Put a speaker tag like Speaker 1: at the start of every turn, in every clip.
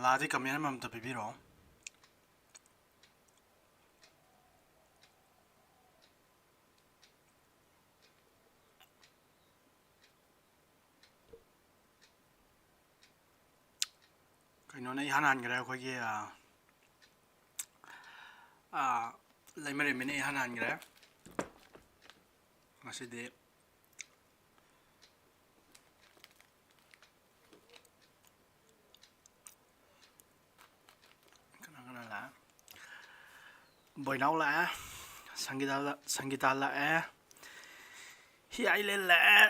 Speaker 1: ꯂꯥꯛꯑꯗꯤ ꯀꯃꯦꯟ ꯑꯃꯃꯝꯇ ꯄꯤꯕꯤꯔꯛꯑꯣ. ꯀꯩꯅꯣꯅ ꯏꯍꯥꯟ ꯍꯥꯟꯈ꯭ꯔꯦ ꯑꯩꯈꯣꯏꯒꯤ ꯂꯩꯃꯔꯦꯝꯕꯤꯅ ꯏꯍꯥꯟ ꯍꯥꯟꯈ꯭ꯔꯦ. ꯉꯁꯤꯗꯤ ꯀꯅꯥ ꯀꯅꯥ ꯂꯥꯛꯑꯦ? ꯕꯣꯏꯅꯥꯎ ꯂꯥꯛꯑꯦ, ꯁꯪꯒꯤꯇꯥ ꯂꯥꯛꯑꯦ, ꯍꯤꯌꯥꯏꯂꯦꯟ ꯂꯥꯛꯑꯦ,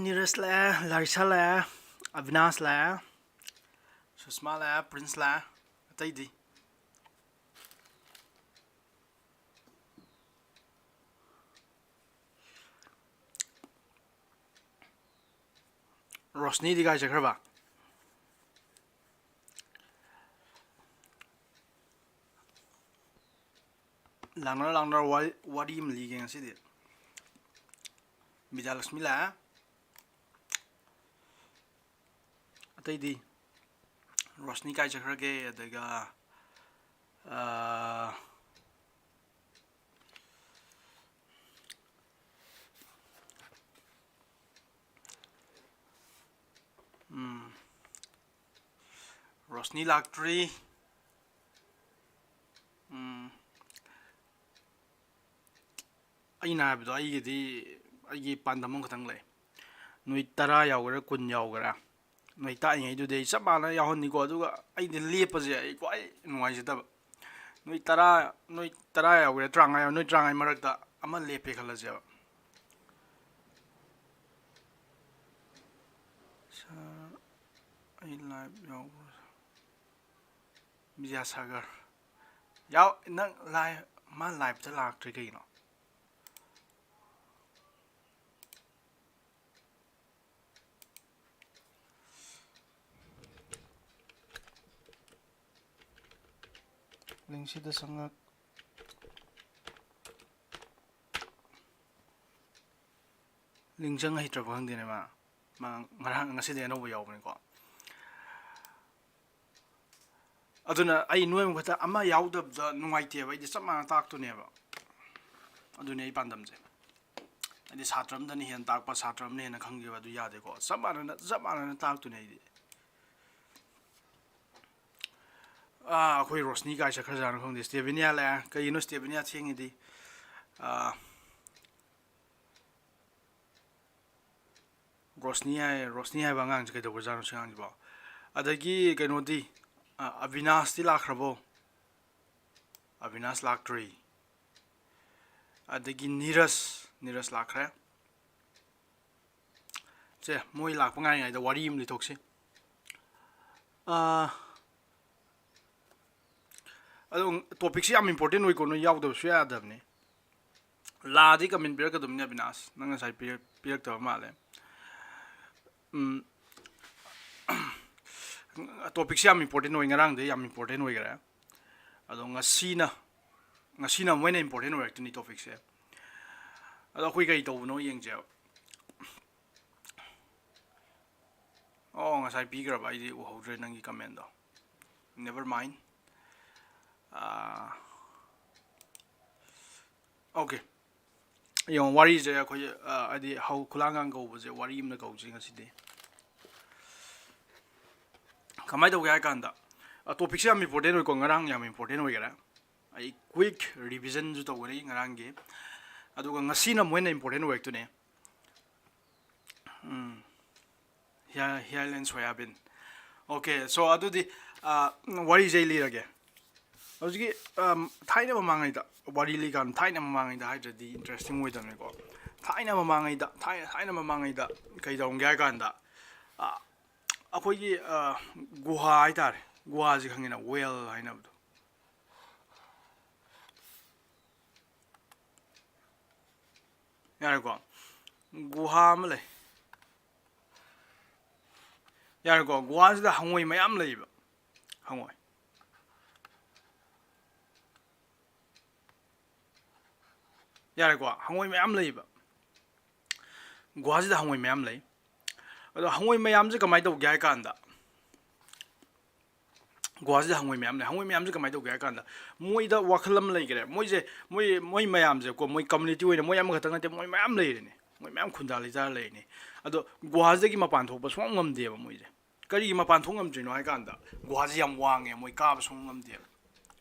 Speaker 1: ꯅꯤꯔꯖ ꯂꯥꯛꯑꯦ, ꯂꯥꯔꯤꯁꯥ ꯂꯥꯛꯑꯦ, ꯑꯕꯤꯅꯥꯁ ꯂꯥꯛꯑꯦ, ꯁꯨꯁꯃꯥ ꯂꯥꯛꯑꯦ, ꯄ꯭ꯔꯤꯟꯁ ꯂꯥꯛꯑꯦ. ꯑꯇꯩꯗꯤ ꯔꯣꯁꯅꯤꯗꯤ ꯀꯥꯏ ꯆꯠꯈ꯭ꯔꯕ? ꯂꯥꯡꯅꯔ ꯋꯥꯔꯤ ꯑꯃ ꯂꯤꯒꯦ ꯉꯁꯤꯗꯤ. ꯕꯤꯖꯌꯂꯛꯁꯃꯤ ꯂꯥꯛꯑꯦ. ꯑꯇꯩꯗꯤ ꯔꯣꯁꯅꯤ ꯀꯥꯏ ꯆꯠꯈ꯭ꯔꯒꯦ? ꯑꯗꯨꯒ ꯔꯣꯁꯅꯤ ꯂꯥꯛꯇ꯭ꯔꯤ. ꯑꯩꯅ ꯍꯥꯏꯕꯗꯣ ꯑꯩꯒꯤ ꯄꯥꯟꯗꯝ ꯑꯃꯈꯛꯇꯪ ꯂꯩ. ꯅꯣꯏ 10 ꯌꯥꯎꯒꯦꯔꯥ 20 ꯌꯥꯎꯒꯦꯔꯥ, ꯅꯣꯏ ꯇꯥꯛꯏꯉꯩꯗꯨꯗꯤ ꯑꯩ ꯆꯞ ꯃꯥꯟꯅ ꯌꯥꯎꯍꯟꯅꯤꯀꯣ. ꯑꯗꯨꯒ ꯑꯩꯗꯤ ꯂꯦꯞꯄꯁꯦ ꯑꯩ ꯈ꯭ꯋꯥꯏ ꯅꯨꯡꯉꯥꯏꯖꯗꯕ. ꯅꯣꯏ 10 ꯌꯥꯎꯒꯦꯔꯥ 35 ꯌꯥꯎꯒꯦꯔꯥ, ꯅꯣꯏ 35 ꯃꯔꯛꯇ ꯑꯃ ꯂꯦꯞꯄꯦ ꯈꯜꯂꯁꯦꯕ. ꯑꯩ ꯂꯥꯏꯚ ꯌꯥꯎꯕ꯭ꯔꯥ? ꯕꯤꯖꯌꯥꯁꯥꯒꯔ ꯅꯪ ꯃꯥ ꯂꯥꯏꯚꯇ ꯂꯥꯛꯇ꯭ꯔꯤ ꯀꯩꯒꯤꯅꯣ? ꯂꯤꯡꯁꯤꯗ ꯆꯪꯉꯛ. ꯂꯤꯡ ꯆꯪ ꯍꯩꯇ꯭ꯔꯕ ꯈꯪꯗꯦꯅꯦ. ꯃꯥ ꯉꯁꯤꯗꯤ ꯑꯅꯧꯕ ꯌꯥꯎꯕꯅꯤꯀꯣ. ꯑꯗꯨꯅ ꯑꯩ ꯅꯣꯏ ꯃꯈꯛꯇ ꯑꯃ ꯌꯥꯎꯗꯕꯗ ꯅꯨꯡꯉꯥꯏꯇꯦꯕ. ꯑꯩꯗꯤ ꯆꯞ ꯃꯥꯟꯅ ꯇꯥꯛꯇꯣꯅꯦꯕ. ꯑꯗꯨꯅꯦ ꯑꯩ ꯄꯥꯟꯗꯝꯁꯦ. ꯍꯥꯏꯗꯤ ꯁꯥꯇ꯭ꯔ ꯑꯃꯗꯅ ꯍꯦꯟꯅ ꯇꯥꯛꯄ, ꯁꯥꯇ꯭ꯔ ꯑꯃꯅ ꯍꯦꯟꯅ ꯈꯪꯈꯤꯕ, ꯑꯗꯨ ꯌꯥꯗꯦꯀꯣ. ꯆꯞ ꯃꯥꯟꯅꯅ ꯇꯥꯛꯇꯣꯅꯦ ꯑꯩꯗꯤ. ꯑꯩꯈꯣꯏ ꯔꯣꯁꯅꯤ ꯀꯥꯏ ꯆꯠꯈ꯭ꯔꯖꯥꯠꯅꯣ ꯈꯪꯗꯦ. ꯁ꯭ꯇꯦꯕꯤꯅꯤꯌꯥ ꯂꯥꯛꯑꯦ. ꯀꯩꯒꯤꯅꯣ ꯁ꯭ꯇꯦꯕꯤꯅꯤꯌꯥ ꯊꯦꯡꯉꯤꯗꯤ? ꯔꯣꯁꯅꯤ ꯍꯥꯏꯕ ꯑꯉꯥꯡꯁꯦ ꯀꯩꯗꯧꯕꯖꯥꯠꯅꯣ ꯁꯤ ꯑꯉꯥꯡꯁꯤꯕꯣ? ꯑꯗꯒꯤ ꯀꯩꯅꯣꯗꯤ ꯑꯕꯤꯅꯥꯁꯇꯤ ꯂꯥꯛꯈ꯭ꯔꯕꯣ? ꯑꯕꯤꯅꯥꯁ ꯂꯥꯛꯇ꯭ꯔꯤ. ꯑꯗꯒꯤ ꯅꯤꯔꯖ ꯂꯥꯛꯈ꯭ꯔꯦ. ꯁꯦ ꯃꯣꯏ ꯂꯥꯛꯄ ꯉꯥꯏꯔꯤꯉꯩꯗ ꯋꯥꯔꯤ ꯑꯃ ꯂꯤꯊꯣꯛꯁꯤ. ꯑꯗꯣ ꯇꯣꯄꯤꯛꯁꯤ ꯌꯥꯝ ꯏꯝꯄꯣꯔꯇꯦꯟ ꯑꯣꯏꯀꯣ. ꯅꯣꯏ ꯌꯥꯎꯗꯕꯁꯨ ꯌꯥꯗꯕꯅꯤ. ꯂꯥꯛꯑꯗꯤ ꯀꯃꯦꯟ ꯄꯤꯔꯛꯀꯗꯕꯅꯤ. ꯑꯕꯤꯅꯥꯁ ꯅꯪ ꯉꯁꯥꯏ ꯄꯤꯔꯛꯇꯕ ꯃꯥꯜꯂꯦ. ꯇꯣꯄꯤꯛꯁꯤ ꯌꯥꯝ ꯏꯝꯄꯣꯔꯇꯦꯟ ꯑꯣꯏ. ꯉꯔꯥꯡꯗꯩ ꯌꯥꯝ ꯏꯝꯄꯣꯔꯇꯦꯟ ꯑꯣꯏꯈꯔꯦ. ꯑꯗꯣ ꯉꯁꯤꯅ ꯃꯣꯏꯅ ꯏꯝꯄꯣꯔꯇꯦꯟ ꯑꯣꯏꯔꯛꯇꯣꯏꯅꯤ ꯇꯣꯄꯤꯛꯁꯦ. ꯑꯗꯣ ꯑꯩꯈꯣই ꯀꯔꯤ ꯇꯧꯕꯅꯣ ꯌꯦꯡꯁꯦꯕ. ꯉꯁꯥꯏ ꯄꯤꯈ꯭ꯔꯕ. ꯑꯩꯗꯤ ꯎꯍꯧꯗ꯭ꯔꯦ ꯅꯪꯒꯤ ꯀꯃꯦꯟꯗꯣ. Never mind. ꯑꯣꯀꯦ. ꯌꯦꯡꯉꯣ ꯋꯥꯔꯤꯁꯦ ꯑꯩꯈꯣꯏ ꯍꯥꯏꯗꯤ ꯈꯨꯂꯥꯡꯒꯥꯡ ꯀꯧꯕꯁꯦ ꯋꯥꯔꯤ ꯑꯃꯅ ꯀꯧꯁꯦ ꯉꯁꯤꯗꯤ. ꯀꯃꯥꯏꯅ ꯇꯧꯒꯦ ꯍꯥꯏ ꯀꯥꯟꯗ ꯇꯣꯄꯤꯛꯁꯦ ꯌꯥꯝ ꯏꯝꯄꯣꯔꯇꯦꯟ ꯑꯣꯏꯀꯣ. ꯉꯔꯥꯡ ꯌꯥꯝ ꯏꯝꯄꯣꯔꯇꯦꯟ ꯑꯣꯏꯈꯔꯦ. ꯑꯩ ꯀ꯭ꯋꯤꯛ ꯔꯤꯚꯤꯖꯟꯁꯨ ꯇꯧꯒꯅꯤ ꯉꯔꯥꯡꯒꯤ. ꯑꯗꯨꯒ ꯉꯁꯤꯅ ꯃꯣꯏꯅ ꯏꯝꯄꯣꯔꯇꯦꯟ ꯑꯣꯏꯔꯛꯇꯣꯏꯅꯦ. ꯍꯤꯌꯥꯏꯂꯦꯟ ꯁꯣꯌꯥꯕꯤꯟ. ꯑꯣꯀꯦ. ꯁꯣ ꯑꯗꯨꯗꯤ ꯋꯥꯔꯤꯁꯦ ꯑꯩ ꯂꯤꯔꯒꯦ. ꯍꯧꯖꯤꯛꯀꯤ ꯊꯥꯏꯅ ꯃꯃꯥꯡꯉꯩꯗ ꯋꯥꯔꯤ ꯂꯤꯀꯥꯟꯗ ꯊꯥꯏꯅ ꯃꯃꯥꯡꯉꯩꯗ ꯍꯥꯏꯗ꯭ꯔꯗꯤ ꯏꯟꯇꯔꯦꯁꯇꯤꯡ ꯑꯣꯏꯗꯕꯅꯤꯀꯣ. ꯊꯥꯏꯅ ꯃꯃꯥꯡꯉꯩꯗ ꯀꯩ ꯇꯧꯔꯝꯒꯦ ꯍꯥꯏ ꯀꯥꯟꯗ ꯑꯩꯈꯣꯏꯒꯤ ꯒꯨꯍꯥ ꯍꯥꯏꯇꯥꯔꯦ. ꯒꯨꯍꯥꯁꯦ ꯈꯪꯉꯤꯅ, ꯋꯦꯜ ꯍꯥꯏꯅꯕꯗꯣ. ꯌꯥꯔꯦꯀꯣ. ꯒꯨꯍꯥ ꯑꯃ ꯂꯩ. ꯌꯥꯔꯦꯀꯣ. ꯒꯨꯍꯥꯁꯤꯗ ꯍꯪꯉꯣꯏ ꯃꯌꯥꯝ ꯂꯩꯕ. ꯍꯪꯉꯣꯏ. ꯌꯥꯔꯦꯀꯣ. ꯍꯪꯉꯣꯏ ꯃꯌꯥꯝ ꯂꯩꯕ. ꯒꯨꯍꯥꯁꯤꯗ ꯍꯪꯉꯣꯏ ꯃꯌꯥꯝ ꯂꯩ. ꯑꯗꯣ ꯍꯪꯉꯣꯏ ꯃꯌꯥꯝꯁꯦ ꯀꯃꯥꯏꯅ ꯇꯧꯒꯦ ꯍꯥꯏ ꯀꯥꯟꯗ ꯒꯨꯍꯥꯁꯤꯗ ꯍꯪꯉꯣꯏ ꯃꯌꯥꯝ ꯂꯩ ꯍꯪꯉꯣꯏ ꯃꯌꯥꯝꯁꯦ ꯀꯃꯥꯏꯅ ꯇꯧꯒꯦ ꯍꯥꯏ ꯀꯥꯟꯗ ꯃꯣꯏꯗ ꯋꯥꯈꯜ ꯑꯃ ꯂꯩꯈ꯭ꯔꯦ ꯃꯣꯏ ꯃꯌꯥꯝꯁꯦꯀꯣ ꯃꯣꯏ ꯀꯝꯃꯨꯅꯤꯇꯤ ꯑꯣꯏꯅ ꯃꯣꯏ ꯑꯃꯈꯛꯇꯪ ꯅꯠꯇꯦ ꯃꯣꯏ ꯃꯌꯥꯝ ꯂꯩꯔꯤꯅꯦ ꯃꯣꯏ ꯃꯌꯥꯝ ꯈꯨꯟꯗꯥ ꯂꯩꯇꯥꯔ ꯂꯩꯔꯤꯅꯤ ꯑꯗꯣ ꯒꯨꯍꯥꯁꯤꯗꯒꯤ ꯃꯄꯥꯟ ꯊꯣꯛꯄ ꯁꯨꯡꯉꯝ ꯉꯝꯗꯦꯕ ꯃꯣꯏꯁꯦ ꯀꯔꯤꯒꯤ ꯃꯄꯥꯟ ꯊꯣꯛ ꯉꯝꯗ꯭ꯔꯤꯅꯣ ꯍꯥꯏ ꯀꯥꯟꯗ ꯒꯨꯍꯥꯁꯤ ꯌꯥꯝ ꯋꯥꯡꯉꯦ ꯃꯣꯏ ꯀꯥꯕ ꯁꯨꯡꯉꯝ ꯉꯝꯗꯦꯕ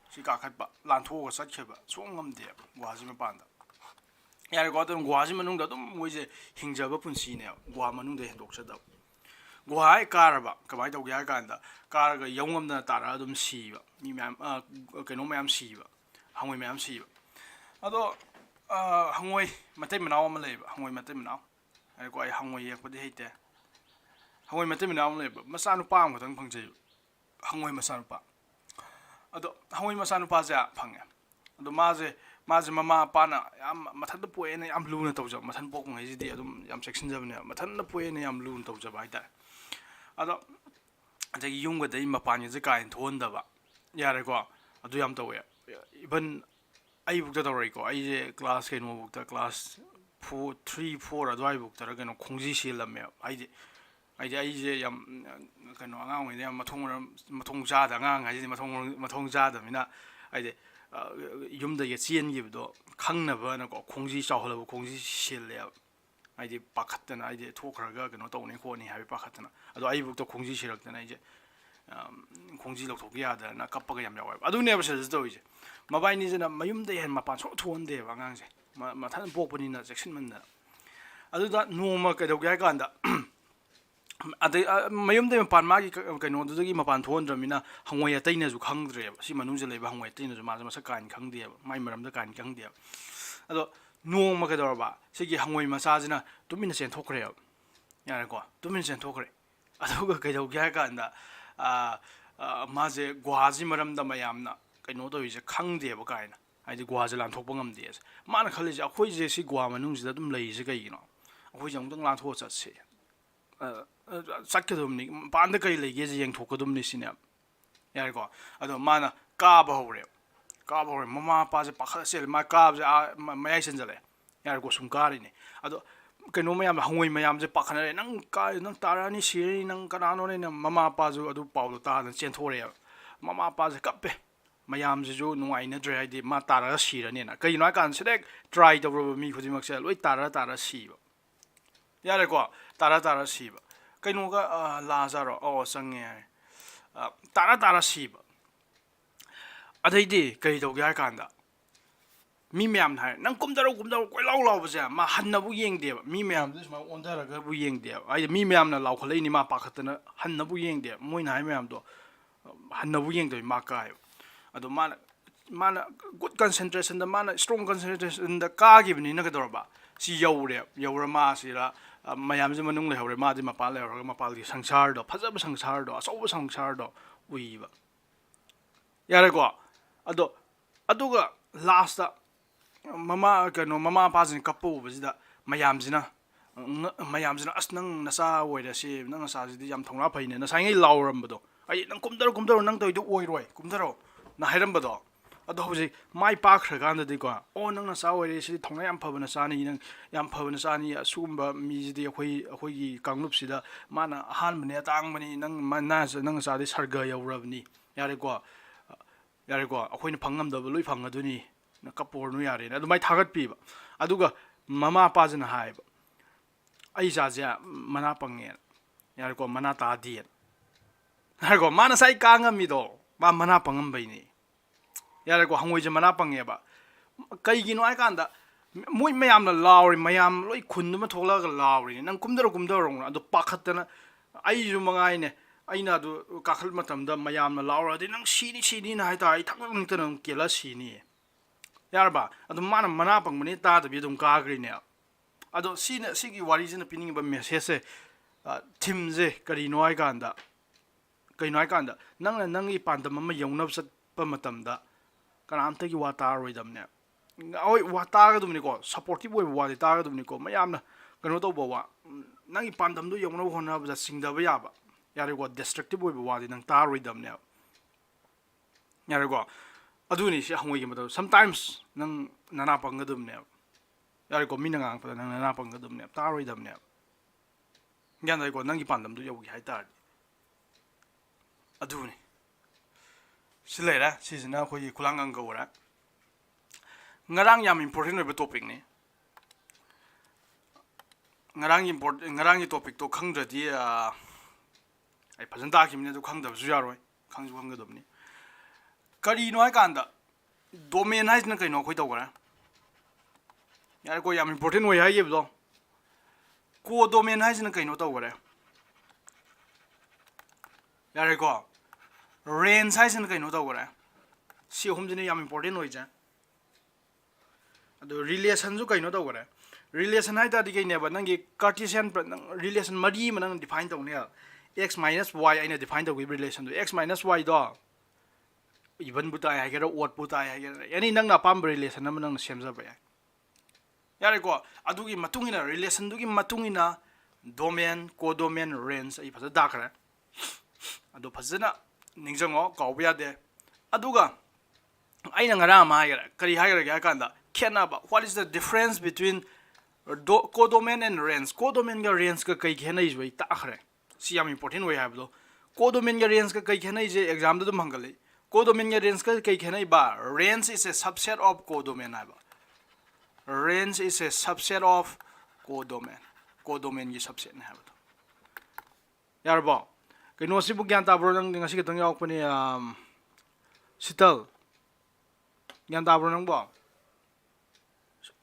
Speaker 1: ꯁꯤ ꯀꯥꯈꯠꯄ ꯂꯥꯟꯊꯣꯛꯑꯒ ꯆꯠꯈꯤꯕ ꯁꯨꯡꯉꯝ ꯉꯝꯗꯦꯕ ꯒꯨꯍꯥꯁꯤ ꯃꯄꯥꯟꯗ ꯌꯥꯔꯦꯀꯣ ꯑꯗꯨꯝ ꯒꯨꯍꯥꯁꯤ ꯃꯅꯨꯡꯗ ꯑꯗꯨꯝ ꯃꯣꯏꯁꯦ ꯍꯤꯡꯖꯕ ꯄꯨꯟꯁꯤꯅꯦꯕ ꯒꯨꯍꯥ ꯃꯅꯨꯡꯗ ꯍꯦꯟꯗꯣꯛꯆꯗꯕ ꯒꯨꯍꯥ ꯍꯦꯛ ꯀꯥꯔꯕ ꯀꯃꯥꯏꯅ ꯇꯧꯒꯦ ꯍꯥꯏ ꯀꯥꯟꯗ ꯀꯥꯔꯒ ꯌꯧꯉꯝꯗꯅ ꯇꯥꯔꯒ ꯑꯗꯨꯝ ꯁꯤꯕ ꯃꯤ ꯃꯌꯥꯝ ꯀꯩꯅꯣ ꯃꯌꯥꯝ ꯁꯤꯕ ꯍꯪꯉꯣꯏ ꯃꯌꯥꯝ ꯁꯤꯕ ꯑꯗꯣ ꯍꯪꯉꯣꯏ ꯃꯇꯩ ꯃꯅꯥꯎ ꯑꯃ ꯂꯩꯌꯦꯕ ꯍꯪꯉꯣꯏ ꯃꯇꯩ ꯃꯅꯥꯎ ꯍꯥꯏꯀꯣ ꯑꯩ ꯍꯪꯉꯣꯏ ꯌꯦꯛꯄꯗꯤ ꯍꯩꯇꯦ ꯍꯪꯉꯣꯏ ꯃꯇꯩ ꯃꯅꯥꯎ ꯑꯃ ꯂꯩꯌꯦꯕ ꯃꯆꯥꯅꯨꯄꯥ ꯑꯃꯈꯛꯇꯪ ꯐꯪꯖꯩꯕ ꯍꯪꯉꯣꯏ ꯃꯆꯥꯅꯨꯄꯥ ꯑꯗꯣ ꯍꯪꯉꯣꯏ ꯃꯆꯥꯅꯨꯄꯥꯁꯦ ꯐꯪꯉꯦ ꯑꯗꯣ ꯃꯥꯁꯦ ꯃꯃꯥ ꯃꯄꯥꯅ ꯌꯥꯝ ꯃꯊꯟꯇ ꯄꯣꯛꯑꯦꯅ ꯌꯥꯝ ꯂꯨꯅ ꯇꯧꯖꯕ ꯃꯊꯟ ꯄꯣꯛꯄꯉꯩꯁꯤꯗꯤ ꯑꯗꯨꯝ ꯌꯥꯝ ꯆꯦꯛꯁꯤꯟꯖꯕꯅꯦꯕ ꯃꯊꯟꯇ ꯄꯣꯛꯑꯦꯅ ꯌꯥꯝ ꯂꯨꯅ ꯇꯧꯖꯕ ꯍꯥꯏꯇꯥꯔꯦ ꯑꯗꯣ ꯑꯗꯒꯤ ꯌꯨꯝꯒꯗꯩ ꯃꯄꯥꯟꯒꯁꯦ ꯀꯥ ꯍꯦꯟꯅ ꯊꯣꯛꯍꯟꯗꯕ ꯌꯥꯔꯦꯀꯣ ꯑꯗꯨ ꯌꯥꯝ ꯇꯧꯋꯦ ꯏꯚꯟ ꯑꯩꯕꯨꯛꯇ ꯇꯧꯔꯛꯏꯀꯣ ꯑꯩꯁꯦ ꯀ꯭ꯂꯥꯁ ꯀꯩꯅꯣꯕꯨꯛꯇ ꯀ꯭ꯂꯥꯁ 3 4 ꯑꯗꯨꯋꯥꯏꯕꯨꯛꯇꯔ ꯀꯩꯅꯣ ꯈꯣꯡꯖꯤ ꯁꯦꯜꯂꯝꯃꯦꯕ ꯍꯥꯏꯗꯤ ꯑꯩꯁꯦ ꯌꯥꯝ ꯀꯩꯅꯣ ꯑꯉꯥꯡ ꯑꯣꯏꯔꯤꯉꯩꯗ ꯌꯥꯝ ꯃꯊꯣꯡ ꯆꯥꯗ ꯑꯉꯥꯡ ꯍꯥꯏꯁꯤꯗꯤ ꯃꯊꯣꯡ ꯆꯥꯗꯕꯅꯤꯅ ꯍꯥꯏꯗꯤ ꯌꯨꯝꯗꯒꯤ ꯆꯦꯟꯈꯤꯕꯗꯣ ꯈꯪꯅꯕꯅꯀꯣ ꯈꯣꯡꯖꯤ ꯆꯥꯎꯍꯜꯂꯕ ꯈꯣꯡꯖꯤ ꯁꯦꯜꯂꯦꯕ ꯍꯥꯏꯗꯤ ꯄꯥꯈꯠꯇꯅ ꯍꯥꯏꯗꯤ ꯊꯣꯛꯈ꯭ꯔꯒ ꯀꯩꯅꯣ ꯇꯧꯅꯤ ꯈꯣꯠꯅꯤ ꯍꯥꯏꯕ ꯄꯥꯈꯠꯇꯅ ꯑꯗꯣ ꯑꯩꯕꯨꯛꯇ ꯈꯣꯡꯖꯤ ꯁꯤꯔꯛꯇꯅ ꯑꯩꯁꯦ ꯈꯣꯡꯖꯤ ꯂꯧꯊꯣꯛꯄ ꯌꯥꯗꯅ ꯀꯞꯄꯒ ꯌꯥꯝ ꯌꯥꯎꯋꯦꯕ ꯑꯗꯨꯅꯦꯕ ꯁꯤꯗꯁꯨ ꯇꯧꯔꯤꯁꯦ ꯃꯕꯥꯏꯅꯤꯁꯤꯅ ꯃꯌꯨꯝꯗ ꯍꯦꯟꯅ ꯃꯄꯥꯟ ꯁꯨꯡꯊꯣꯛ ꯊꯣꯛꯍꯟꯗꯦꯕ ꯑꯉꯥꯡꯁꯦ ꯃꯊꯟ ꯄꯣꯛꯄꯅꯤꯅ ꯆꯦꯛꯁꯤꯟꯃꯟꯗꯅ ꯑꯗꯨꯗ ꯅꯣꯡꯃ ꯀꯩꯗꯧꯒꯦ ꯍꯥꯏ ꯀꯥꯟꯗ ꯑꯗꯩ ꯃꯌꯨꯝꯗꯩ ꯃꯄꯥꯟ ꯃꯥꯒꯤ ꯀꯩꯅꯣꯗꯨꯗꯒꯤ ꯃꯄꯥꯟ ꯊꯣꯛꯍꯟꯗ꯭ꯔꯕꯅꯤꯅ ꯍꯪꯉꯣꯏ ꯑꯇꯩꯅꯁꯨ ꯈꯪꯗ꯭ꯔꯦꯕ ꯁꯤ ꯃꯅꯨꯡꯗ ꯂꯩꯕ ꯍꯪꯉꯣꯏ ꯑꯇꯩꯅꯁꯨ ꯃꯥꯁꯦ ꯃꯁꯛ ꯀꯥ ꯍꯦꯟꯅ ꯈꯪꯗꯦꯕ ꯃꯥꯏ ꯃꯔꯝꯗ ꯀꯥ ꯍꯦꯟꯅ ꯈꯪꯗꯦꯕ ꯑꯗꯣ ꯅꯣꯡꯃ ꯀꯩꯗꯧꯔꯕ ꯁꯤꯒꯤ ꯍꯪꯉꯣꯏ ꯃꯆꯥꯁꯤꯅ ꯇꯨꯃꯤꯟꯅ ꯆꯦꯟꯊꯣꯛꯈ꯭ꯔꯦꯕ ꯌꯥꯔꯦꯀꯣ ꯇꯨꯃꯤꯟꯅ ꯆꯦꯟꯊꯣꯛꯈ꯭ꯔꯦ ꯑꯗꯨꯒ ꯀꯩꯗꯧꯒꯦ ꯍꯥꯏ ꯀꯥꯟꯗ ꯃꯥꯁꯦ ꯒꯨꯍꯥꯁꯤ ꯃꯔꯝꯗ ꯃꯌꯥꯝꯅ ꯀꯩꯅꯣ ꯇꯧꯔꯤꯁꯦ ꯈꯪꯗꯦꯕ ꯀꯥꯏꯅ ꯍꯥꯏꯗꯤ ꯒꯨꯍꯥꯁꯦ ꯂꯥꯟꯊꯣꯛꯄ ꯉꯝꯗꯦꯁꯦ ꯃꯥꯅ ꯈꯜꯂꯤꯁꯦ ꯑꯩꯈꯣꯏꯁꯦ ꯁꯤ ꯒꯨꯍꯥ ꯃꯅꯨꯡꯁꯤꯗ ꯑꯗꯨꯝ ꯂꯩꯔꯤꯁꯦ ꯀꯩꯒꯤꯅꯣ ꯑꯩꯈꯣꯏꯁꯦ ꯑꯃꯨꯛꯇꯪ ꯂꯥꯟꯊꯣꯛꯑ ꯆꯠꯁꯦ ꯆꯠꯀꯗꯕꯅꯤ ꯃꯄꯥꯟꯗ ꯀꯔꯤ ꯂꯩꯒꯦꯁꯦ ꯌꯦꯡꯊꯣꯛꯀꯗꯕꯅꯤ ꯁꯤꯅꯦꯕ ꯌꯥꯔꯦꯀꯣ ꯑꯗꯣ ꯃꯥꯅ ꯀꯥꯕ ꯍꯧꯔꯦ ꯃꯃꯥ ꯃꯄꯥꯁꯦ ꯄꯥꯈꯠ ꯆꯦꯜꯂꯦ ꯃꯥ ꯀꯥꯕꯁꯦ ꯃꯌꯥꯏ ꯆꯟꯖꯜꯂꯛꯑꯦ ꯌꯥꯔꯦꯀꯣ ꯁꯨꯝ ꯀꯥꯔꯤꯅꯦ ꯑꯗꯣ ꯀꯩꯅꯣ ꯃꯌꯥꯝ ꯍꯪꯉꯣꯏ ꯃꯌꯥꯝꯁꯦ ꯄꯥꯈꯠꯅꯔꯦ ꯅꯪ ꯇꯥꯔꯛꯑꯅꯤ ꯁꯤꯔꯅꯤ ꯅꯪ ꯀꯅꯥꯅꯣꯅꯦ ꯃꯃꯥ ꯃꯄꯥꯁꯨ ꯑꯗꯨ ꯄꯥꯎꯗꯣ ꯇꯥꯗꯅ ꯆꯦꯟꯊꯣꯔꯛꯑꯦꯕ ꯃꯃꯥ ꯃꯄꯥꯁꯦ ꯀꯞꯄꯦ ꯃꯌꯥꯝꯁꯤꯁꯨ ꯅꯨꯡꯉꯥꯏꯅꯗ꯭ꯔꯦ ꯍꯥꯏꯗꯤ ꯃꯥ ꯇꯥꯔꯒ ꯁꯤꯔꯅꯤꯅ ꯀꯩꯒꯤꯅꯣ ꯍꯥꯏꯀꯥꯟꯗ ꯁꯤꯗ ꯍꯦꯛ ꯇ꯭ꯔꯥꯏ ꯇꯧꯔꯕ ꯃꯤ ꯈꯨꯗꯤꯡꯃꯛꯁꯦ ꯂꯣꯏ ꯇꯥꯔ ꯁꯤꯕ ꯌꯥꯔꯦꯀꯣ ꯇꯥꯔ ꯁꯤꯕ ꯀꯩꯅꯣꯒ ꯂꯥꯖꯥꯔꯣ ꯆꯪꯉꯦ ꯌꯥꯔꯦ ꯇꯥꯔ ꯁꯤꯕ ꯑꯗꯩꯗꯤ ꯀꯔꯤ ꯇꯧꯒꯦ ꯍꯥꯏ ꯀꯥꯟꯗ ꯃꯤ ꯃꯌꯥꯝꯅ ꯍꯥꯏꯔꯦ ꯅꯪ ꯀꯨꯝꯊꯔꯛꯎ ꯀꯣꯏꯂꯥꯎ ꯂꯥꯎꯕꯁꯦ ꯃꯥ ꯍꯟꯅꯕꯨ ꯌꯦꯡꯗꯦꯕ ꯃꯤ ꯃꯌꯥꯝꯗꯨ ꯁꯨꯃꯥꯏꯅ ꯑꯣꯟꯊꯔꯒꯕꯨ ꯌꯦꯡꯗꯦꯕ ꯍꯥꯏꯗꯤ ꯃꯤ ꯃꯌꯥꯝꯅ ꯂꯥꯎꯈꯠꯂꯛꯏꯅꯤ ꯃꯥ ꯄꯥꯈꯠꯇꯅ ꯍꯟꯅꯕꯨ ꯌꯦꯡꯗꯦꯕ ꯃꯣꯏꯅ ꯍꯥꯏ ꯃꯌꯥꯝꯗꯣ ꯍꯟꯅꯕꯨ ꯌꯦꯡꯗꯕꯤ ꯃꯥ ꯀꯥꯏꯕ ꯑꯗꯣ ꯃꯥꯅ ꯒꯨꯗ ꯀꯟꯁꯦꯟꯇ꯭ꯔꯦꯁꯟꯗ ꯃꯥꯅ ꯏꯁꯇ꯭ꯔꯣꯡ ꯀꯟꯁꯦꯟꯇ꯭ꯔꯦꯁꯟꯗ ꯀꯥꯈꯤꯕꯅꯤꯅ ꯀꯩꯗꯧꯔꯕ ꯁꯤ ꯌꯧꯔ ꯃꯥꯁꯤꯗ ꯃꯌꯥꯝꯁꯦ ꯃꯅꯨꯡ ꯂꯩꯍꯧꯔꯦ ꯃꯥꯗꯤ ꯃꯄꯥꯟ ꯂꯩꯍꯧꯔꯒ ꯃꯄꯥꯟꯒꯤ ꯁꯪꯁꯥꯔꯗꯣ ꯐꯖꯕ ꯁꯪꯁꯥꯔꯗꯣ ꯑꯆꯧꯕ ꯁꯪꯁꯥꯔꯗꯣ ꯎꯏꯕ ꯌꯥꯔꯦꯀꯣ ꯑꯗꯣ ꯑꯗꯨꯒ ꯂꯥꯁꯇ ꯃꯃꯥ ꯃꯄꯥꯁꯤꯡ ꯀꯞꯄ ꯎꯕꯁꯤꯗ ꯃꯌꯥꯝꯁꯤꯅ ꯑꯁ ꯅꯪ ꯅꯆꯥ ꯑꯣꯏꯔꯁꯤ ꯅꯪ ꯅꯆꯥꯁꯤꯗꯤ ꯌꯥꯝ ꯊꯧꯅꯥ ꯐꯩꯅꯦ ꯉꯁꯥꯏꯉꯩ ꯂꯥꯎꯔꯝꯕꯗꯣ ꯑꯩ ꯅꯪ ꯀꯨꯝꯊꯔꯣ ꯅꯪ ꯇꯧꯔꯤꯗꯣ ꯑꯣꯏꯔꯣꯏ ꯀꯨꯝꯊꯔꯣ ꯅ ꯍꯥꯏꯔꯝꯕꯗꯣ ꯑꯗꯣ ꯍꯧꯖꯤꯛ ꯃꯥꯏ ꯄꯥꯛꯈ꯭ꯔꯀꯥꯟꯗꯗꯤꯀꯣ ꯅꯪ ꯅꯆꯥ ꯑꯣꯏꯔꯦ ꯁꯤꯗꯤ ꯊꯧꯅꯥ ꯌꯥꯝ ꯐꯕ ꯅꯆꯥꯅꯤ ꯅꯪ ꯌꯥꯝ ꯐꯕ ꯅꯆꯥꯅꯤ ꯑꯁꯤꯒꯨꯝꯕ ꯃꯤꯁꯤꯗꯤ ꯑꯩꯈꯣꯏꯒꯤ ꯀꯥꯡꯂꯨꯞꯁꯤꯗ ꯃꯥꯅ ꯑꯍꯥꯟꯕꯅꯤ ꯑꯇꯥꯡꯕꯅꯤ ꯅꯪ ꯅꯆꯥꯗꯤ ꯁꯔꯒ ꯌꯧꯔꯕꯅꯤ ꯌꯥꯔꯦꯀꯣ ꯑꯩꯈꯣꯏꯅ ꯐꯪ ꯉꯝꯗꯕ ꯂꯣꯏ ꯐꯪꯒꯗꯣꯏꯅꯤ ꯀꯞꯄꯨꯔꯅꯨ ꯌꯥꯔꯦꯅ ꯑꯗꯨꯃꯥꯏꯅ ꯊꯥꯒꯠꯄꯤꯕ ꯑꯗꯨꯒ ꯃꯃꯥ ꯃꯄꯥꯁꯤꯅ ꯍꯥꯏꯌꯦꯕ ꯑꯩ ꯏꯆꯥꯁꯦ ꯃꯅꯥ ꯄꯪꯉꯦꯅ ꯌꯥꯔꯦꯀꯣ ꯃꯅꯥ ꯇꯥꯗꯦꯅ ꯌꯥꯔꯦꯀꯣ ꯃꯥ ꯉꯁꯥꯏ ꯀꯥ ꯉꯝꯃꯤꯗꯣ ꯃꯥ ꯃꯅꯥ ꯄꯪꯉꯝꯕꯩꯅꯤ ꯌꯥꯔꯦꯀꯣ ꯍꯪꯉꯣꯏꯁꯦ ꯃꯅꯥ ꯄꯪꯉꯦꯕ ꯀꯩꯒꯤꯅꯣ ꯍꯥꯏꯀꯥꯟꯗ ꯃꯣꯏ ꯃꯌꯥꯝꯅ ꯂꯥꯎꯔꯤ ꯃꯌꯥꯝ ꯂꯣꯏ ꯈꯨꯟꯗꯨꯃ ꯊꯣꯛꯂꯛꯑꯒ ꯂꯥꯎꯔꯤꯅꯤ ꯅꯪ ꯀꯨꯝꯊꯔꯣ ꯑꯗꯣ ꯄꯥꯈꯠꯇꯅ ꯑꯩꯁꯨ ꯃꯉꯥꯏꯅꯦ ꯑꯩꯅ ꯑꯗꯨ ꯀꯥꯈꯠ ꯃꯇꯝꯗ ꯃꯌꯥꯝꯅ ꯂꯥꯎꯔꯗꯤ ꯅꯪ ꯁꯤꯅꯤꯅ ꯍꯥꯏꯇꯥꯔꯦ ꯑꯩ ꯊꯛꯅ ꯑꯗꯨꯝ ꯀꯦꯜꯂ ꯁꯤꯅꯤꯌꯦ ꯌꯥꯔꯕ ꯑꯗꯨꯝ ꯃꯥꯅ ꯃꯅꯥ ꯄꯪꯕꯅꯤ ꯇꯥꯗꯕꯤ ꯑꯗꯨꯝ ꯀꯥꯈ꯭ꯔꯤꯅꯦꯕ ꯑꯗꯣ ꯁꯤꯒꯤ ꯋꯥꯔꯤꯁꯤꯅ ꯄꯤꯅꯤꯡꯉꯤꯕ ꯃꯦꯁꯦꯖꯁꯦ ꯊꯤꯝꯁꯦ ꯀꯔꯤꯅꯣ ꯍꯥꯏꯀꯥꯟꯗ ꯅꯪꯅ ꯅꯪꯒꯤ ꯄꯥꯟꯗꯝ ꯑꯃ ꯌꯧꯅꯕ ꯆꯠꯄ ꯃꯇꯝꯗ ꯀꯅꯥꯝꯇꯒꯤ ꯋꯥ ꯇꯥꯔꯔꯣꯏꯗꯕꯅꯦ ꯍꯣꯏ ꯋꯥ ꯇꯥꯒꯗꯕꯅꯤꯀꯣ ꯁꯞꯄꯣꯔꯇꯤꯞ ꯑꯣꯏꯕ ꯋꯥꯗꯤ ꯇꯥꯒꯗꯕꯅꯤꯀꯣ ꯃꯌꯥꯝꯅ ꯀꯩꯅꯣ ꯇꯧꯕ ꯋꯥ ꯅꯪꯒꯤ ꯄꯥꯟꯗꯝꯗꯨ ꯌꯧꯅꯕ ꯍꯣꯠꯅꯕꯗ ꯆꯤꯡꯗꯕ ꯌꯥꯕ ꯌꯥꯔꯦꯀꯣ ꯗꯦꯁꯇ꯭ꯔꯛꯇꯤꯞ ꯑꯣꯏꯕ ꯋꯥꯗꯤ ꯅꯪ ꯇꯥꯔꯣꯏꯗꯕꯅꯦꯕ ꯌꯥꯔꯦꯀꯣ ꯑꯗꯨꯅꯤ ꯁꯤ ꯍꯪꯉꯣꯏꯒꯤ ꯃꯇꯝꯗ ꯁꯝꯇꯥꯏꯝꯁ ꯅꯪ ꯅꯅꯥ ꯄꯪꯒꯗꯕꯅꯦꯕ ꯌꯥꯔꯦꯀꯣ ꯃꯤꯅ ꯉꯥꯡꯉꯛꯄꯗ ꯅꯪ ꯅꯅꯥ ꯄꯪꯒꯗꯕꯅꯦꯕ ꯇꯥꯔꯣꯏꯗꯕꯅꯦꯕ ꯒ꯭ꯌꯥꯟ ꯇꯥꯏꯀꯣ ꯅꯪꯒꯤ ꯄꯥꯟꯗꯝꯗꯨ ꯌꯧꯒꯦ ꯍꯥꯏꯇꯥꯔꯗꯤ ꯑꯗꯨꯅꯤ si leira sisina khoi kulangang ka ora ngarang yam important oiba topic ni ngarang topic to khangdradi ai phajan ta kimne to khangdab su yaroi khangju khanggadobni kari no ai kanda domain hai na kaino khoi tawgra yar ko yam important oi hai yebdo ko domain hai na kaino tawgra yar ko range hai na kaino tawgra si humjini yam important oi ja ado relation ju kaino tawgra relation hai ta di kai neba nangi cartesian relation mari manang define tawne x minus y aina define tawgi relation do x minus y do even butai hai gera odd butai hai gera yani nang na pam relation nam nang semja ba yare ko adugi matungina relation dugi matungina domain codomain range ai phasa dakra ado phasana ningjango kawbya de aduga aina ngara ma gera kari ha gera ga kanda khenaba what is the difference between codomain and range codomain ga range ka kai khenai joi ta akhre si yam important way habdo codomain ga range ka kai khenai je exam do mangali codomain ga range ka kai khenai ba range is a subset of codomain ba range is a subset of codomain gi subset na habdo yarbo kaino sibu gyan ta bro nang ngasi kitang yaw pani sital gyan ta bro nang bo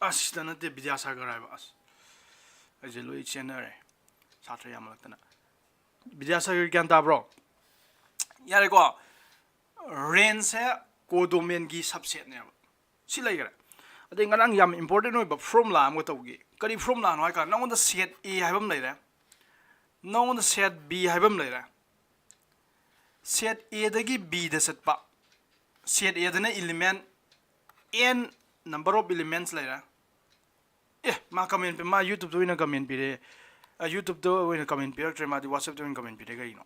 Speaker 1: as tana te vidyasagar ai bas aje loi chenare satra yamal tana vidyasagar gyan ta bro yare ko range है codomain की subset ने सी लेकर अदे ngana yam important oi ba formula am to gi kari formula no ka nang on the set a haibam leira nang on the set b haibam leira set a dagi b da set pa set a da na element n number of elements leira ma comment pe ma youtube to ina comment pe re youtube to ina comment pe tre ma di whatsapp to ina comment pe ga ino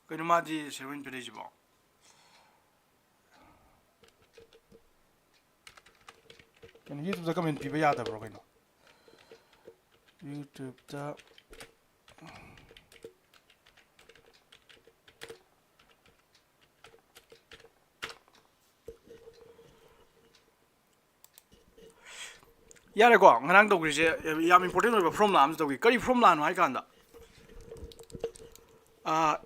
Speaker 1: kaino ma di serwin pe jibo kaino youtube to comment pe ba ya da bro kaino youtube ta yare ko ngarang to gri je yam important oi ba formula am to gi kari formula no ai kanda a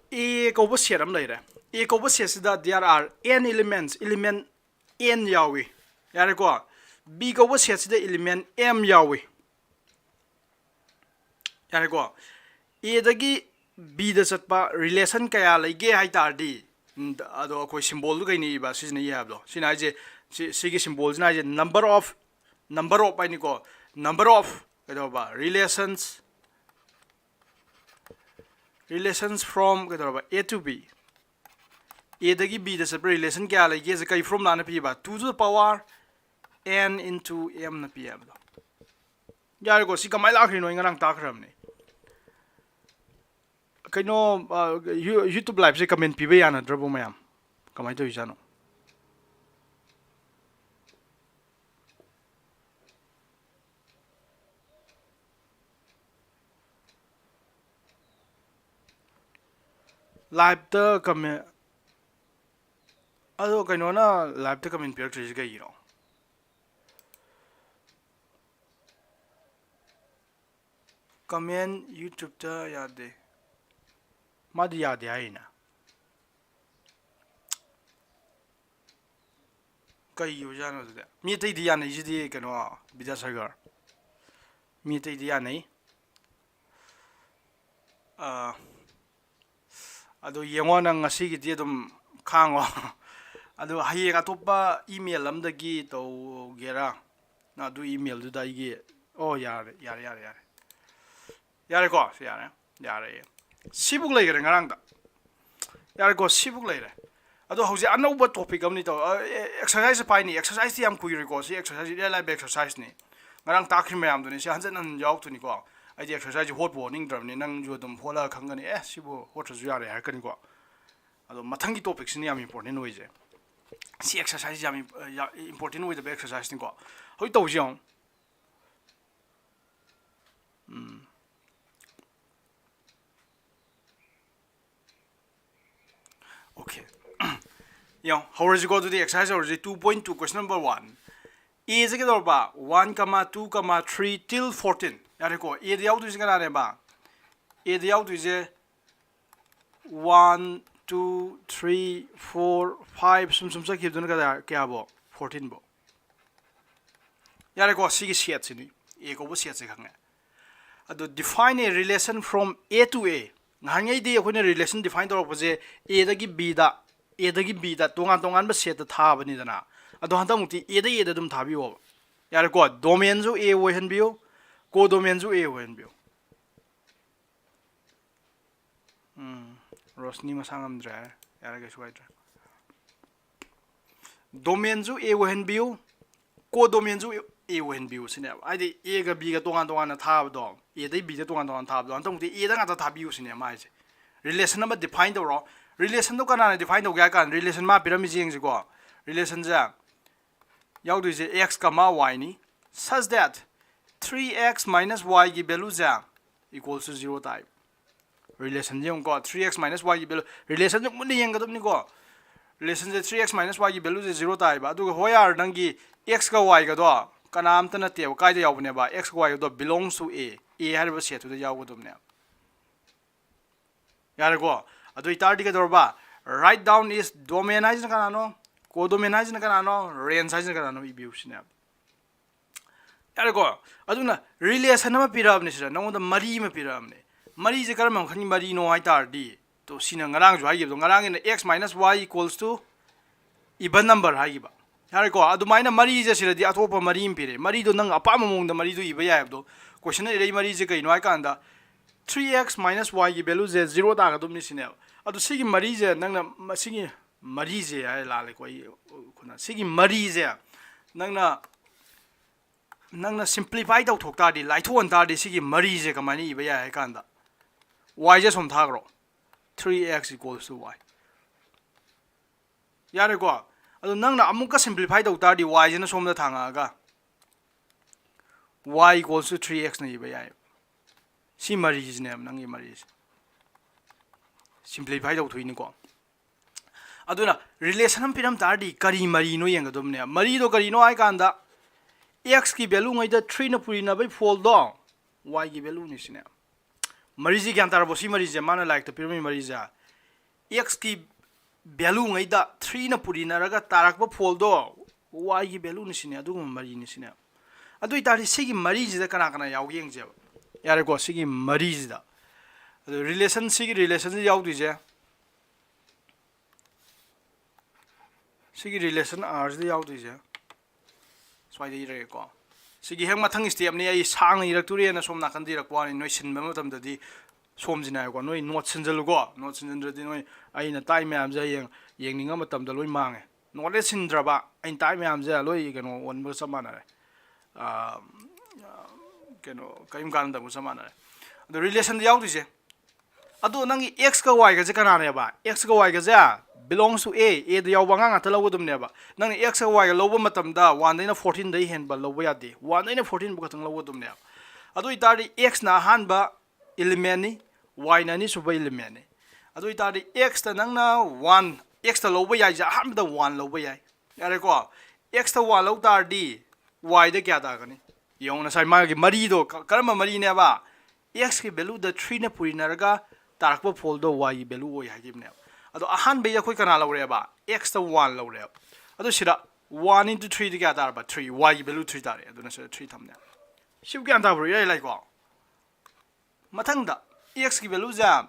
Speaker 1: ko bo set am leire a ko bo set sida there are n elements element n yawi yare ko b ko bo set sida element m yawi yare ko a dagi b da satpa relation kaya lege hai tar di ado ko symbol du kai ni ba sisna yi habdo sina je sigi symbol na je number of ai ko number of ba relations from ba a to b a dagi b da separate relation kya lege je kai from na pi ba 2 to the power n into m na pi abdo yar ko si kamai la khri no ngang ta khram ne kaino youtube live se comment pi ba yana drabo mayam kamai to isano live the comment ado kaino na live the comment pi tri ga iro comment youtube ta yade madi yade aina kai yo jano de mi te di yana jidi kaino vidyasagar mi te di yana ado yengo nang ngasi gi di dum khango ado haye ga topa email am da gi to gera na du email du da gi oh yare ko yare sibuk lay gare ngarang da yare ko sibuk lay re ado hauji anauba topic am ni to exercise pai ni exercise yam kui re ko si exercise real life exercise ni ngarang ta khri mayam du ni si hanjan an jaw tu ni ko ai exercise hot warning drum ni nang ju dum hola khangani sibu hot ju yare ha kan ko ado mathangi topic ni am important oi je si exercise yam important oi the exercise ni ko hoi to jong Okay. How is it go to the exercise or 2.2 question number 1. A is a 1, 2, 3 till 14. Yariko, A the out is gonna ba. A the out is a 1, 2, 3, 4, 5, some keep doing a 14 bo. Yariko, see shits in it. A go shits. Define a relation from A to A. Hang day when a relation defined or was a the B that A the B that don't set the tab in the na. I don't have to either either them tabi over. Yariko, domains A when view, co domains A when view. Rosni Masangam dry, Yaragis white. Domains A when view, co domains A when view. I did A big at one a tab dog. A they be the one on tab. Don't the either at the tab using your mind. Relation number defined the raw. Relation no can define the gagan. Relation map pyramid go. Relations are. Yao do is x comma y ni such that 3x minus y की value equals to 0 type. Relation जो उनको 3x minus y की value relation जो Munni young तो निको relation जो 3x minus y की value 0 type अदुग हो यार नंगी x का y का दो कनाम तो नते वो कायदे याव बने बा x का y का दो belongs to a हर बस ये तो याव को तुमने यार को अदु इतार टिके दो बा write down is domainize ना कनानो codominize na kanano range size na kanano ibuse na yar ko aduna relation ma pirab ni sira nang da mari ma pirab ne mari je karam khani mari no ai tar di to sina ngarang jo ai do ngarang in x minus y equals to even number hai ba yar ko adu maina mari je sira di atopa mari im pire mari do nang apa ma mong da mari do iba ya do question re mari je kai no ai kan da 3x minus y ki value je 0 ta ga dum ni sine adu sigi mari je nang na sigi Marise ay lale ko kuna sigi marise nangna simplify daw thok ta di lai thon ta di sigi marise ka mani iba ya kan da y je som thagro 3x equals to y yare ko adu nangna amuka simplify daw ta di y je na som da thanga ga y equals to 3x na iba ya si marise ne nangi marise simplify daw thuini ko aduna relation piram tardi kari mari no yang dum ne mari do kari no ai kanda x ki value ngai da 3 na puri na bai fold do y ki value ni sine mari ji gyan tar bo si mari je mana like the piram mari ja x ki value ngai da 3 na puri na raga tarak ba fold do y ki value ni sine adu mari ni sine adu itari sigi mari ji da kana kana yaw yeng je yare ko sigi mari ji da relation sigi relation yaw du je Sigi relation ours the out is so I did go. Sigi hang matang step near a sang electory and a som nakandir one in notion memotam the swarms in Iowa, no notes in the logo, notes in the I in a time I'm saying yanging amatam the Louis Mang. No less in Draba, in time I'm there, Louis, you know, one was some manner. Kaim Ganda was some manner. The relation the out is Ado nangi x ka y ka kana ne ba x ka y ka ja belongs to a the yaw banga ta lawo dum ne ba nang x ka y ka lobo matam da 1 na 14 dai hen ba lobo ya de 1 na 14 bu ka tang lobo dum ne ado itari x na han ba element ni y na ni suba element ni ado itari x ta nang na 1 x ta lobo ya ja han da 1 lobo ya yare ko x ta 1 lo tar di y da kya da ka ni yong na sai ma ki mari do karma mari ne ba x ki value da 3 na puri na ga tarakpa fold y value oi hajim ne ado ahan be yakoi kana lawre ba x to 1 lawre ado sira 1 into 3 to get ba 3 y value 3 tare ado na sira 3 thamne shib gyan ta bro yai like ko mathang da x ki value ja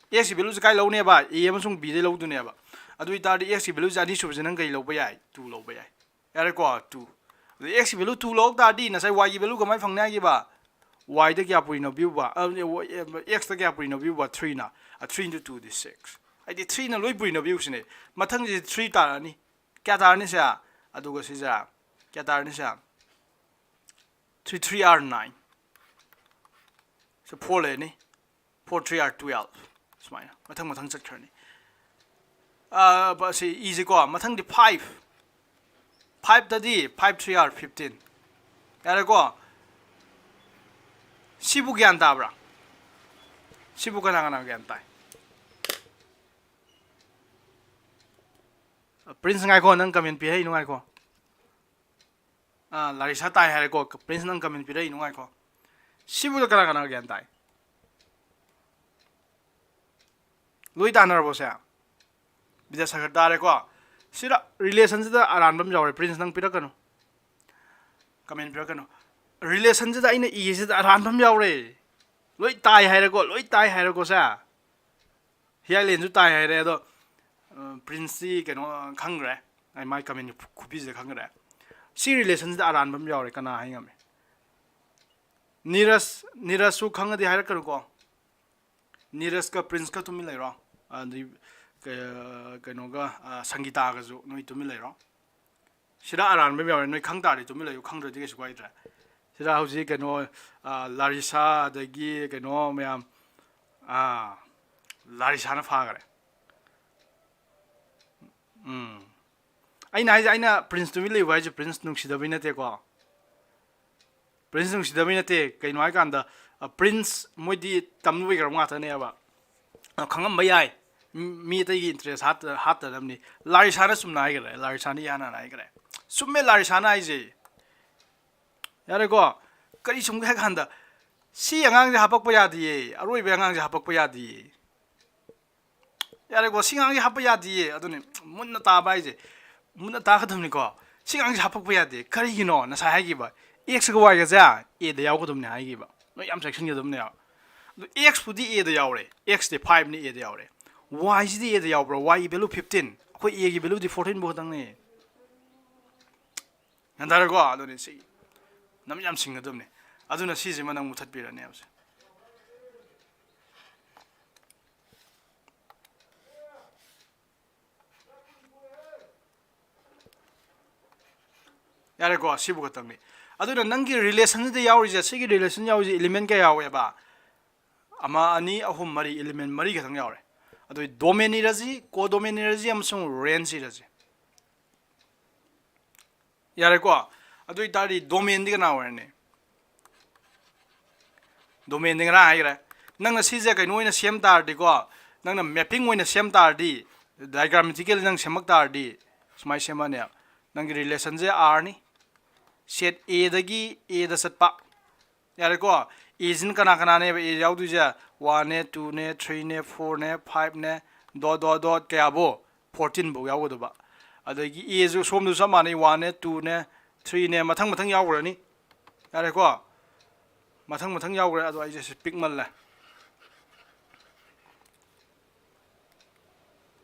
Speaker 1: x ki value kai law ne ba a amsung b de law du ne ba ado ita de x ki value ja ni sub jin kai law ba yai 2 law ba yai yare ko 2 the x ki value 2 law da di na sai y ki value ko mai phang na gi ba y the gap we no view ba x the gap we no view ba 3 na a 3 into 2 is 6 I did 3 na loi bui no view sine mathang ji 3 ta ni kya ta ni sa adu go si ja kya ta ni sa 3 3 are 9 so 4 le ni 4 3 are 12 smile mathang chat khar ni but see easy ko mathang di 5 5 da di 5 3 are 15 yare ko 시부 gyan ta bra 시부 kana kana gyan ta Prince ngai ko nang comment pi hei nu ngai ko Larissa tai hai ko Prince nang comment pi hei nu ngai ko sibu da kana gyan tai lui tanar bo sa bida sakar dare ko sira relation da aran bam jawre Prince nang pira kanu comment pira kanu relation da ina i se da aran bam jawre lui tai hai ko sa hiya len ju tai hai re do Prince kano khangre ai mai comment khubi je khangre si relation da aran bam jawre kana hai ngame Niras su khang di hai kanu ko Niras ka Prince ka tumi lai ro andi kano ga Sangita ga ju noi tumi lai ro sira aran bam jawre noi khang ta ri tumi lai khang ro de ke swai tra sira hauji kano Larissa da gi kano myam Larissa na pha gare aina Prince tumi lai wai ju Prince nung sida bina te ko Prince nung sida bina te kai noi kan da Prince moidi tamnu wi gar nga ta ne ba khangam bai ai mi ta gi interest hat da namni Larissa na sum nai gare Larissa ni yana nai gare summe Larissa na ai je yare ko kari sum ga kan da si angang ja hapak pa ya di aroi be angang ja hapak pa ya di yare ko singang ja hapak ya di aduni mun na ta bai je mun na ta khadam ni ko singang ja hapak pa ya di kari gi no na sa hai gi ba x ga y ga ja e da yaw khadam ni hai gi ba no yam section gi dum ne ya x pu di e da yaw re x de 5 ni e da yaw re y ji di e da yaw bro y value 15 ko e gi value di 14 bo dang ni nandar ko aduni si nam yam sing ga dum ne aduna si ji manang muthat pi ra ne abse yare ko sibu ko tang ni aduna nangi relation de yaw ri sigi relation yaw ji element ka yaw ba ama ani ahum mari element mari ka tang yaw re adu domain ni raji co domain ni raji amsung range ni raji yare ko adu tari domain di ka na wa ne domain ding ra ai ra nang na si je kai noi na sem tar di ko nang na mapping oi na sem tar di diagrammatical nang semak tar di smai sema ne nang relation je r ni set a dagi a da satpa yare ko izin kana ne e yaw du ja 1 ne 2 ne 3 ne 4 ne 5 ne dot kya bo 14 bo yaw do ba adagi a ju som du sama ne 1 ne 2 ne 3 ne mathang yaw ra ni yare ko mathang yaw ra ado ai je pick mal la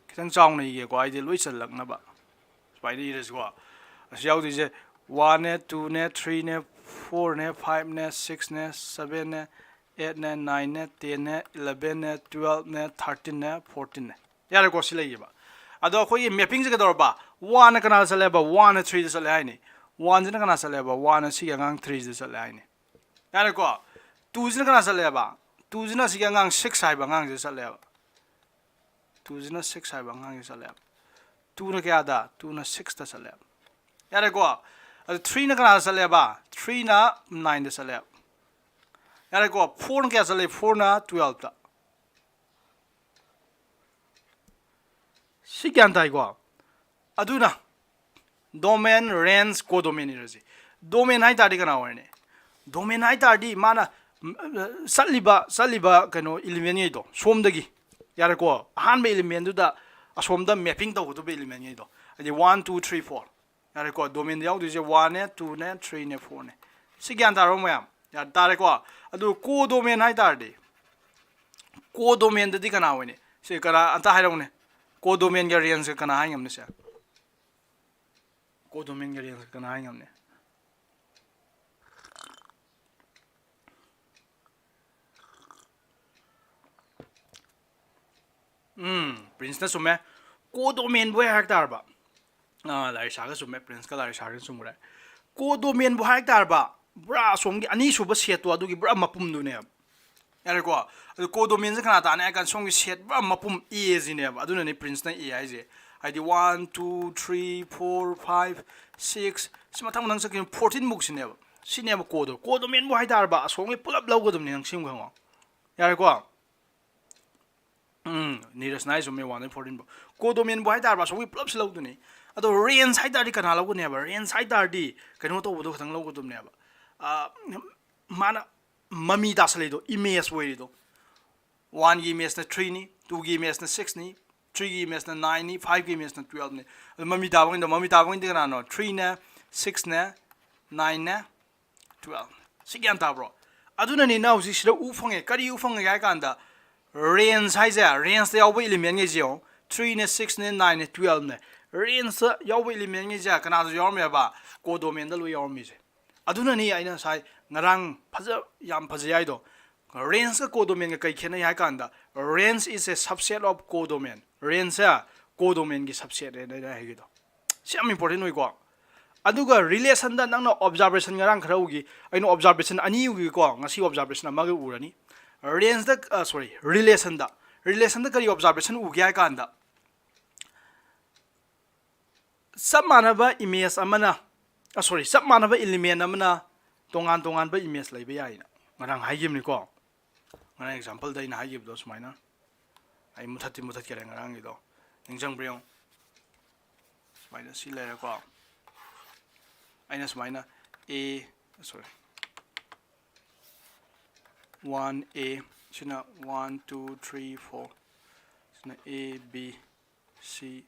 Speaker 1: kitang chong nei ge ko ai de loi chal lak na ba spai di res ko as yaw di je 1 ne 2 ne 3 ne 4 ne 5 ne 6 ne 7 ne 8 ne 9 ne 10 ne 11 ne 12 ne 13 ne 14 ne yare ko si lei ba ado ko ye mapping je ka dor ba 1 kana sale ba 1 3 sale ai ni 1 jina kana sale ba 1 si ngang 3 sale ai ni yare ko 2 jina kana sale ba 2 jina si ngang 6 sai ba ngang je sale ba 2 jina 6 sai ba ngang je sale 2 na kya da 2 na 6 ta sale yare ko 3 na kana sale ba 3 na 9 da sale yare ko 4 na kya sale 4 na 12 ta si kyan tai ko aduna domain range co domain ni raji domain hai ta di kana wa ne domain hai ta di mana saliba kano element ni do som dagi yare ko han be element du da asom da mapping to be element ni do adi 1 2 3 4 yare ko domain yaw du je 1 ne 2 ne 3 ne 4 ne si kyan ta ro mo yam ya ta re ko adu co domain hai ta di co domain da di kana wa ne se kara anta hai ro ne co domain ga range kana hai ngam ne se co domain ga range kana hai ngam ne Prince na sume co domain bo hectare ba Larissa ga sume Prince ka Larissa ga sumure co domain bo hectare ba bra somgi ani suba set to adugi bra mapum du ne yare ko co domain kana ta ne kan somgi set bra mapum e ji ne ba aduna ni Prince na e ai je id 1 2 3 4 5 6 sima thang nang sakin 14 muk sine ba sine ba co domain bo hectare ba somgi pull up logo dum ni nang sim ga yare ko Neeraj nice में 114 codomain बो हाइतार बा सोई plus लौदुनी अदो range हाइतार दी कना लौगुने बा range हाइतार दी कनो तो बदो खतंग लौगुदुमने बा माना ममी दासलेदो इमेज वइदो 1 की इमेज ना 3 नी 2 की इमेज ना 6 नी 3 की इमेज ना 9 नी 5 की इमेज ना 12 नी ममी दाबंग कना नो 3 ना 6 ना 9 ना 12 सिग्यान ताब्रो अदुना नि नाउ जि सिदा उ फंगे करी उ फंगे गाय कांदा रेंज हाइजा रेंज दा यावबो एलिमेंट गे जियो 3 ने 6 ने 9 ने 12 ने रेंज दा यावबो एलिमेंट गे जा कना जो यावमे बा कोडोमेन दा लो यावमी जे अदुना नि आइना साइ ngarang phaja yam phaja yai do range ka codomain ka kai khena yai kanda range is a subset of codomain range a codomain gi subset ne da hai gi do sim important oi ko aduga relation da nang observation ngarang khara ugi aino observation ani ugi ko ngasi observation ma ga urani range da sorry relation da kari observation ugi yai kanda samanaba image amana sorry samanaba element amana tongan ba image lai ba yai na ngarang haigim ni ko ngarang example dai na haigib do sumaina ai muthati kere ngarang gi do ningjang briong sumaina si lai ko aina sumaina a sorry 1a sina 1 2 3 4 sina a b c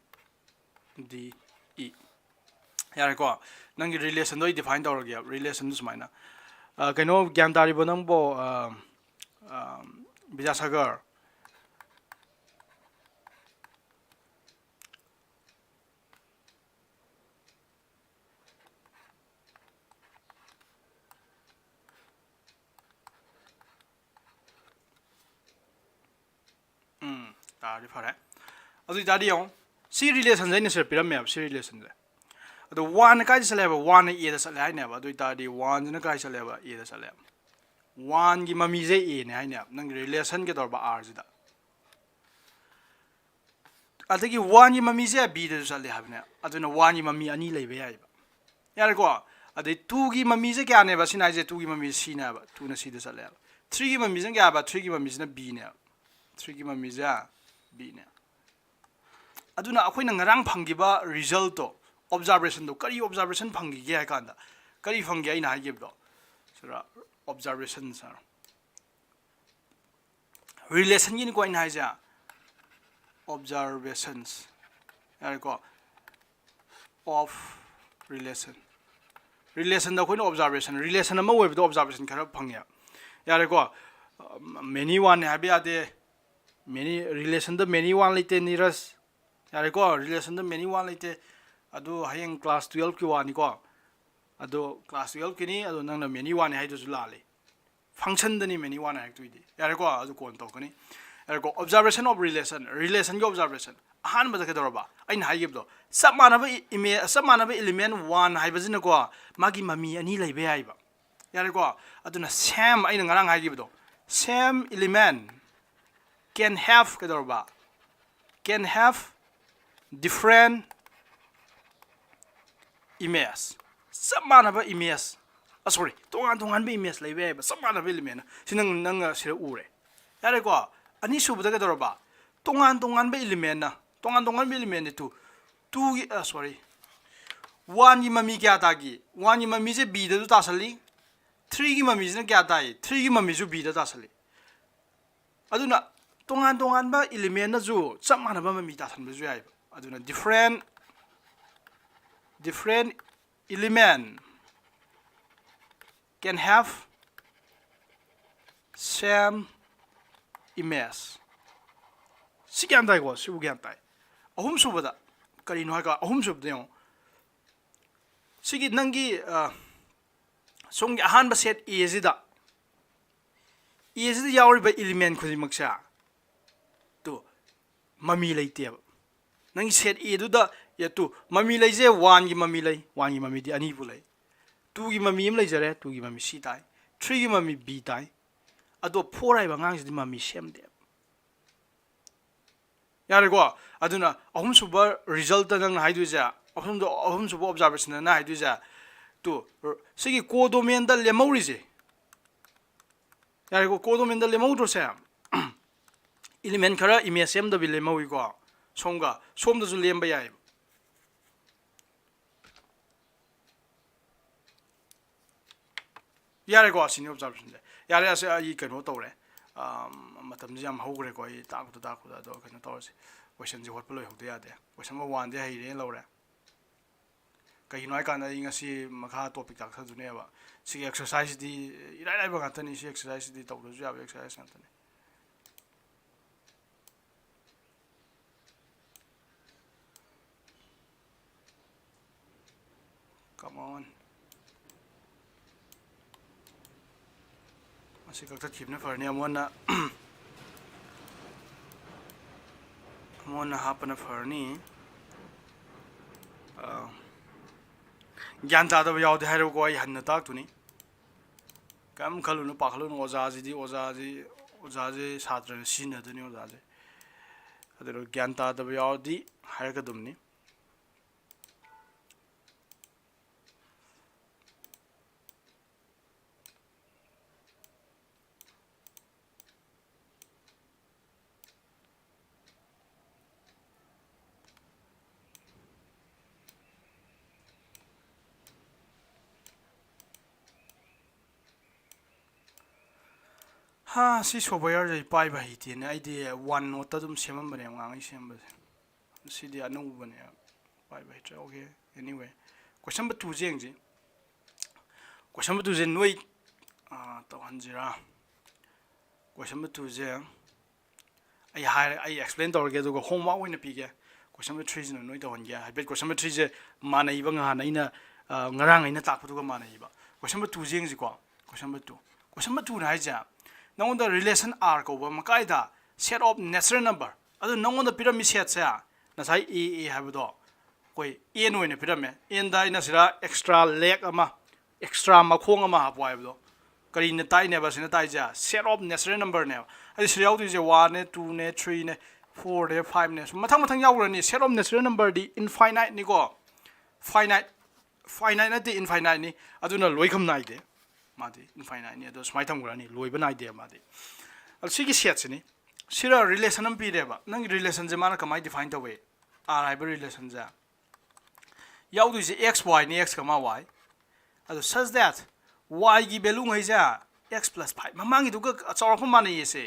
Speaker 1: d e यार को नंगी relation दो define तौर गया relation सुमाइना कनो ज्ञान तारीबो नंबो विद्यासागर तारी फरे अदु तारी यो सी रिलेशन जैन से पिरमे सी रिलेशन जे अदो 1 काय चले बा 1 ए दा चले हाइने बा अदु तारी 1 जन काय चले बा ए दा चले 1 की ममी जे ए ने हाइने नंग रिलेशन के तौर बा r जिदा अदगी 1 की ममी जे b दा चले हाबने अदुना 1 की ममी अनि लेबे याइ बा यार को अदे 2 की ममी जे क्या ने बा सिना जे 2 की ममी c ने बा 2 ना c दा चले 3 की ममी जे क्या बा 3 की ममी जे b ने 3 की ममी जे b ने अदुना अखोइना ngarang phanggiba result to observation do kari observation phangi ge hai kanda kari phangi ai na ha gib do sura observation sir relation yin ko in ha ja observations yar ko of relation da ko observation relation ma web do observation khara phangya yar ko many one ha be ade many relation da many one lite niras yar ko relation da many one lite adu hayeng class 12 ki wani ko adu class 12 ki ni adu nang na many one hai du lale function da ni many one hai tu di yar ko adu kon to kani yar ko observation of relation ki observation han ba da ke ba ain hai gib do samana ba image samana ba element 1 hai ba jin ko magi mami ani lai be hai ba yar ko adu na same ain ngarang hai gib do same element can have ke ba can have different image samana ba image sorry tongan ba image lai be ba samana ba element sinang nang sira ure yare ko ani su buda ke ba tongan ba element na tongan ba element tu 2 sorry 1 ki mami kya ta gi 1 ki mami se b da ta sali 3 ki mami se kya ta 3 ki mami su b da ta sali aduna tongan ba element na ju samana ba mami ta san ba ju ai aduna different element can have same image sikyan dai go sibu gyan tai ahum subada kari no ga ahum sub de sigi nangi song ahan ba set e zida yawri ba element khudi maksa to mami leite nangi set e du da ya tu mami lai je 1 ki mami di ani bu lai 2 ki mami am lai jare 2 ki mami c tai 3 ki mami b tai ado 4 ai ba ngang si mami sem de yare ko aduna ahum super result ta nang hai du ja ahum super observation na hai du ja tu sigi codomain da lemori je yare ko codomain da lemau do se element khara image semdabi lemawi ko somga somdasu lemba yai yare ko asini observation de yare ase ai kano tawre matam jam hogre ko ai ta do kano tawse question ji hot plo hokde yade question number 1 de hai re lawre kai noi kan ai ngasi makha topic tak thadu ne ba si exercise di irai ba gatani si exercise di tawdo ju ya exercise gatani come on masih kakak kipnya farni amona amona hapana farni ज्ञान तादब यावदे हाइरो को आई हन्न ताक तुनी कम खलुनु पाखलुनु ओजाजी छात्र सिन दनि ओजाजे अदरो ज्ञान तादब यावदि हाइरक दुमनी ha si software jai pai ba hi tin ai de one note ta dum semam bane ngang ai sem ba si de anu bane pai ba tra okay anyway question number 2 jeng ji question number 2 je noi to hanjira question number 2 je ai explain tor ge do go homework win pi ge question number 3 je noi to han ge ha bet question number 3 je manai ba nga naina ngarang aina tak pu ga manai ba question number 2 jeng ji ko question number 2 na ja nong the relation r ko ba makai da set of natural number adu nong the pyramid set sa na sai a ha do koi a no ne pyramid in da ina sira extra leg ama extra makhong ama ha poi do kari ne tai ne ba sina tai ja set of natural number ne ai sira yaw je 1 ne 2 ne 3 ne 4 ne 5 ne mathang yaw ra ni set of natural number di infinite ni ko finite na di infinite ni aduna loi kham nai de made infinite नि अदो स्माइ थंगरानी लोइबन idea मादे अल सिगी sets नि सिरा relation हम पीरेबा नंग relation जे माना कमाइ define तवे are HYBE relation जा याउदु जे x y नि x कमा y अदो सच दैट y गी वैल्यू ngै जा x + 5 ममांगी दुग चौरफ माने येसे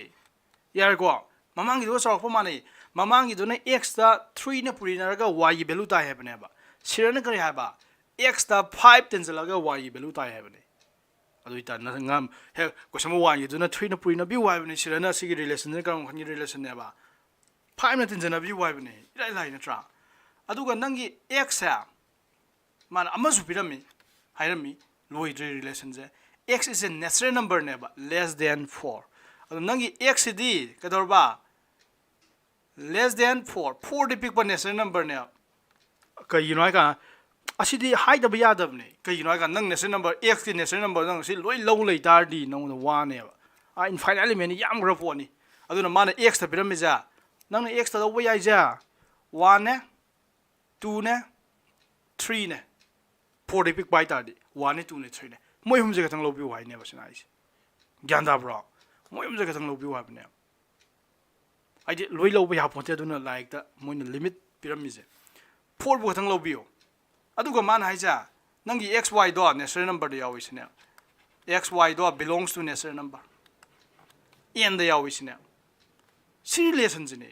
Speaker 1: यार को ममांगी दुग चौरफ माने ममांगी दुने x दा 3 ने पुरिनरगा y गी वैल्यू ताइ हेबनेबा सिरन करि हाबा x दा 5 तेंजलगा y गी वैल्यू ताइ हेबने अदुइता नंगम हे क्वेश्चन 1 युना 3 न पुरिना बि वाइ बने सिरना सिगी रिलेशन ने करम खनि रिलेशन ने बा 5 न तिन जना बि वाइ बने इलाइ लाइ नत्रा अदुगा नंगी x या मान अमसु पिरमी हाइरमी लोइ relation J x is a natural number ने बा less than 4 अदु नंगी x दी कदरबा less than 4 दि पिक पर natural number ने क युनाइ का असिदी हाइड ब यादबने कइनो का नंग नेशनल नंबर x की नेशनल नंबर नंग सि लोइ लौ लै तारदी नंग वन ने आ इनफाइनाइटली मेनी याम ग्रो पोनी अदुना माने x ता पिरम जा नंग x ता दो याइ जा 1 ने 2 ने 3 ने 4 दि पिक बाइ तारदी 1 ने 2 ने 3 ने मोइ हुम जे गथंग लो बि वाइ ने बसना आइस ज्ञान दा ब्रो मोइ हुम जे गथंग लो बि वाइ बने आइदि लोइ लो बि हा पोते अदुना लाइक ता मोइना लिमिट पिरम जे 4 बु गथंग लो बियो अदुगा मान हाइजा नंगी xy दो नेचुरल नंबर दे याविसने xy दो belongs to natural number n दे याविसने सी रिलेशन जने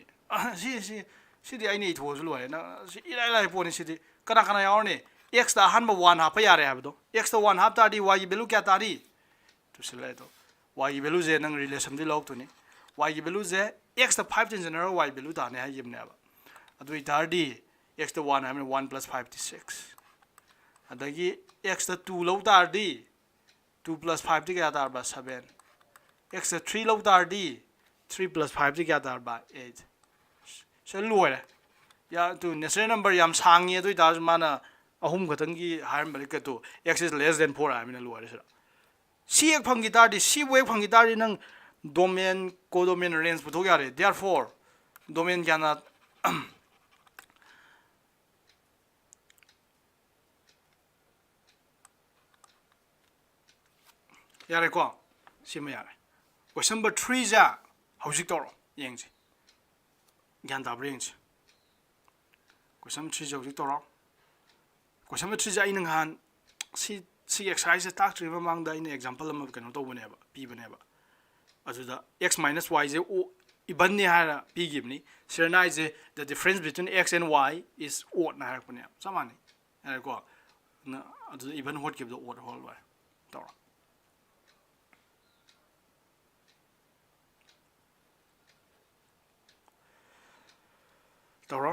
Speaker 1: सी दि आइनि इथोजु लोय ना सी इलाइ लाइ पोनि सी दि कना यावने x दा हन 1 हाफ यारे हाबदो x दा 1 हाफ तादि y की वैल्यू क्या तारी तो सिलाइ तो y की वैल्यू जे नंग रिलेशन दि लॉक तुनि y की वैल्यू जे x दा 5 इन जनरल y वैल्यू ताने हाइ यमने अब अदु इतारदि x दा 1 हामने 1 + 5 = 6 अदगी x दा 2 लौ तारदी 2 + 5 ति क्या तारबा 7 x दा 3 लौ तारदी 3 + 5 ति क्या तारबा 8 से लोरे या तो नेचुरल नंबर याम सांगे तो इताज माना अहुम खतंगी हारम बले कतो x is less than 4 Amina लोरे सरा सी एक फंगी तारदी सी वे फंगी तारदी नंग डोमेन कोडोमेन रेंज पुथो यारे therefore डोमेन ज्ञाना यारे को सिम यारे क्वेश्चन नंबर 3 जा हौजिक तोरो येंगजी ꯒ꯭ꯌꯥꯟ ꯇꯥꯕ꯭ꯔꯥ ꯌꯦꯡꯁꯤ ꯀꯣꯏꯁꯟ ꯅꯝꯕꯔ 3ꯁꯦ ꯍꯧꯖꯤꯛ ꯇꯧꯔꯣ ꯀꯣꯏꯁꯟ ꯅꯝꯕꯔ 3ꯁꯦ ꯑꯩꯅ ꯅꯍꯥꯟ ꯁꯤꯒꯤ ꯑꯦꯛꯁꯔꯁꯥꯏꯖꯁꯦ ꯇꯥꯛꯇ꯭ꯔꯤꯉꯩ ꯃꯃꯥꯡꯗ ꯑꯩꯅ ꯑꯦꯛꯖꯥꯝꯄꯜ ꯑꯃ ꯀꯩꯅꯣ ꯇꯧꯕꯅꯦꯕ ꯄꯤꯕꯅꯦꯕ ꯑꯗꯨꯗ x minus y ꯁꯦ इबन ने हारा पीगिबनी सिरनाइ जे the difference between x and y is odd ना हारकपने समाने हारे को ना अदु इबन होट किबदो odd होल बाय तौर तौर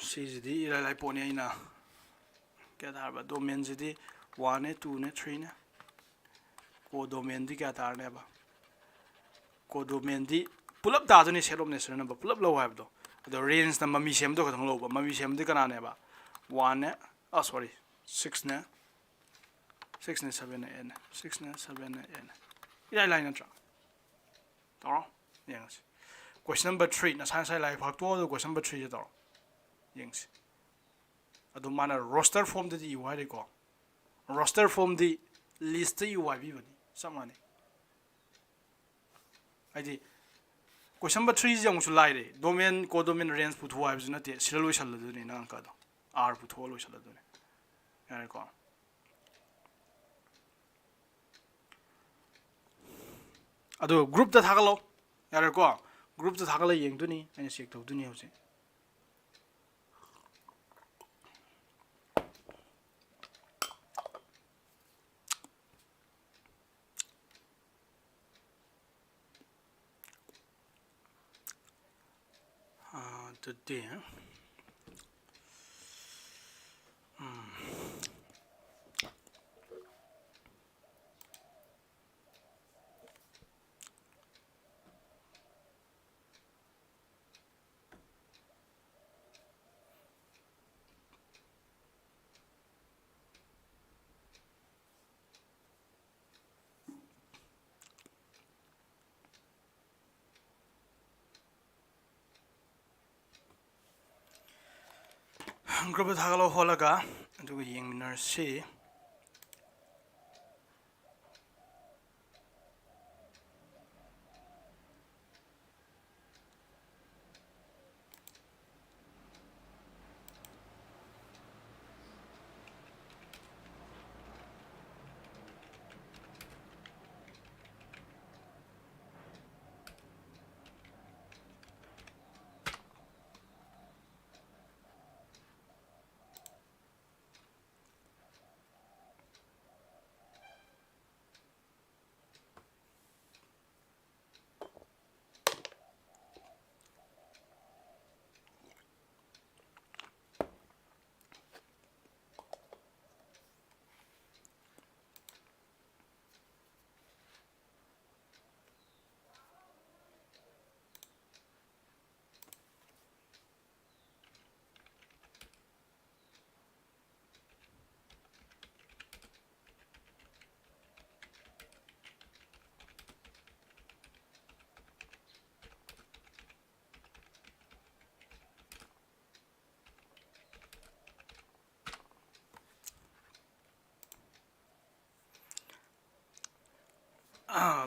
Speaker 1: सीजिदी इलाइ पोने इना क्या तारबा डोमेन जिदी 1 ने 2 ने 3 ने को डोमेन दी क्या तारने बा को डोमेन दी पुलप दादुनी सेटअप ने सरना बा पुलप लो हाबदो द रेंज ना ममी सेम दो खतंग लो बा ममी सेम दी कनाने बा 1 ने सॉरी 6 ने 6 ने 7 ने 8 ने 6 ने 7 ने 8 ने इलाइ लाइन नत्रा तौर यंगस क्वेश्चन नंबर 3 ना साइंस लाइफ फाक्तो दो क्वेश्चन नंबर 3 जे तौर यंगस अदु माना रोस्टर फॉर्म दी यू हारे को रोस्टर फॉर्म दी लिस्ट यू वाई बी बनी समाने आइदी क्वेश्चन नंबर 3 जे अमुसु लाइरे डोमेन को डोमेन रेंज पुथो हाइबस नते सिरल लोइसल दुनी ना अंका दो आर पुथो लोइसल दुनी यारे को अदो ग्रुप दा थागलो यारे को ग्रुप दा थागला येंगदुनी आइना चेक तौदुनी हौसे today ग्रुप थागलो होलगा अदुगा येंगमिनरसी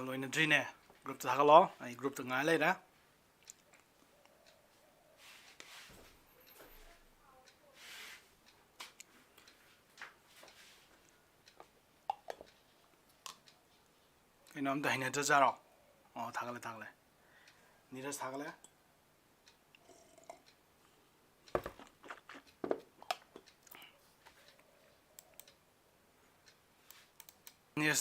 Speaker 1: loina drine group थागलो आई ग्रुप त ngai lai da इनाम द हिने ज जारो थागले नीरज थागले नीरज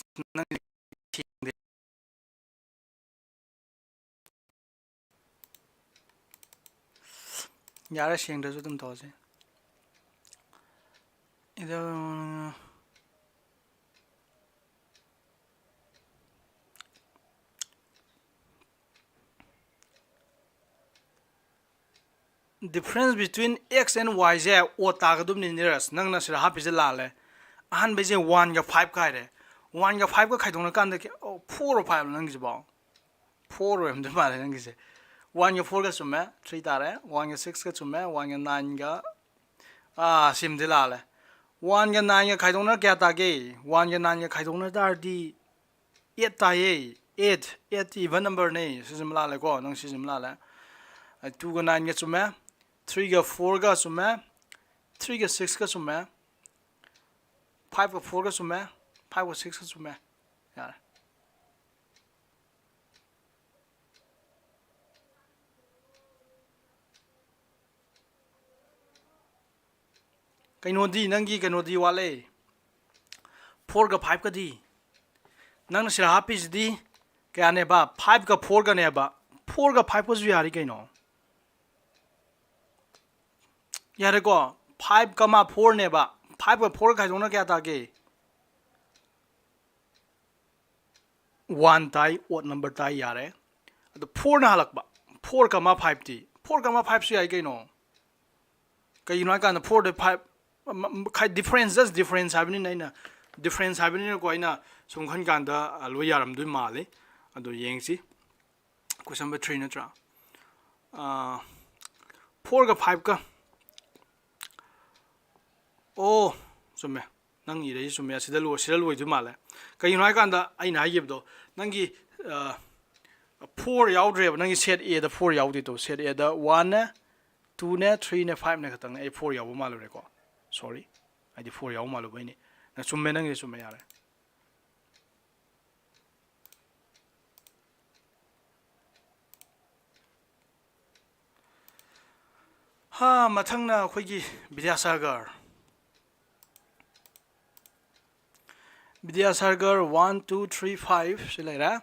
Speaker 1: यार शेंगदसु तुम तोसे इधर difference between x and y जे ओ तागदुम नि निरस नंगना सिरा हापिजे लाले अहन बेजे 1 गा 5 काइरे 1 गा 5 का खाइदोंना कांदे के 4 or 5 नंगिजे बाव 4 or हमदे मारे नंगिजे 1 गा 4 का सुमे 3 तारे 1 गा 6 का सुमे 1 गा 9 गा सिमदे लाले 1 गा 9 गा खाइदोंना क्या तागे 1 गा 9 गा खाइदोंना दारदी 8 ताये 8 even number ने सिजम लाले को नंग सिजम लाले 2 ga 9 ga chume 3 ga 4 ga chume 3 ga 6 ga chume 5 ga 4 ga chume 5 ga 6 ga chume yare kaino di nangi kaino di wale 4 ga 5 ga di nang sira happy di kaya ne ba 5 ga 4 ga ne ba 4 ga 5 ga ju yari kaino yare ko 5 ga ma 4 ne ba 5 ga 4 ga jona kya ta ke 1 tai odd number tai yare ado 4 na halak ba 4 ga ma 5 ti 4 ga ma 5 su yai kaino kaino ka na 4 de 5 kai difference just difference having na difference having ko ina sum khan kan da lo yaram du male ado yengsi question number 3 na tra 4 ga 5 ga oh sume nang ire sume sida lo du male kaino kan da aina hayib do nangi 4 yaudre nangi set a da 4 yaudi to set a da 1 ne 2 ne 3 ne 5 ne khatang ai 4 yawu malu re ko sorry ai di 4 yawu malu bai ni na sume nangi sume yare ha mathang na khoi gi Vidyasagar 1 2 3 5 silai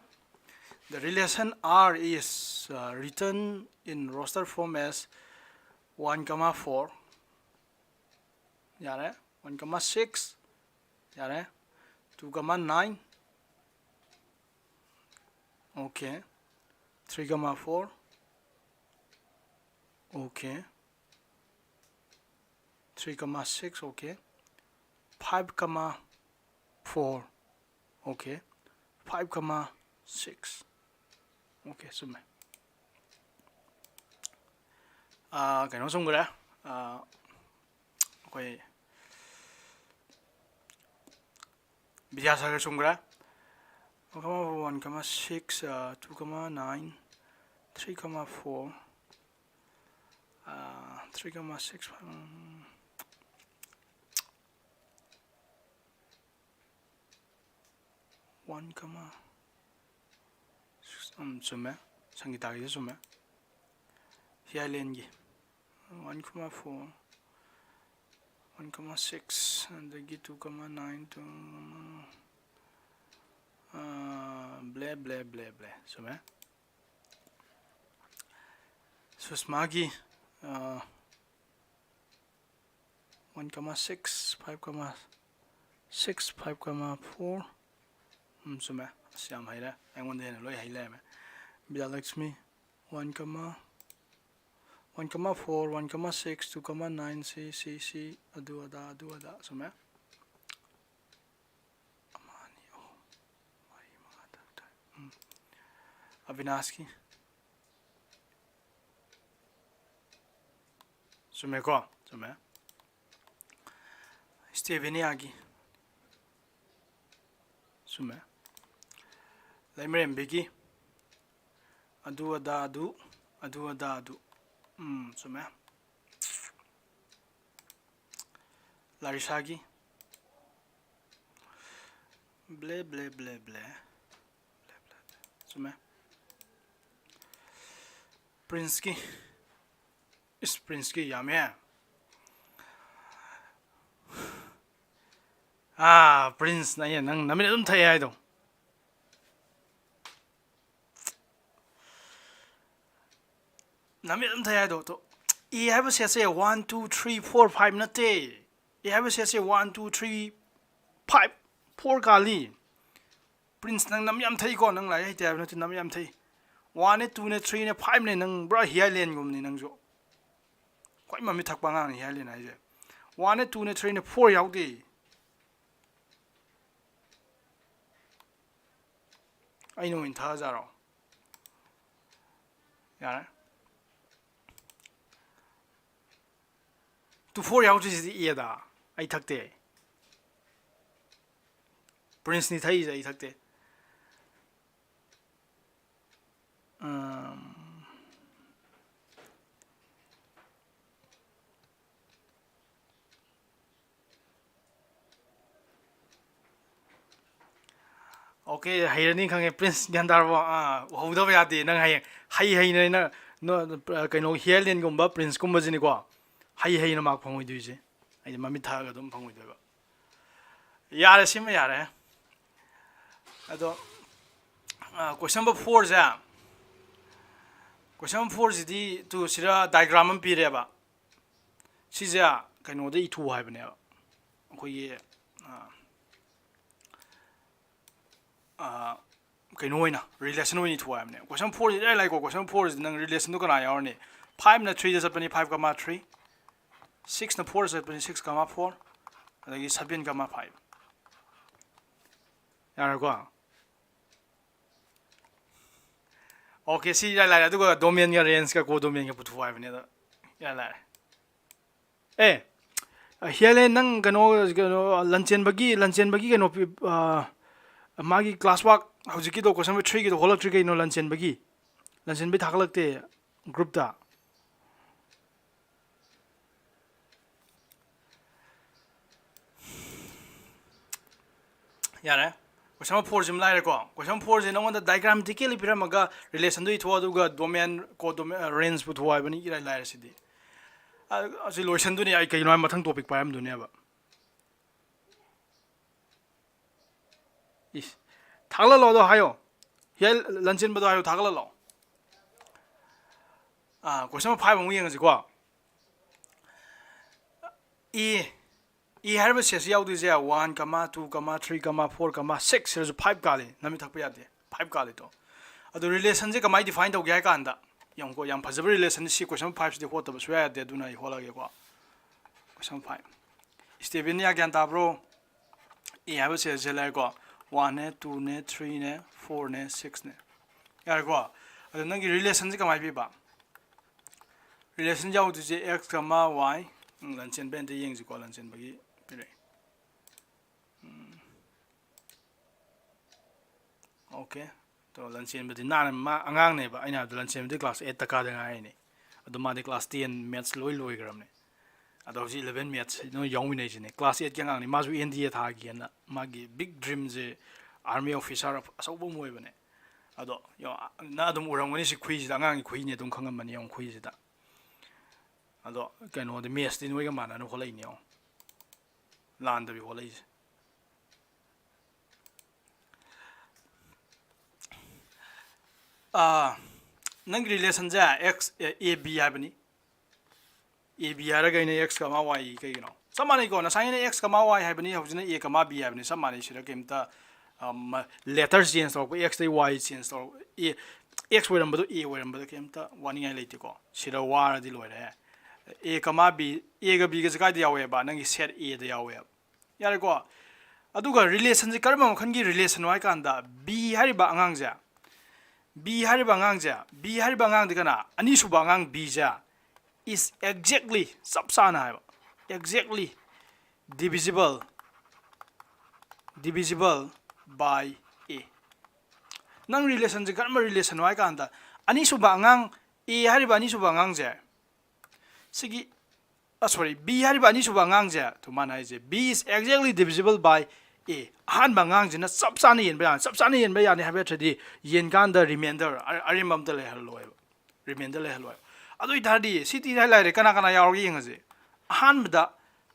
Speaker 1: the relation R is written in roster form as 1 comma 4 yare 1 comma 6 yare 2 comma 9 okay 3 comma 4 okay 3 comma 6 okay 5 comma 4 okay 5 comma 6 okay sume cái nó xong rồi đấy okay bây giờ sao xong rồi đấy 1 comma 6 2 comma 9 3 comma 4 3 comma 6 1 comma sume 상기 다기 sume hialengi 1 comma 4 1 comma 6 and the 2 comma 9 to blah blah blah blah sume so smagi 1 comma 6 5 comma 6 5 comma 4 sume siam haira angonde na loi haila me Vidalakshmi 1 comma 1 comma 4 1 comma 6 2 comma 9 c adu ada sume amani mari mga Avinaski sume ko sume Steveniagi sume Laimrem bigi adu ada sume Larisagi ble ble ble ble sume Prinski is Prinski yame Prince na yan nang namin dun thai ai do namin dun thai ai do to e have a say 1 2 3 4 5 na te e have a say 1 2 3 5 4 kali Prince nang nam yam thai ko nang lai hai te na ti nam yam thai 1 ne 2 ne 3 ne 5 ne nang bra hialen gum ni nang jo kwai mami thak pa ngang hialen ai je 1 ne 2 ne 3 ne 4 yaw de I know in Tazaro. Yeah. To 4 hours is the Eda. I took the Prince Nitais. I took the okay hayrani khange prince gandar wa howda ba yade nang hay na no kaino hialien gumba prince gumba jini ko hay na mak phangoi duise ai mami tha ga dum phangoi deba yare sima yare ado question number 4 ja question number 4 jidi tu sira diagram am pire ba sija kaino de itu hai bane khoi kaino oina relation oini thu hai bane question 4 is like question 4 is nang relation to kana yawarni 5 na 3 jasapani 5,3 6 na 4 jasapani 6,4 adagi 7,5 yara ko okay si ya la aduga domain ga range ka codomain ga puthu hai bane da ya la hiale nang kano lanchen bagi kano magi class work hojiki do question 3 gi do holak 3 gi no lanchen bi thaklakte group da yare question 4 jim lai ko question 4 je nong da diagrammatically piramaga relation do itwa duga domain codomain range puthu hai bani ira lai sidi asi lotion du ni ai kai no mathang topic pa am du ne ba is thagla lo do hayo hel lanchen ba do hayo thagla lo question 5 mu yeng ji ko e har ba ses yaw du ja 1 2 3 4 6 is 5 kali nami thak pa ya de 5 kali to adu relation je kamai define tau ga ka anda yang ko yang phajab relation si question 5 de hot ba swa de du na I hola ge ko question 5 steven ya gyan ta bro e ha ba ses je lai ko 1 ne 2 ne 3 ne 4 ne 6 ne yar ko adu nang relation je kamai bi ba relation jaw du je x, y lanchen ben de yeng ji ko lanchen ba gi pire okay to lanchen ba di na ma angang ne ba aina du lanchen de class 8 ta ka de ngai ne adu ma de class 10 maths loi gram ne adu ji 11 maths no yong wi ne ji ne class 8 kyang ang ne ma ju NDA tha gi na ma gi big dream je army officer aso bo moi ba ne adu yo na dum urang ni si khui ji da ngang khui ne dum khangam ma ne yong khui ji da ado kano de maths din we ga mana no holai ne lan da bi holai nang relation ja x a b ha bani a b ha ra ga ne x, y kai no samani ko na sai ne x, y ha bani hojina a, b ha bani samani sira kemta letters change to x dai y change to x we ram ba a we ram ba kemta wani ngai leiti ko sira war di loi re a, b a ga b ga jaga di yawe ba nang set a da yawe yare ko aduga relation je karma khan gi relation wai kan da b hari ba angang ja b hari ba ngang de kana ani su ba ngang b ja is exactly subsana hai exactly divisible by a nang relation je karma relation wai kan da ani su ba ngang a hari ba ani su ba ngang ja sigi sorry b hari ba ani su ba ngang ja to man hai je b is exactly divisible by a han ba ngang jina subsana yen ba ne ha ba thadi yen kan da remainder arimam da le haloi remainder le haloi adu ithadi city lai lai re kana yaw gi yeng je han da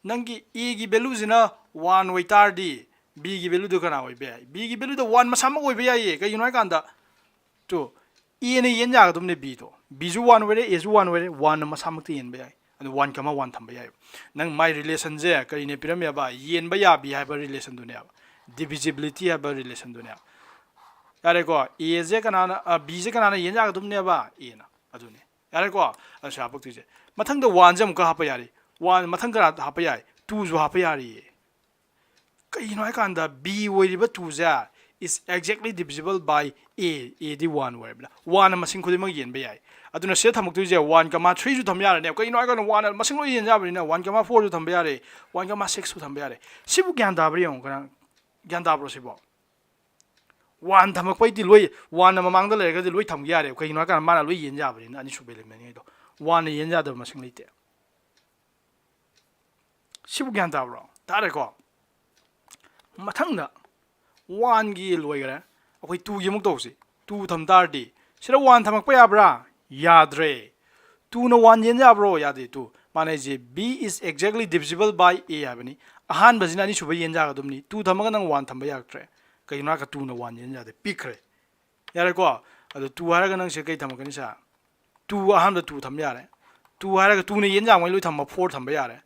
Speaker 1: nangi a gi value jina 1 wai tar di b gi value do kana oi be b gi value do 1 masam oi be ye ka yunai kan da to e ne yen ja ga dum ne b to b ju 1 were a ju 1 were 1 masam ti yen be ai adu 1 kama 1 thamba yai nang my relation je kari ne piram ya ba yen ba ya bi ha ba relation du ne divisibility ha ba relation du ne yare ko a je kana na b je kana na yen ja ga dum ne ba a na adu ne yare ko asha pok ti je mathang da 1 jam ka ha pa yari 1 mathang ka ha pa yai 2 ju ha pa yari kai no kan da b woi ri ba 2 ja is exactly divisible by a di 1 word bla 1 masing khudi mag yen ba yai aduna se thamuk tu je 1, 3 ju tham yare ne kai no kan 1 masing lo yen ja bri na 1, 4 ju tham ba yare 1, 6 ju tham ba yare sibu gyan da bri yong kan gyan da bro sibo 1 thamak pai ti loi 1 mamang da le ga loi tham yare kai no kan mana loi yen ja bri na ani su be le me ni do 1 yen ja da masing leite sibu gyan da bro ta re ko mathang da 1 gi loigare akoi 2 gi muk tawsi 2 tham tardi sira 1 thamak pa yabra yadre 2 na 1 yen jabro yade 2 mane je b is exactly divisible by a habani ahan bazina ni suba yen jaga dumni 2 thamaga nang 1 thamba yaktre kaina ka 2 na 1 yen jade pikre yare ko adu 2 haraga nang se kai thamakani sa 2 ahan da 2 tham yare 2 haraga 2 na yen jang mai loi thamba 4 thamba yare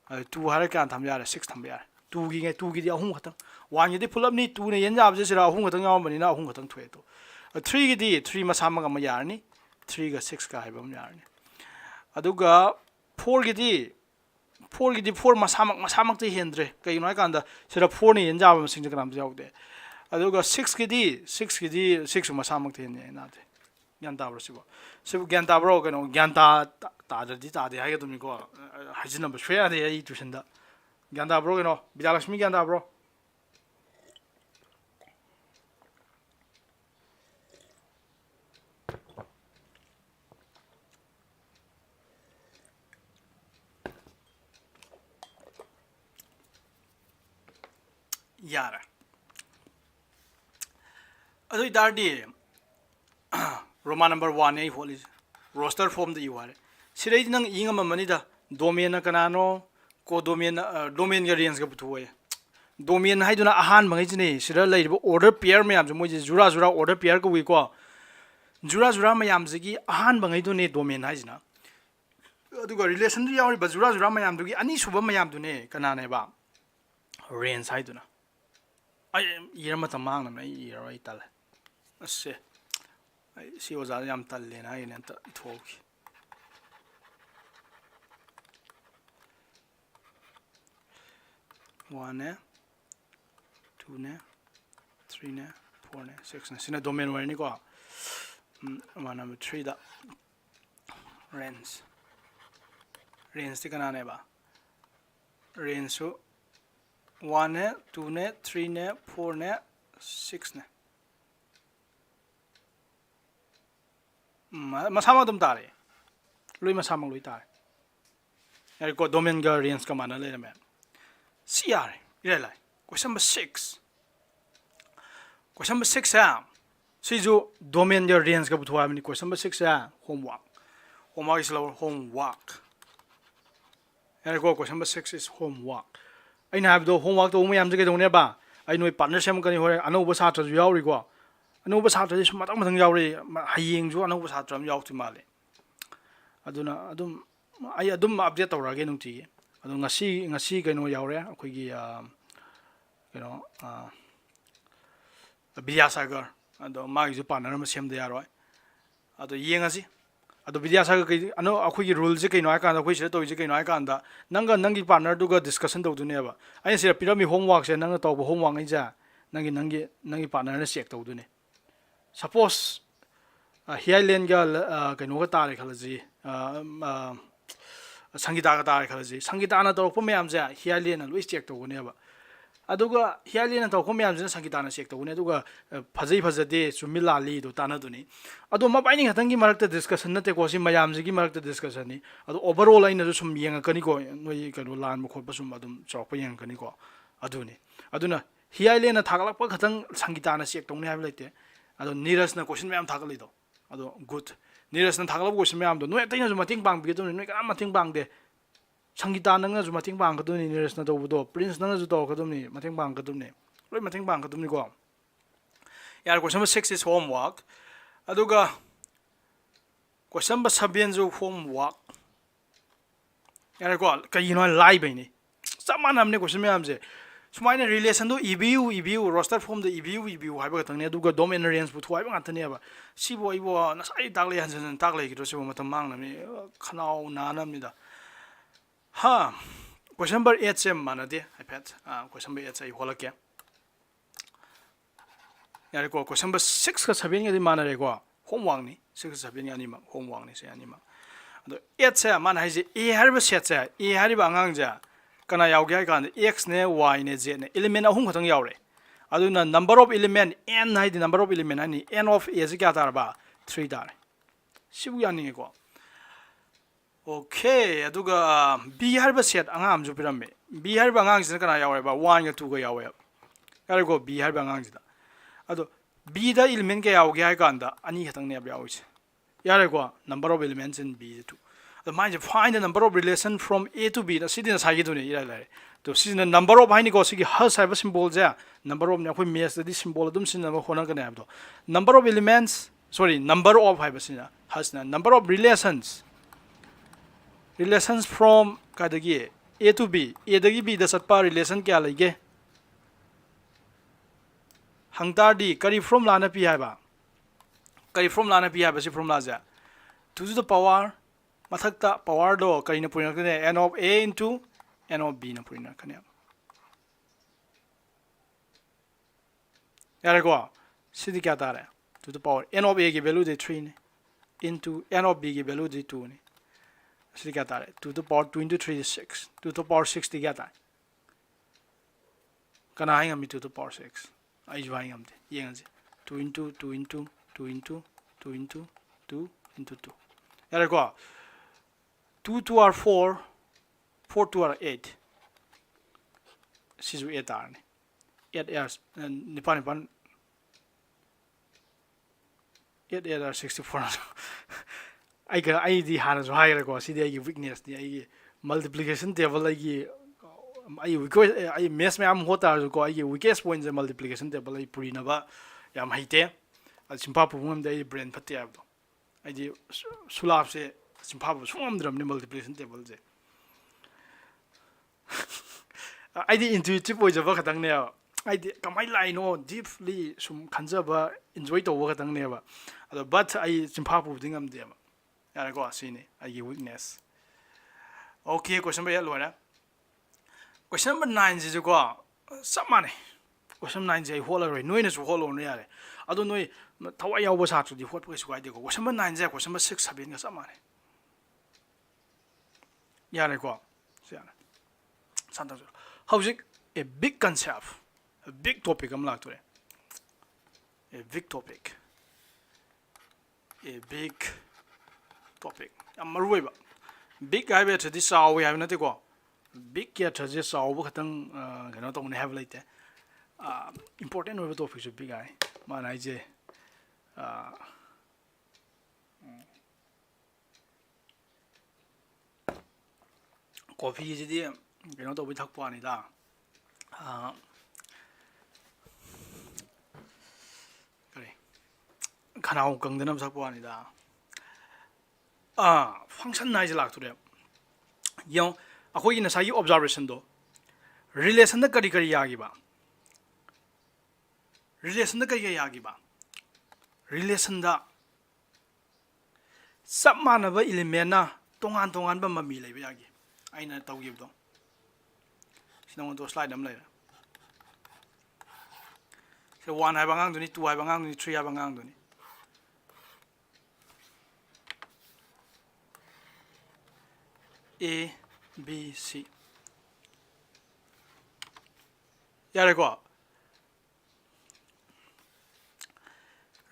Speaker 1: adu 2 haraga kan tham yare 6 thamba yare 2 gi ngai 2 gi di ahum khatang 1 gi di pull up ni 2 na yen jab je sira ahum khatang yaw mani na ahum khatang thwe to 3 gi di 3 masama ga ma yarni 3 ga 6 ga haibam yarni aduga 4 gi di 4 masamak te hendre kai noi kan da sira 4 ni yen jab ma sing gram jawde aduga 6 gi di 6 masamak te ne na de gyan ta bro sibo sibo gyan ta bro kano gyan ta di ta de hai ga tum ko hajin number 3 de ai tuition da gyan ta bro kano Vidalakshmi gyan ta bro yara adu dardi Roman number 1 ai holi roster form da iware sirai nang inga mamani da domain na kanano ko domain domain ga range ga putuwe domain haiduna ahan mangai jine sira leibo order pair mayam je moje jura order pair ko wi ko jura mayam jigi ahan mangai do ne domain haijina aduga relation du yawi ba jura mayam dugi ani suba mayam du ne kanane ba range haiduna ai irama tamang na ira ai tal asse ai si oza yam tal le na ine ta thoki 1 ne 2 ne 3 ne 4 ne 6 ne sina domain where ni ko 1 number 3 da range ti kana ne ba range so 1 ne 2 ne 3 ne 4 ne 6 ne masama dum tare lui masama lui tare yar ko domain ga range ka mana le me CR ire lai question number 6 question number 6 है सी जो domain ga range ka butwa ni question number 6 है homework is lower homework yar ko question number 6 is homework aina have do homework to mo yam je ke do ne ba ai noi partner sem ka ni hore ano ba sa tra yaw ri ko ano ba sa tra ji suma tang yaw ri hayeng ju ano ba sa tra yaw ti male aduna adum ai adum update tawra ge nungti adu ngasi kaino yaw re akhoi gi Vidyasagar ado ma gi ju partner ma sem de yaroi ado yengasi ado Vidyasagar kai ano akhoi gi rule je kaino ai kan da akhoi se to je kaino ai kan da nangi partner du ga discussion do du ne ba ai se pirami homework se nang to homework ai ja nangi partner na check to du ne suppose highland ga kaino ga ta re khalaji Sangita ga ta khalaji Sangita na to ko mayam ja highland na loi check to ne ba aduga highland na to ko mayam ja Sangita na check to ne aduga phajade chumila li do ta na du ni adu ma baining hatang gi marak ta discussion na te ko si mayam ji gi marak ta discussion ni adu overall aina sum yenga kani ko noi kanu lan mo khot basum adum chok pa yenga kani ko adu ni aduna highland na thaglak pa khatang Sangita na check to ne ha laite adu Neeraj na question mayam thagli do adu good Neeraj na thaglak question mayam do noi taina ju mating bang bi do noi ka mating bang de Sangita nang ju mating bang ka do ni Neeraj na do do Prince nang ju do ka do ni mating bang ka do ni loi mating bang ka do ni ko yar question number 6 is homework aduga question number 7 ju homework yar ko kaino lai bai ni saman amne question mayam je sumaina relation do EBU roster form the EBU haiba ka tangne aduga domain range bu thwai ba ngatane ba sibo ibo na sai tagle hansen tagle gi do sibo matam mang na mi khanau na na mi da ha question number 8 sem mana de ipad question number 8 ai hola ke yar ko question number 6 ka 7 ga di mana re ko homework ni 6 7 ga ni ma homework ni se ani ma ado 8 se mana hai je a harba set se a hariba angang ja kana yaw ge kan x ne y ne z ne element ahum khatang yaw re aduna number of element n hai di number of element ani n of a se kya tar ba 3 dar sibu yani ko okay aduga b harba set angam ju pirambe b harba angang sin kana yaw re ba 1 ga 2 ga yaw re ꯌꯥꯔꯦꯀꯣ B ꯍꯥꯏꯕ ꯑꯉꯥꯡꯁꯤꯗ ꯑꯗꯣ Bꯗ element ꯀꯌꯥ ꯌꯥꯎꯒꯦ ꯍꯥꯏ ꯀꯥꯟꯗ ꯑꯅꯤ ꯈꯛꯇꯪꯅꯦꯕ ꯌꯥꯎꯔꯤꯁꯦ ꯌꯥꯔꯦꯀꯣ number of elements in B ꯗ ꯑꯗꯣ ꯃꯥꯏꯁꯦ find the number of relation from A to B ꯗ ꯁꯤꯗꯤ ꯉꯁꯥꯏꯒꯤꯗꯨꯅꯦ ꯏꯔꯥꯏ ꯂꯥꯏꯔꯦ ꯑꯗꯣ ꯁꯤꯁꯤꯅ number of ꯍꯥꯏꯅꯤꯀꯣ ꯁꯤꯒꯤ hus ꯍꯥꯏꯕ ꯁꯤꯝꯕꯣꯜꯁꯦ number of ꯅꯦ ꯑꯩꯈꯣꯏ ꯃꯦꯠꯁꯇꯗꯤ ꯁꯤꯝꯕꯣꯜ ꯑꯗꯨꯝ ꯁꯤꯖꯤꯟꯅꯕ ꯍꯣꯠꯅꯒꯅꯤ ꯍꯥꯏꯕꯗꯣ number of elements sorry number of ꯍꯥꯏꯕꯁꯤꯅ husꯅ number of relations from ꯀꯥꯏꯗꯒꯤ A to B Aꯗꯒꯤ B ꯗ ꯆꯠꯄ relation ꯀꯌꯥ ꯂꯩꯒꯦ ꯍꯪꯇꯥꯔꯗꯤ ꯀꯔꯤ ꯐꯣꯔꯃꯨꯂꯥꯅ ꯄꯤ ꯍꯥꯏꯕ ꯀꯔꯤ ꯐꯣꯔꯃꯨꯂꯥꯅ ꯄꯤ ꯍꯥꯏꯕ ꯁꯤ ꯐꯣꯔꯃꯨꯂꯥꯁꯦ 2 to the power ꯃꯊꯛꯇ ꯄꯋꯥꯔꯗꯣ ꯀꯔꯤꯅ ꯄꯨꯔꯤꯅꯔꯛꯀꯅꯤ n of A into n of B ꯅ ꯄꯨꯔꯤꯅꯔꯛꯀꯅꯤ ꯌꯥꯔꯦꯀꯣ ꯁꯤꯗꯤ ꯀꯌꯥ ꯇꯥꯔꯦ 2 to the power n of A ꯒꯤ ꯚꯦꯂꯨꯗꯤ 3 ꯅꯤ into n of B ꯒꯤ ꯚꯦꯂꯨꯗꯤ 2 ꯅꯤꯁꯤꯗꯤ ꯀꯌꯥ ꯇꯥꯔꯦ 2 to the power 2 into 3 is 6 2 to the power 6 ꯗꯤ ꯀꯌꯥ ꯇꯥꯔꯦ ꯀꯅꯥ ꯍꯥꯏ ꯉꯝꯃꯤ 2 to the power 6 ꯑꯩꯁꯨ ꯍꯥꯏ ꯉꯝꯗꯦ ꯌꯦꯡꯉꯁꯤ 2 into 2 into 2 into 2 into 2 into 2 ꯌꯥꯔꯦꯀꯣ 2 to r 4 4 to r 8 시주 8 तारने 8 r निपान निपान 8 r 64 आई दी हाना जो हाई रखो सीधे आई वीकनेस दी आई मल्टीप्लिकेशन टेबल आई मेस में आम होता है जो को आई वीकेस्ट पॉइंट मल्टीप्लिकेशन टेबल आई पूरी नबा याम हाइटे सिंपा पुंगम दे ब्रेन फटे अब आई सुलाब से सिंपा सुंगम द्रम ने मल्टीप्लिकेशन टेबल से आई इंट्यूटिव ओइजबा खतंगने आई कमाई लाइनो डीपली सुम खंजबा एंजॉय तौबा खतंगनेबा अदो बट आई सिंपा पुदिंग amde यारेको सिने आई वीकनेस ओके क्वेश्चन नंबर 8 लोरा क्वेश्चन नंबर 9 जे को सब माने क्वेश्चन 9 जे होलरोय नोइना सु होलोनो यारे अदो नोइ थवा यावबा साथुदि होट पकसु गाइदेको क्वेश्चन नंबर 9 जे क्वेश्चन नंबर 6 7 का सब माने यारेको सियाना 산다죠. How's a big concept, a big topic am lakture. A big topic. A big topic. Am maruiba. Big guy better this hour we have not go. Big yet as this hour khatang cannot only have like important over topics big guy. Man I je coffee is the 그냥 또 위탁보 아니다. 그래. 가나오 강대남 sak보 아니다. 펑션 나이즈 락투래. 영 아코이 나사이 observation도 relation다 करी Yagi बा. relation다 करी Yagi बा. relation다 सब मानव element ना तोंगान तोंगान बा mummy लेबे Yagi. आइना तौगिबदो सिनांगो तो स्लाइड हम लेरा से 1 है बंगांग दुनी 2 है बंगांग दुनी 3 है बंगांग दुनी A B C यारे को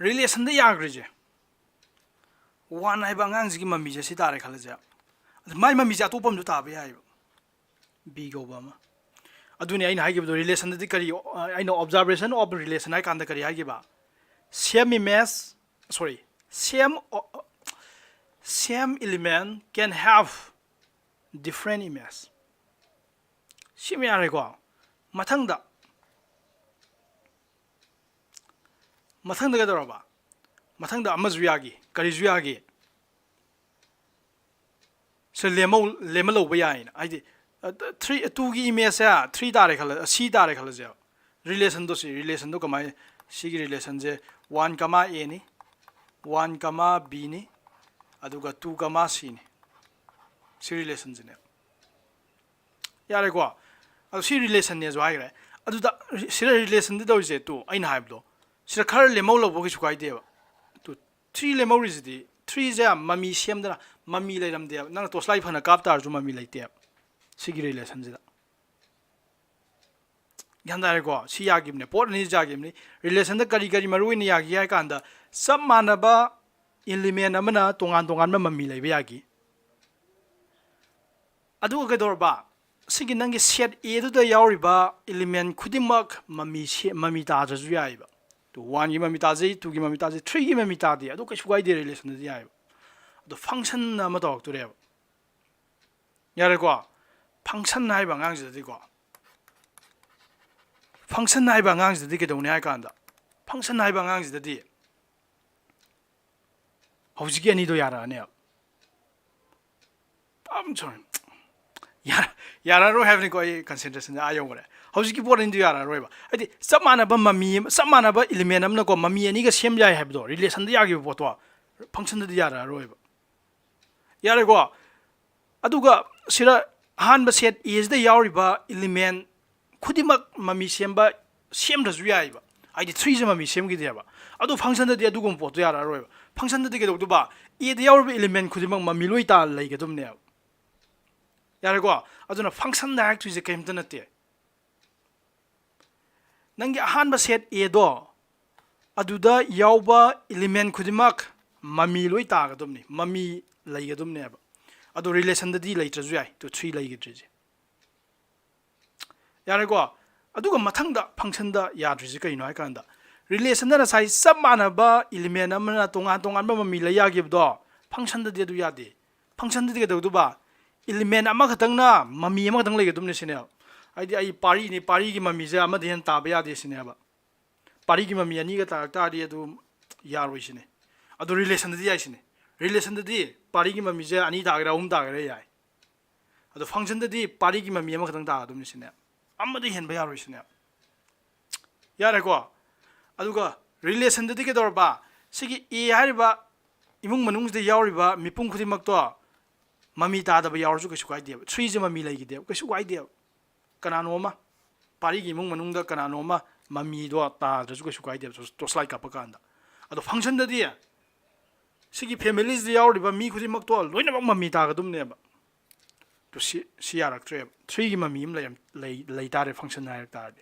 Speaker 1: रिलेशन दे याग्रिजे 1 है बंगांग जी की मम्मी जे सितारे खलजे माय मम्मी जे अतोपम जो ताबे हाय B गोबमा अदुनी आइन हाइगिबदो रिलेशन दि करी आइन ऑब्जर्वेशन ऑफ रिलेशन हाइ कांदा करी हाइगिबा same image sorry same element can have different image सिम यारेको मथंगदा गदरबा मथंगदा अमजु यागी करी जु यागी से लेमल लो याइन आइदि 3 2 की इमेज है 3 तारे खल सी तारे खल जे रिलेशन दो कमाय सी की रिलेशन जे 1 कमा A नि 1 कमा B नि अदुगा 2 कमा C नि सी रिलेशन जे ने यारे को अदु सी रिलेशन ने जो हाइरे अदुदा सी रिलेशन दि दो जे तो आइन हाइबदो सी खर लेमौ लो बो किसु काइदेबा तो 3 लेमौ रिजदि 3 जे ममी सेमदना ममी लेरमदे नंग तो स्लाइड फना काप तार जो ममी लेते सिगी रिलेशन जिदा गंदारेको सी यागिमने पोट नि जागिमने रिलेशन द करी मरुइ नि यागी हाय कांदा सब मानबा एलिमेंट अमना तोंगान तोंगान ममी लेबे यागी अदु गदोरबा sigi nangi set A du da yauriba element khudimak mami ta ja ju yaiba to 1 gi mami ta ji 2 gi mami ta ji 3 gi mami ta di adu ka shugai de relation da yaiba adu function na ma dog to reba yare ko function nai ba ngang ji di ko function nai ba ngang ji di ke dong ne ai kan da function nai ba ngang ji di hauji ani do yara ne am sorry yara ro have ni ko concentration ayo gore hauji ki board indu yara ro ba adi samana ba mami samana ba element amna ko mami ani ga sem jai have do relation da yagi bo to function da yara ro ba yara ko aduga sira han ba set is the yauri ba element khudimak mami semba sem da ju yai ba adi 3 je mami sem gi de ba adu function da adu gum po to yara ro ba function da de do ba e de yauri element khudimak mami loi ta lai ga dum ne yare ko aduna function da tu je kem ta nate nangi han ba set a do aduda yauba element khudimak mami loi ta ga dum ni mami lai ga dum ne ba adu relation da di lai tra ju yai to 3 lai ga je yare ko aduga mathang da function da ya dri je kai no ai kan da relation da sai samana ba element amna tongan ba mami lai ya gi do function da de du ya de function da de ga do ba element ama khatang na mami ama khatang lai ga dum ne sine ai ai pari ni pari gi mami je ama den ta ba ya de sine ba pari gi mami ani ga ta di adu ya roi sine adu relation da di ai sine relation da di pari gi mami je ani ta ga ta ga ya adu function da di pari gi mami ama khatang ta dum ne sine amma de hen ba ya roi sine ya re ko adu ga relation da di ke dor ba sigi e hari ba imung manung de yauri ba mipung khudi mak to mami ta da ba yaur ju ka shukai de 3 je mami lai gi de ka shukai de kanano ma pari gi imung manung da kanano ma mami do ta da ju ka shukai de to slide ka pa kan da ado function da di sigi families de yauri ba mi khudi mak to loina ba mami ta ga dum ne ba to si yarak tre 3 gi mami im lai ta re function na ta de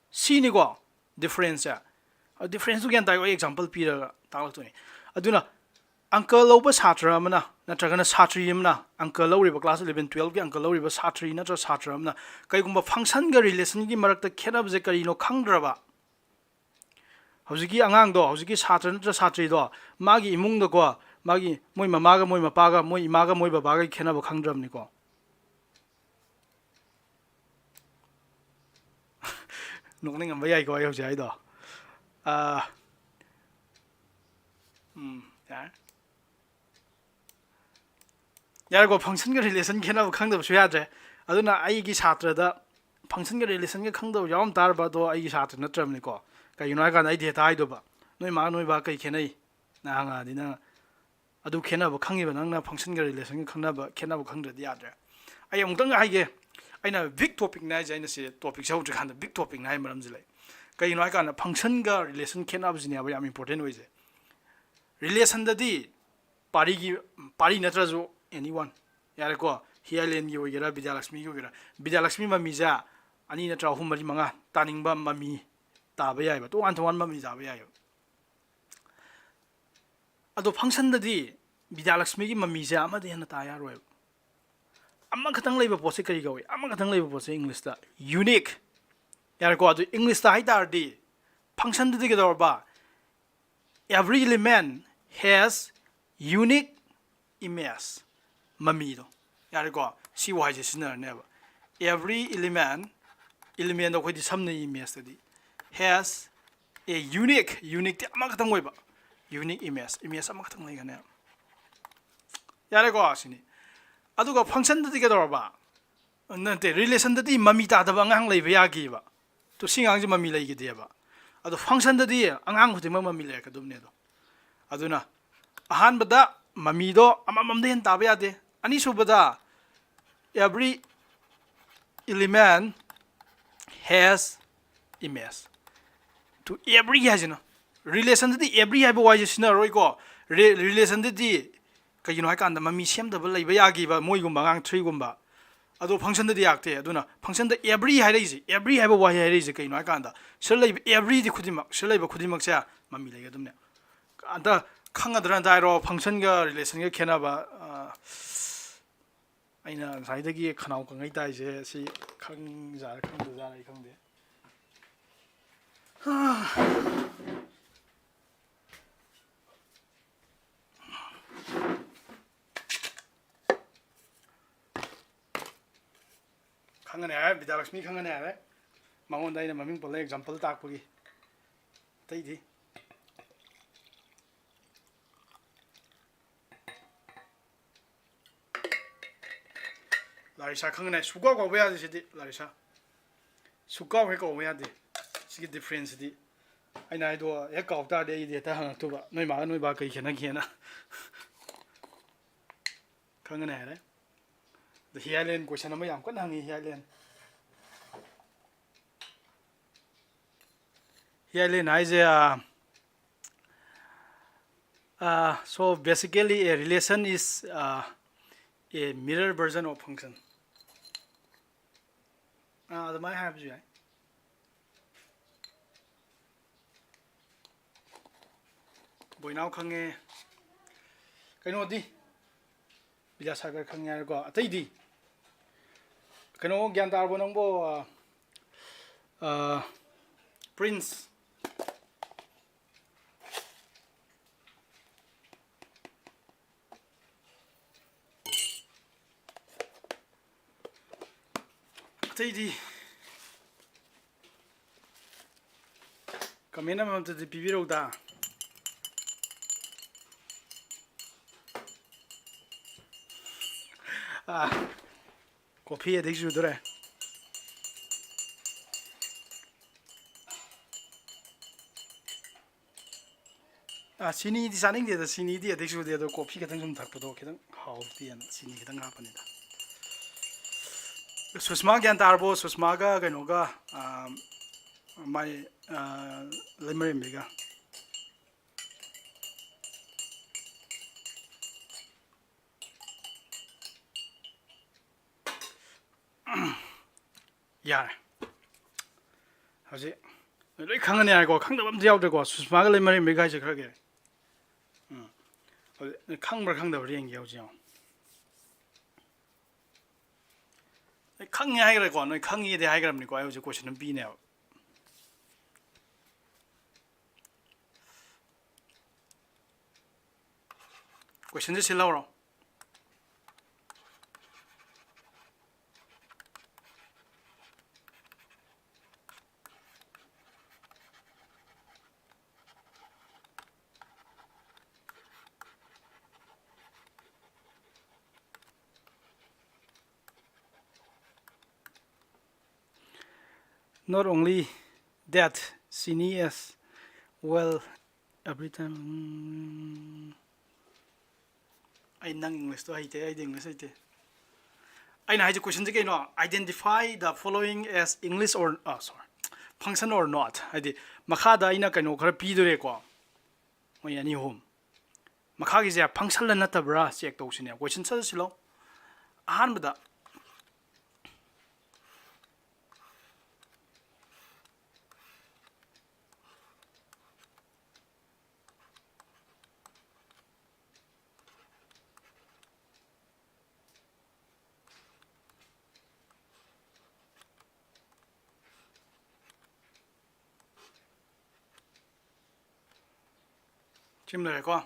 Speaker 1: si ni go difference ya difference to gen ta example pi ra ta la to ni aduna uncle over satra amna natragana satri amna uncle over class 11 12 gi uncle over satri natra satra amna kai gumba function ga relation gi marak ta khenab je kari no khangdraba hojiki angang do hojiki satra natra satri do magi imung do ko magi moi mama ga moi mapa ga moi ima ga moi baba ga khenab khangdram ni ko nokning am bayai ko ai hojai do ya yar ko function ga relation khena khang da suya je aduna ai gi chatra da function ga relation ga khang da yawm tar ba do ai gi chatra na tram ni ko ka yunai ga ai de ta ai do ba noi ma noi ba kai khenai na nga dina adu khena ba khangi ba nang na function ga relation ga khangna ba khena ba khang da ya de ai am tang ai ge aina big topic na je na se topic sau kan da big topic na maram ji lai ka yunai ga na function ga relation khena ba ji ne ba yam important oi je relation da di pari natra jo anyone yare ko hialen gi wogera Vidyalakshmi gi wogera Vidyalakshmi mami ja ani natra hum mari manga taning ba mami ta ba yai ba to an thwan mami ja ba yai ado function da di Vidyalakshmi gi mami ja ama de na ta ya roi amma khatang lei ba pose kari gawi amma khatang lei ba pose english da unique yare ko ado english da haidar di function da ge dor ba every element has unique image mami do yare ko si wa je sinar ne ba every element do khoi di samne image di has a unique te ama khatang oi ba unique image ama khatang lai ga ne yare ko asini aduga function da ge dor ba nante relation da di mami ta da ba ngang lai ba ya gi ba to singang ji mami lai gi de ba adu function da di angang khudi mami lai ka dum ne do aduna ahan bada mami do amam de hen ta ba ya de ani subada every element has image to every has no relation to the every have wise na roi ko relation to the ka you know I kan da mami sem da ba lai ba ya gi ba moi gum ba ngang 3 gum ba ado function da yak te aduna function da every hai ri every have wise hai ri ka you know I kan da sel lai every di khudimak sel lai ba khudimak sa mami lai ga dum ne anda khanga dran dai ro function ga relation ga khena ba ꯑꯩꯅ ꯉꯁꯥꯏꯗꯒꯤ ꯈꯅꯥꯎ ꯀꯪꯉꯩ ꯇꯥꯏꯁꯦ ꯁꯤ ꯈꯪꯖꯥꯔ ꯈꯪꯗꯖꯥꯔ ꯑꯩ ꯈꯪꯗꯦ ꯈꯪꯒꯅꯤ ꯍꯥꯏꯔꯦ ꯕꯤꯗ꯭ꯌꯥꯂꯛꯁꯃꯤ ꯈꯪꯒꯅꯤ ꯍꯥꯏꯔꯦ ꯃꯉꯣꯟꯗ ꯑꯩꯅ ꯃꯃꯤꯡ ꯄꯜꯂ ꯑꯦꯛꯖꯥꯝꯄꯜ ꯇꯥꯛꯄꯒꯤ ꯑꯇꯩꯗꯤ ꯂꯥꯔꯤꯁꯥ ꯈꯪꯒꯅꯤ ꯁꯨꯀꯥꯎ ꯀꯧꯕ ꯌꯥꯗꯦ ꯁꯤꯗꯤ ꯂꯥꯔꯤꯁꯥ ꯁꯨꯀꯥꯎ ꯍꯦꯛ ꯀꯧꯕ ꯌꯥꯗꯦ ꯁꯤꯒꯤ ꯗꯤꯐ꯭ꯔꯦꯟꯁꯁꯤꯗꯤ ꯑꯩꯅ ꯍꯥꯏꯗꯣ ꯍꯦꯛ ꯀꯥꯎ ꯇꯥꯔꯗꯤ ꯑꯩꯗꯤ ꯍꯦꯛꯇ ꯍꯪꯉꯛꯇꯣꯕ ꯅꯣꯏ ꯃꯥꯒ ꯅꯣꯏ ꯕꯥ ꯀꯩ ꯈꯦꯠꯅꯒꯦꯅ ꯈꯪꯒꯅꯤ ꯍꯥꯏꯔꯦ ꯑꯗ ꯍꯤꯌꯥꯔꯂꯦꯟ ꯀꯣꯏꯁꯟ ꯑꯃ ꯌꯥꯝ ꯀꯟꯅ ꯍꯪꯉꯤ ꯍꯤꯌꯥꯔꯂꯦꯟ ꯍꯤꯌꯥꯔꯂꯦꯟ ꯍꯥꯏꯁꯦ so basically a relation is a mirror version of function ꯑꯗꯨꯃꯥꯏꯅ ꯍꯥꯏꯕꯁꯨ ꯌꯥꯏ ꯕꯣꯏꯅꯥꯎ ꯈꯪꯉꯦ ꯀꯩꯅꯣꯗꯤ ꯕꯤꯗ꯭ꯌꯥꯁꯥꯒꯔ ꯈꯪꯉꯦ ꯍꯥꯏꯔꯦꯀꯣ ꯑꯇꯩꯗꯤ ꯀꯩꯅꯣ ꯒ꯭ꯌꯥꯟ ꯇꯥꯔꯕꯣ ꯅꯪꯕꯣ ꯄ꯭ꯔꯤꯟꯁ ꯑꯇꯩꯗꯤ ꯀꯃꯦꯟ ꯑꯃꯃꯝꯇꯗꯤ ꯄꯤꯕꯤꯔꯧꯗ ꯀꯣꯐꯤ ꯑꯗꯩ ꯆꯨꯗꯣꯔꯦ ꯆꯤꯅꯤꯗꯤ ꯆꯥꯅꯤꯡꯗꯦꯗ ꯆꯤꯅꯤꯗꯤ ꯑꯗꯩ ꯆꯨꯗꯦ ꯑꯗꯣ ꯀꯣꯐꯤ ꯈꯤꯇꯪ ꯁꯨꯝ ꯊꯛꯄꯗꯣ ꯈꯤꯇꯪ ꯍꯥꯎꯇꯦꯅ ꯆꯤꯅꯤ ꯈꯤꯇꯪ ꯍꯥꯞꯄꯅꯤꯗ ꯁꯨꯁꯃꯥ ꯒ꯭ꯌꯥꯟ ꯇꯥꯔꯕꯣ ꯁꯨꯁꯃꯥꯒ ꯀꯩꯅꯣꯒ ꯃꯥꯏ ꯂꯩꯃꯔꯦꯝꯕꯤꯒ ꯌꯥꯔꯦ ꯍꯧꯖꯤꯛ ꯅꯣꯏ ꯂꯣꯏ ꯈꯪꯉꯅꯤ ꯍꯥꯏꯀꯣ ꯈꯪꯗꯕ ꯑꯝꯇ ꯌꯥꯎꯗ꯭ꯔꯦꯀꯣ ꯁꯨꯁꯃꯥꯒ ꯂꯩꯃꯔꯦꯝꯕꯤꯒ ꯍꯥꯏꯁꯦ ꯈꯔꯒꯤ ꯍꯧꯖꯤꯛ ꯅꯣꯏ ꯈꯪꯕ꯭ꯔꯥ ꯈꯪꯗꯕ꯭ꯔꯥ ꯌꯦꯡꯒꯦ ꯍꯧꯖꯤꯛ ꯌꯦꯡꯉꯣ ꯅꯣꯏ ꯈꯪꯉꯦ ꯍꯥꯏꯈ꯭ꯔꯦꯀꯣ ꯅꯣꯏ ꯈꯪꯉꯦꯗꯤ ꯍꯥꯏꯈ꯭ꯔꯕꯅꯤꯀꯣ ꯑꯩ ꯍꯧꯖꯤꯛ ꯀꯣꯏꯁꯟ ꯑꯃ ꯄꯤꯅꯦꯕ ꯀꯣꯏꯁꯟꯁꯦ ꯁꯤꯜꯍꯧꯔꯣ not only that Sini as well every time ꯑꯩ ꯅꯪ ꯏꯪꯂꯤꯁꯇꯣ ꯍꯩꯇꯦ ꯑꯩꯗꯤ ꯏꯪꯂꯤꯁ ꯍꯩꯇꯦ ꯑꯩꯅ ꯍꯥꯏꯁꯦ ꯀꯣꯏꯁꯟꯁꯦ ꯀꯩꯅꯣ ꯑꯥꯏꯗꯦꯟꯇꯤꯐꯥꯏ ꯗ ꯐꯣꯂꯣꯋꯤꯡ ꯑꯦꯁ ꯏꯪꯂꯤꯁ ꯑꯣꯔ ꯁꯣꯔꯤ ꯐꯪꯁꯟ ꯑꯣꯔ ꯅꯣꯠ ꯍꯥꯏꯗꯤ ꯃꯈꯥꯗ ꯑꯩꯅ ꯀꯩꯅꯣ ꯈꯔ ꯄꯤꯗꯣꯔꯦꯀꯣ ꯃꯣꯏ ꯑꯅꯤ ꯑꯍꯨꯝ ꯃꯈꯥꯒꯤꯁꯦ ꯐꯪꯁꯟꯂ ꯅꯠꯇꯕ꯭ꯔꯥ ꯆꯦꯛ ꯇꯧꯁꯤꯅꯦ ꯀꯣꯏꯁꯟ ꯁꯤꯜꯂꯣ ꯑꯍꯥꯟꯕꯗ ꯁꯤꯝ ꯂꯩꯔꯦꯀꯣ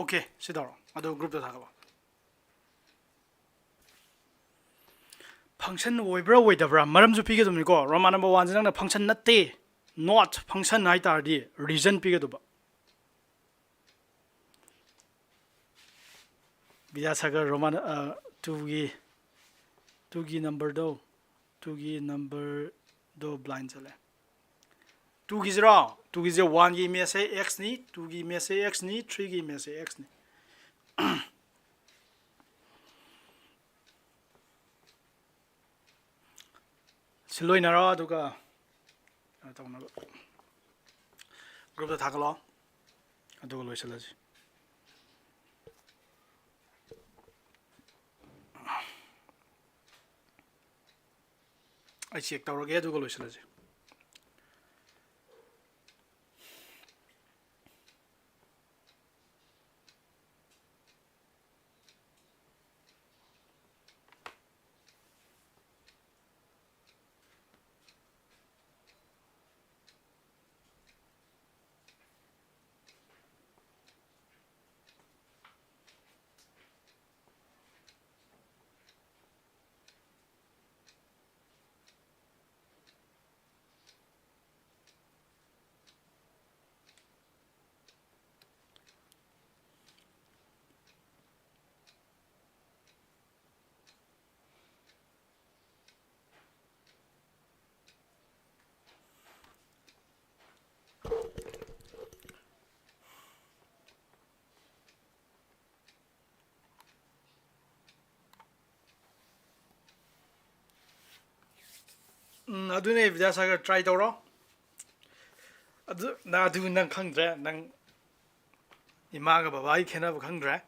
Speaker 1: okay sidaw ado group da thakaba function oibra oidabra maram ju pige dumni ko roman number 1 jang na function natte not function hai tar di reason pige duba Vidyasagar roman 2 gi number do blind chale 2 gi 0 2 gi 1 gi me say x ni 2 gi me say x ni 3 gi me say x ni siloi na ra duga tawna group da thakalo aduga loisalaji ai check tawrage aduga loisalaji adune Vidyasagar try tawro adu na adu nang khangdre nang ima ga baba I khena bu khangdre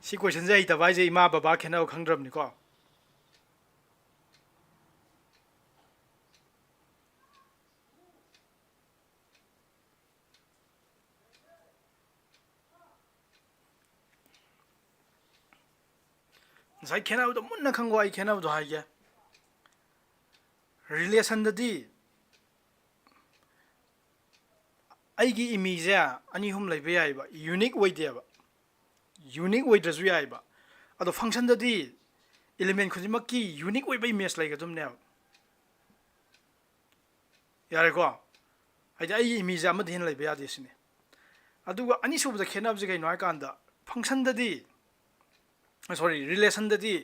Speaker 1: si question je ita bai je ima baba khena bu khangdram ni ko sai khena bu mun na khangwa I khena bu hai ge relation da di ai gi image ani hum lai be ai ba unique way de ba unique way drasu ai ba ado function da di element khujima ki unique way ba image lai ga dum ne yare ko ai image am din lai be ya de sine aduga ani subu da khena bu je kai noi kan da function da di sorry relation da di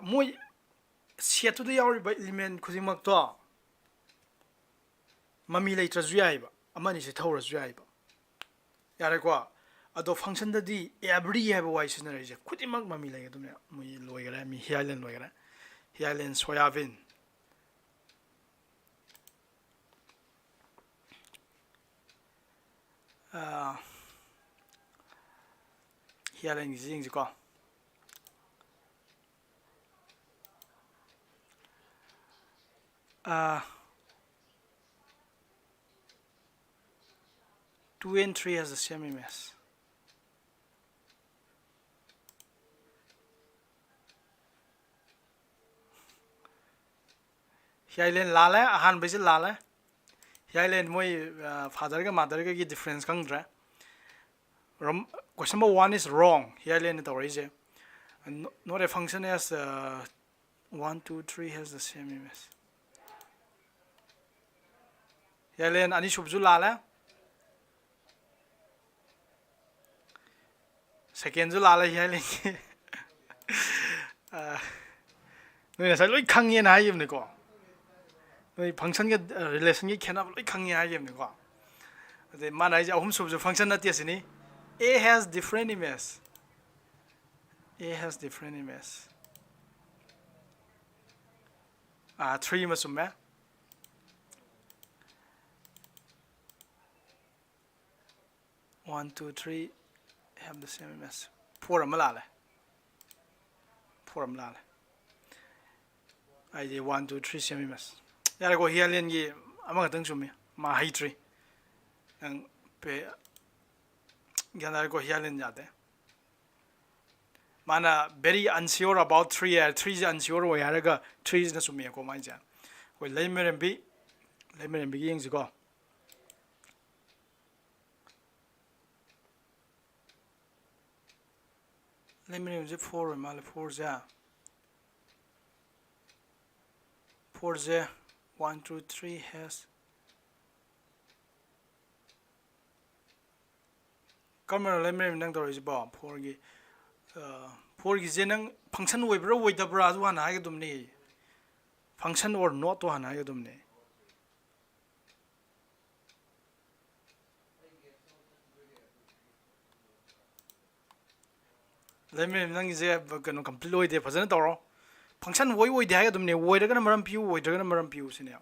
Speaker 1: moi set to the yauri ba element khujimak to mami lai tra zui ai ba amani se thawra zui ai ba yare ko ado function da di every have why sina re je khujimak mami lai dum ne moi loi gara mi highland loi gara highland soyabin highland jing ji ko 2 and 3 has the same image. Highland lala, ahan besi lala. Highland moi father ka mother ka ki difference kang dra. Question number 1 is wrong. Highland to raise. Not a function as 1, 2, 3 has the same image. Highland ani subju lala. Second ju lala highland. Noi sa loi khang yen hai yem ne ko. Noi function ke relation ke khena loi khang yen hai yem ne ko. De man ai ja ahum subju function na ti asini. A has different images. A has different images. 3 masum me. One, two, three have the same image. 4 malala. 4 malala. I did 1, 2, 3 same image. Yara go here len ye among a me. Ma high tree. And pay Gana go here len yade. Mana very unsure about 3 3 is unsure way haraga 3 is na sumi ko manja. Well lemmer and be beginning to go. Limiting 4 mal 4 ja 4 ja 1 2 3 has camera limiting nang tor is ba 4 gi 4 gi je nang function oibra oidabra ju hana ga dum ni function or not to hana ga dum ni limiting nang je kano complete oide phajana toro function oide ha ga dum ni oida ga maram piu oida ga maram piu sine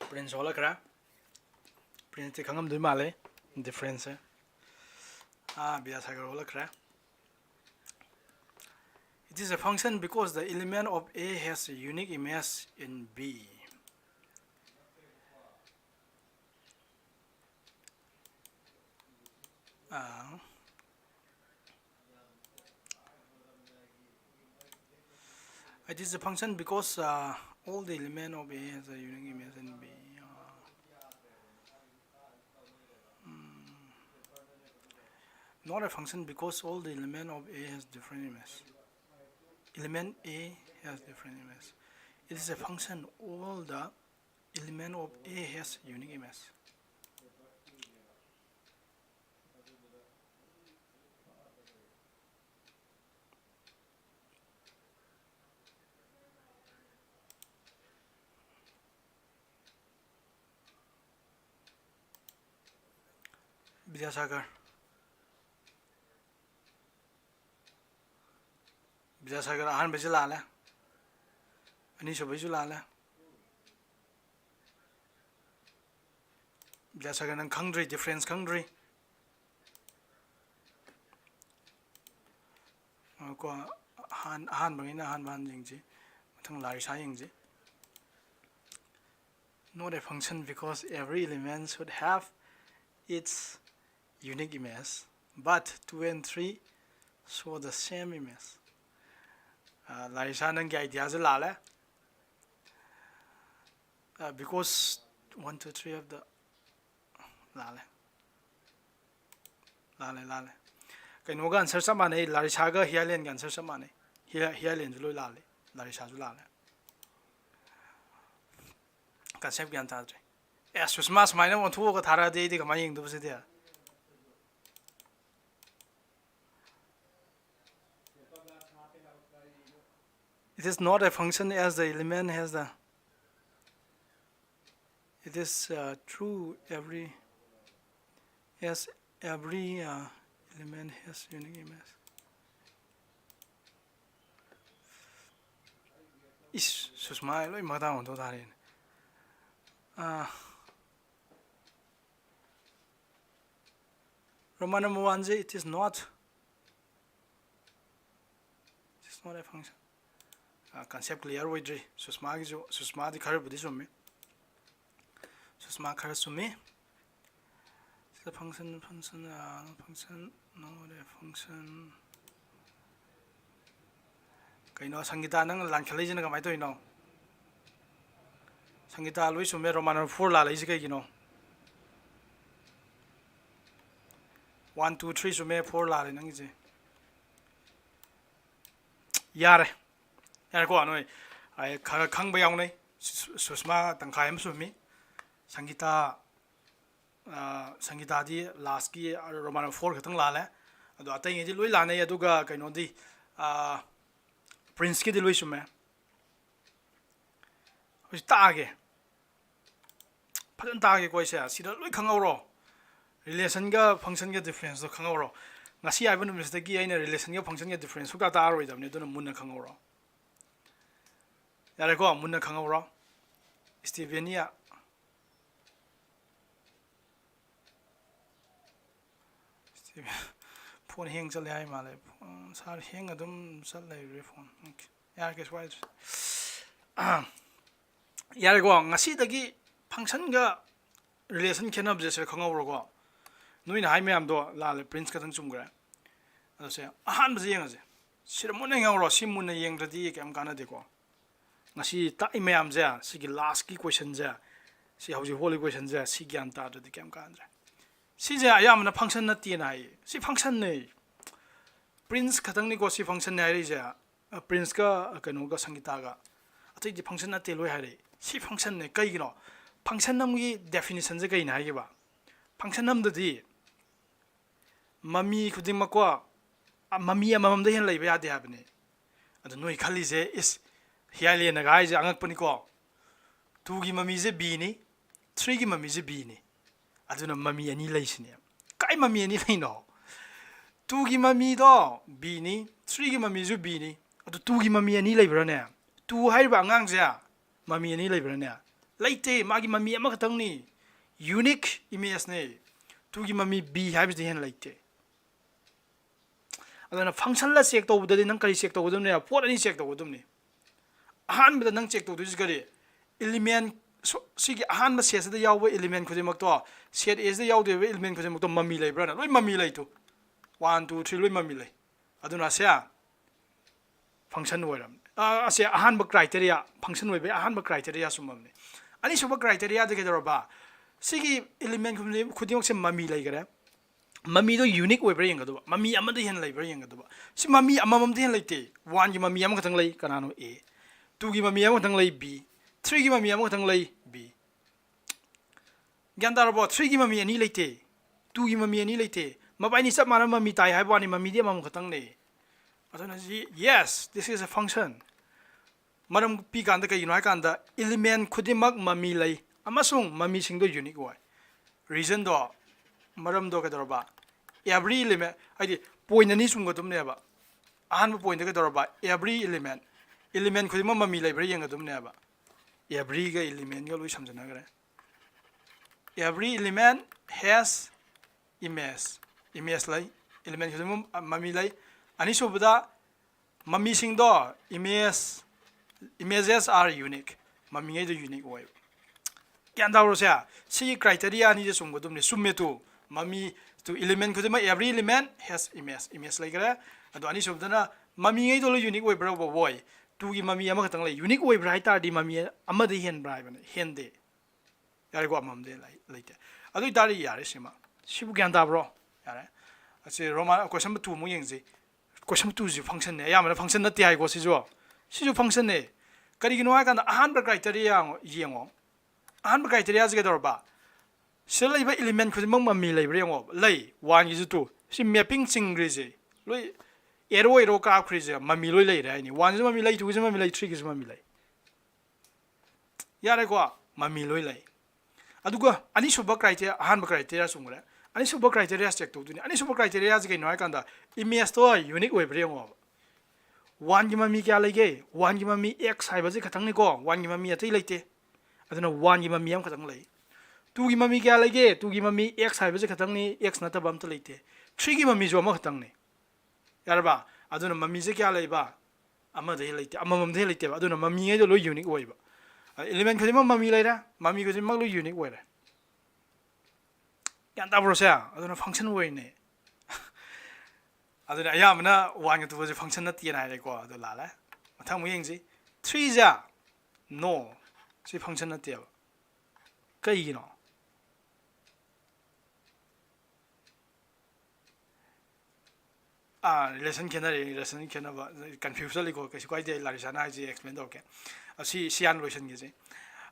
Speaker 1: Prince hola kra Prince te khangam dui male difference biya sagar hola kra It is a function because the element of A has a unique image in B. It is a function because all the element of A has a unique image in B. Not a function because all the element of A has different image. Element A has different image. It is a function all the element of A has unique image. Vidyasagar. Vidyasagar ahan baje lala. Ani sobai lala. Vidyasagar nang khangdri difference khangdri. Ko han bangina han ban jingji. Mathang lari sa jingji. Not a function because every element should have its unique image, but 2 and 3 show the same image. Larissa nang idea je lala because 1 2 3 of the lala kaino ga answer sama nei Larissa ga hialen ga answer sama nei hialen ju loi lale Larissa ju lala concept gyan ta je susma smaina mon thu ga thara de di ga mai ying du se de It is not a function as the element has the. It is true every element has unique image. Is susma loi mada on to darin. Roman number 1 it is not. It is not a function. Concept clear with the susma the curve this one. Susma curve sumi. The function, not a function. Kaino Sangita nang lankalajin ka mai to ino. Sangita lui sume Roman 4 la is kai gino. 1 2 3 sume 4 la nang ise. Yare. Ko anoi ai khang ba yaung nei susma tangkai am sumi Sangita di last ki Roman 4 khatang la le ado atai ngi loi la nei aduga kaino di Prince ki di loi sume oi ta ge phajan ta ge koi se sida loi khangawro relation ga function ga difference do khangawro ngasi ai banu mistake gi aina relation ga function ga difference suka ta roi damne do na mun na khangawro Yare ko munna khangawro Stevenia phone hang chale hai male sar hang adum chal lai re phone okay yar guess why yare ko ngasi dagi function ga relation khenab je se khangawro ko ꯅꯣꯏꯅ ꯍꯥꯏ ꯃꯌꯥꯝꯗꯣ ꯂꯥꯜꯂꯦ prince ꯈꯛꯇꯪ ꯆꯨꯝꯈ꯭ꯔꯦ ꯑꯗꯣ ꯁꯦ ꯑꯍꯥꯟꯕꯁꯦ ꯌꯦꯡꯉꯁꯦ ꯁꯤꯗ ꯃꯨꯟꯅ ꯌꯦꯡꯉꯨꯔꯣ ꯁꯤ ꯃꯨꯟꯅ ꯌꯦꯡꯗ꯭ꯔꯗꯤ ꯀꯩꯝ ꯀꯥꯟꯅꯗꯦꯀꯣ ꯉꯁꯤ ꯇꯥꯛꯏ ꯃꯌꯥꯝꯁꯦ ꯁꯤꯒꯤ ꯂꯥꯁꯀꯤ ꯀꯣꯏꯁꯟꯁꯦ ꯁꯤ ꯍꯧꯖꯤꯛ ꯍꯣꯜꯂꯤ ꯀꯣꯏꯁꯟꯁꯦ ꯁꯤ ꯒ꯭ꯌꯥꯟ ꯇꯥꯗ꯭ꯔꯗꯤ ꯀꯩꯝ ꯀꯥꯟꯗ꯭ꯔꯦ ꯁꯤꯁꯦ ꯑꯌꯥꯝꯕꯅ ꯐꯪꯁꯟ ꯅꯠꯇꯦꯅ ꯍꯥꯏꯌꯦ ꯁꯤ ꯐꯪꯁꯟꯅꯦ ꯄ꯭ꯔꯤꯟꯁ ꯈꯛꯇꯪꯅꯤꯀꯣ ꯁꯤ ꯐꯪꯁꯟꯅꯦ ꯍꯥꯏꯔꯤꯁꯦ ꯄ꯭ꯔꯤꯟꯁꯀ ꯀꯩꯅꯣꯒ ꯁꯪꯒꯤꯇꯥꯒ ꯑꯇꯩꯗꯤ ꯐꯪꯁꯟ ꯅꯠꯇꯦ ꯂꯣꯏ ꯍꯥꯏꯔꯛꯏ ꯁꯤ ꯐꯪꯁꯟꯅꯦ ꯀꯩꯒꯤꯅꯣ ꯐꯪꯁꯟ ꯑꯃꯒꯤ ꯗꯦꯐꯤꯅꯤꯁꯟꯁꯦ ꯀꯩꯅꯣ ꯍꯥꯏꯈꯤꯕ ꯐꯪꯁꯟ ꯑꯃꯗꯗꯤ ꯃꯃꯤ ꯈꯨꯗꯤꯡꯃꯛꯀꯣ ꯃꯃꯤ ꯑꯃꯃꯝꯗ ꯍꯦꯟꯅ ꯂꯩꯕ ꯌꯥꯗꯦ ꯍꯥꯏꯕꯅꯤ ꯑꯗꯣ ꯅꯣꯏ ꯈꯜꯂꯤꯁꯦ ꯏꯁ ꯍꯤꯌꯥꯏꯂꯦꯟꯅꯒ ꯍꯥꯏꯁꯦ ꯑꯉꯛꯄꯅꯤꯀꯣ 2ꯒꯤ ꯃꯃꯤꯁꯦ Bꯅꯤ 3ꯒꯤ ꯃꯃꯤꯁꯦ Bꯅꯤ ꯑꯗꯨꯅ ꯃꯃꯤ ꯑꯅꯤ ꯂꯩꯁꯤꯅꯦ ꯀꯥꯏ ꯃꯃꯤ ꯑꯅꯤ ꯂꯩꯅꯣ 2ꯒꯤ ꯃꯃꯤꯗꯣ Bꯅꯤ 3ꯒꯤ ꯃꯃꯤꯁꯨ Bꯅꯤ ꯑꯗꯨ 2ꯒꯤ ꯃꯃꯤ ꯑꯅꯤ ꯂꯩꯕ꯭ꯔꯥꯅꯦ 2 ꯍꯥꯏꯔꯤꯕ ꯑꯉꯥꯡꯁꯦ ꯃꯃꯤ ꯑꯅꯤ ꯂꯩꯕ꯭ꯔꯥꯅꯦ ꯂꯩꯇꯦ ꯃꯥꯒꯤ ꯃꯃꯤ ꯑꯃꯈꯛꯇꯪꯅꯤ ꯌꯨꯅꯤꯛ ꯏꯃꯦꯖꯅꯦ 2ꯒꯤ ꯃꯃꯤ B ꯍꯥꯏꯕꯁꯤꯗꯤ ꯍꯦꯟꯅ ꯂꯩꯇꯦ ꯑꯗꯨꯅ ꯐꯪꯁꯟꯂ ꯆꯦꯛ ꯇꯧꯕꯗꯗꯤ ꯅꯪ ꯀꯔꯤ ꯆꯦꯛ ꯇꯧꯒꯗꯕꯅꯦ ꯄꯣꯠ ꯑꯅꯤ ꯆꯦꯛ ꯇꯧꯒꯗꯕꯅꯤ ꯑꯍꯥꯟꯕꯗ ꯅꯪ ꯆꯦꯛ ꯇꯧꯗꯣꯏꯁꯤ ꯀꯔꯤ ꯏꯂꯤꯃꯦꯟ ꯁꯤꯒꯤ ꯑꯍꯥꯟꯕ ꯁꯦꯠꯁꯤꯗ ꯌꯥꯎꯕ ꯏꯂꯤꯃꯦꯟ ꯈꯨꯗꯤꯡꯃꯛꯇꯣ ꯁꯦꯠ Aꯁꯤꯗ ꯌꯥꯎꯗꯣꯏꯕ ꯏꯂꯤꯃꯦꯟ ꯈꯨꯗꯤꯡꯃꯛꯇꯣ ꯃꯃꯤ ꯂꯩꯕ꯭ꯔꯥꯅ ꯂꯣꯏ ꯃꯃꯤ ꯂꯩꯇꯨ 1 2 3 ꯂꯣꯏ ꯃꯃꯤ ꯂꯩ ꯑꯗꯨꯅ ꯑꯁꯦ ꯐꯪꯁꯟ ꯑꯣꯏꯔꯝꯅꯤ ꯑꯁꯦ ꯑꯍꯥꯟꯕ ꯀ꯭ꯔꯥꯏꯇꯦꯔꯤꯌꯥ ꯐꯪꯁꯟ ꯑꯣꯏꯕꯒꯤ ꯑꯍꯥꯟꯕ ꯀ꯭ꯔꯥꯏꯇꯦꯔꯤꯌꯥ ꯆꯨꯝꯃꯝꯅꯤ ꯑꯅꯤꯁꯨꯕ ꯀ꯭ꯔꯥꯏꯇꯦꯔꯤꯌꯥꯗ ꯀꯩꯗꯧꯔꯕ ꯁꯤꯒꯤ ꯏꯂꯤꯃꯦꯟ ꯈꯨꯗꯤꯡꯃꯛꯁꯦ ꯃꯃꯤ ꯂꯩꯈꯔꯦ ꯃꯃꯤꯗꯣ ꯌꯨꯅꯤꯛ ꯑꯣꯏꯕ꯭ꯔꯥ ꯌꯦꯡꯒꯗꯕ ꯃꯃꯤ ꯑꯃꯗ ꯍꯦꯟꯅ ꯂꯩꯕ꯭ꯔꯥ ꯌꯦꯡꯒꯗꯕ ꯁꯤ ꯃꯃꯤ ꯑꯃꯃꯝꯗ ꯍꯦꯟꯅ ꯂꯩꯇꯦ 1ꯒꯤ ꯃꯃꯤ ꯑꯃꯈꯛꯇꯪ ꯂꯩ ꯀꯅꯥꯅꯣ A 2ꯒꯤ ꯃꯃꯤ ꯑꯃꯈꯛꯇꯪ ꯂꯩ B 3ꯒꯤ ꯃꯃꯤ ꯑꯃꯈꯛꯇꯪ ꯂꯩ B ꯒ꯭ꯌꯥꯟ ꯇꯥꯔꯕꯣ 3ꯒꯤ ꯃꯃꯤ ꯑꯅꯤ ꯂꯩꯇꯦ 2ꯒꯤ ꯃꯃꯤ ꯑꯅꯤ ꯂꯩꯇꯦ ꯃꯕꯥꯏꯅꯤ ꯆꯞ ꯃꯥꯟꯅꯕ ꯃꯃꯤ ꯇꯥꯏ ꯍꯥꯏꯕ ꯋꯥꯅꯤ ꯃꯃꯤꯗꯤ ꯑꯃꯃꯝ ꯈꯛꯇꯪꯅꯦ ꯑꯗꯨꯅ ꯁꯤ ꯌꯦꯁ ꯗꯤꯁ ꯏꯁ ꯑ ꯐꯪꯁꯟ ꯃꯔꯝ ꯄꯤꯀꯥꯟꯗ ꯀꯩꯒꯤꯅꯣ ꯍꯥꯏꯀꯥꯟꯗ ꯏꯂꯤꯃꯦꯟ ꯈꯨꯗꯤꯡꯃꯛ ꯃꯃꯤ ꯂꯩ ꯑꯃꯁꯨꯡ ꯃꯃꯤꯁꯤꯡꯗꯣ ꯌꯨꯅꯤꯛ ꯑꯣꯏ ꯔꯤꯖꯟꯗꯣ ꯃꯔꯝꯗꯣ ꯀꯩꯗꯧꯔꯕ ꯑꯦꯕ꯭ꯔꯤ ꯏꯂꯤꯃꯦꯟ ꯍꯥꯏꯗꯤ ꯄꯣꯏꯟ ꯑꯅꯤ ꯆꯨꯝꯒꯗꯕꯅꯦꯕ ꯑꯍꯥꯟꯕ ꯄꯣꯏꯟꯗ ꯀꯩꯗꯧꯔꯕ ꯑꯦꯕ꯭ꯔꯤ ꯏꯂꯤꯃꯦꯟ ꯈꯨꯗꯤꯡꯃꯛ ꯃꯃꯤ ꯂꯩꯕ꯭ꯔꯥ ꯌꯦꯡꯒꯗꯕꯅꯦꯕ ꯑꯦꯕ꯭ꯔꯤꯒ ꯏꯂꯤꯃꯦꯟꯒ ꯂꯣꯏ ꯁꯝꯖꯟꯅꯈ꯭ꯔꯦ every element has image lay element khudimuk mami lay anisubada mamisingdo images are unique mami ngai do unique oy kyan dawro se si criteria ni je sumgodumne summe tu mami to element khudimuk every element has image lay gare ado anisubadana mami ngai do lo unique oy bra boy 2 gi mami ama khatang lay unique oy bra haitar di mami ama de hen bra ibane hende yare ko amamde laite adu tari yare sima sibu gyan tabro yare ase roma question 2 mo yengji question 2 ji function ne ya mana function na ti hai ko sijo function ne kari gino ha kan ahan ba criteria yengo ahan ba criteria ji ga dorba sel laiba element khu mang mami laibre yengo lai 1 gi 2 si mapping chingri ji loi ero ka khri ji mami loi lai rai ni 1 ji mami lai 2 ji mami lai 3 gi mami lai yare ko mami loi lai aduga anisuba criteria ahan ba criteria sumgre anisuba criteria check to duni anisuba criteria ji no kanda image to unique oy bremo 1 gi mami kya lege 1 gi mami x haiba ji khathang ni ko 1 gi mami atai leite aduna 1 gi mami am khathang lei 2 gi mami kya lege 2 gi mami x haiba ji khathang ni x na ta bam ta leite 3 gi mami jo ma khathang ni yarba aduna mami ji kya leiba ama de leite amamam de leite aduna mami ngai do lo unique oy ba element khudimak mami laira mami khudimak lo unique oire yan ta brosa aduna function oine aduna ayamna 1 ga 2 function na tiena hai ko adu la la mathang mo yengji 3 ja no si function na tiya kai gi no relation kena ba confusion li ko kai kwai de la risana ji explain do ke si sian relation gi ji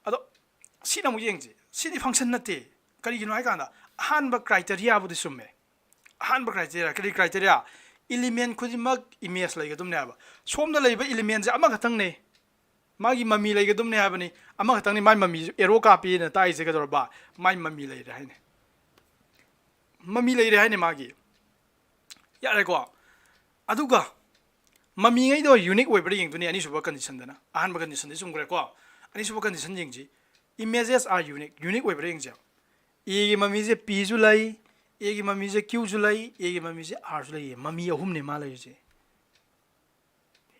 Speaker 1: ado si na mo yengji si di function na te kari gi no hai kana han ba criteria bu di summe han ba criteria kari criteria element khudimak image lai ga dum ne ba som da lai ba element ja ama khatang ne magi mami lai ga dum ne ha ba ni ama khatang ni mai mami arrow ka pi na tai je ga dor ba mai mami lai ra hai ne mami lai ra hai ne magi ya re ko aduga mami ngai do unique oy bra yeng tu ni ani suba condition dana ahan ba condition di sumgre ko ani suba condition yeng ji images are unique oy bra yeng ja a gi mami je p ju lai a gi mami je q ju lai a gi mami je r ju lai mami ahum ne ma lai je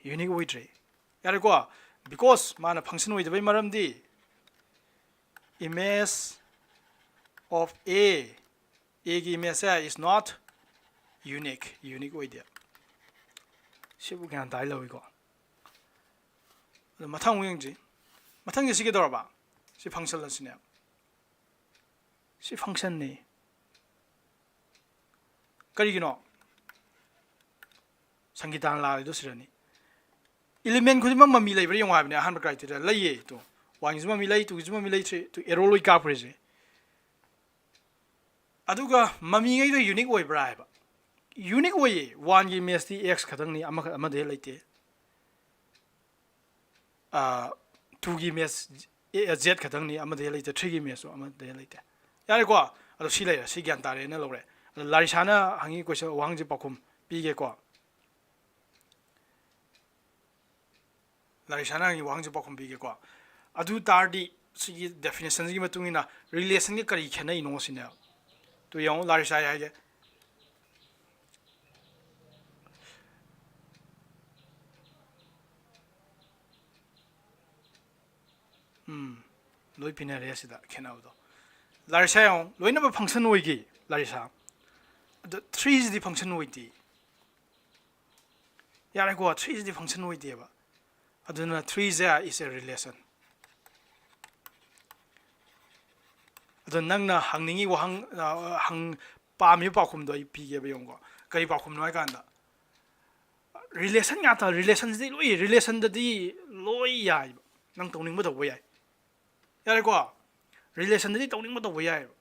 Speaker 1: unique oy tre yare ko because mana function oy de maram di image of a A ꯒꯤ ꯏꯃꯦꯖꯁꯦ is not unique ꯑꯣꯏꯗꯦ ꯁꯤꯕꯨ ꯒ꯭ꯌꯥꯟ ꯇꯥꯏ ꯂꯧꯏꯀꯣ ꯑꯗꯣ ꯃꯊꯪ ꯑꯃꯨꯛ ꯌꯦꯡꯁꯤ ꯃꯊꯪꯁꯤ ꯁꯤ ꯀꯩꯗꯧꯔꯕ ꯁꯤ ꯐꯪꯁꯟ ꯑꯁꯤꯅꯦ ꯁꯤ ꯐꯪꯁꯟꯅꯤ ꯀꯔꯤꯒꯤꯅꯣ ꯁꯪꯒꯤꯇꯥꯅ ꯂꯥꯛꯏꯗꯣ ꯁꯤꯔꯅꯤ ꯏꯂꯤꯃꯦꯟ ꯈꯨꯗꯤꯡꯃꯛ ꯃꯃꯤ ꯂꯩꯕ꯭ꯔꯥ ꯌꯦꯡꯉꯨ ꯍꯥꯏꯕꯅꯦ ꯑꯍꯥꯟꯕ ꯀ꯭ꯔꯥꯏꯇꯦꯔꯤꯌꯥ ꯂꯩꯌꯦ ꯇꯣ 1ꯒꯤꯁꯨ ꯃꯃꯤ ꯂꯩ 2ꯒꯤꯁꯨ ꯃꯃꯤ ꯂꯩ 3 ꯑꯦꯔꯣ ꯂꯣꯏ ꯀꯥꯞꯈ꯭ꯔꯦꯁꯦ ꯑꯗꯨꯒ ꯃꯃꯤꯉꯩꯗꯣ ꯌꯨꯅꯤꯛ ꯑꯣꯏꯕ꯭ꯔꯥ ꯍꯥꯏꯕ ꯌꯨꯅꯤꯛ ꯑꯣꯏꯌꯦ 1ꯒꯤ ꯏꯃꯦꯖꯇꯤ x ꯈꯛꯇꯪꯅꯤ ꯑꯃꯗ ꯍꯦꯛ ꯂꯩꯇꯦ 2ꯒꯤ ꯏꯃꯦꯖ z ꯈꯛꯇꯪꯅꯤ ꯑꯃꯗ ꯍꯦꯛ ꯂꯩꯇꯦ 3ꯒꯤ ꯏꯃꯦꯖꯁꯨ ꯑꯃꯗ ꯍꯦꯛ ꯂꯩꯇꯦ ꯌꯥꯔꯦꯀꯣ ꯑꯗꯣ ꯁꯤ ꯂꯩꯔꯦ ꯁꯤ ꯒ꯭ꯌꯥꯟ ꯇꯥꯔꯦꯅ ꯂꯧꯔꯦ ꯑꯗꯣ ꯂꯥꯔꯤꯁꯥꯅ ꯍꯪꯉꯤ ꯀꯣꯏꯁꯟ ꯋꯥꯍꯪꯁꯦ ꯄꯥꯎꯈꯨꯝ ꯄꯤꯒꯦꯀꯣ ꯂꯥꯔꯤꯁꯥꯅ ꯍꯪꯉꯤ ꯋꯥꯍꯪꯁꯦ ꯄꯥꯎꯈꯨꯝ ꯄꯤꯒꯦꯀꯣ ꯑꯗꯨ ꯇꯥꯔꯗꯤ ꯁꯤꯒꯤ ꯗꯦꯐꯤꯅꯤꯁꯟꯁꯤꯒꯤ ꯃꯇꯨꯡ ꯏꯟꯅ ꯔꯤꯂꯦꯁꯟꯒꯤ ꯀꯔꯤ ꯈꯦꯠꯅꯩꯅꯣ ꯁꯤꯅꯦ ꯇꯨ ꯌꯦꯡꯉꯨ ꯂꯥꯔꯤꯁꯥ ꯍꯥꯏꯒꯦ ꯂꯣꯏ ꯄꯤꯅꯔꯦ ꯑꯁꯤꯗ ꯈꯦꯠꯅꯕꯗꯣ ꯂꯥꯔꯤꯁꯥ ꯌꯦꯡꯉꯨ ꯂꯣꯏꯅꯃꯛ ꯐꯪꯁꯟ ꯑꯣꯏꯈꯤ ꯂꯥꯔꯤꯁꯥ ꯑꯗꯣ 3ꯁꯤꯗꯤ ꯐꯪꯁꯟ ꯑꯣꯏꯗꯦ ꯌꯥꯔꯦꯀꯣ 3ꯁꯤꯗꯤ ꯐꯪꯁꯟ ꯑꯣꯏꯗꯦꯕ ꯑꯗꯨꯅ 3ꯁꯦ is a relation ꯑꯗꯣ ꯅꯪꯅ ꯍꯪꯅꯤꯡꯉꯤ ꯋꯥꯍꯪ ꯄꯥꯝꯃꯤꯕ ꯄꯥꯎꯈꯨꯝꯗꯣ ꯑꯩ ꯄꯤꯒꯦꯕ ꯌꯦꯡꯉꯨꯀꯣ ꯀꯔꯤ ꯄꯥꯎꯈꯨꯝꯅꯣ ꯍꯥꯏ ꯀꯥꯟꯗ ꯔꯤꯂꯦꯁꯟ ꯉꯥꯛꯇ ꯔꯤꯂꯦꯁꯟꯁꯤꯗꯤ ꯂꯣꯏ ꯔꯤꯂꯦꯁꯟꯗꯗꯤ ꯂꯣꯏ ꯌꯥꯏꯕ ꯅꯪ ꯇꯧꯅꯤꯡꯕ ꯇꯧꯕ ꯌꯥꯏ ꯌꯥꯔꯦꯀꯣ ꯔꯤꯂꯦꯁꯟꯗꯗꯤ ꯇꯧꯅꯤꯡꯕ ꯇꯧꯕ ꯌꯥꯏꯕ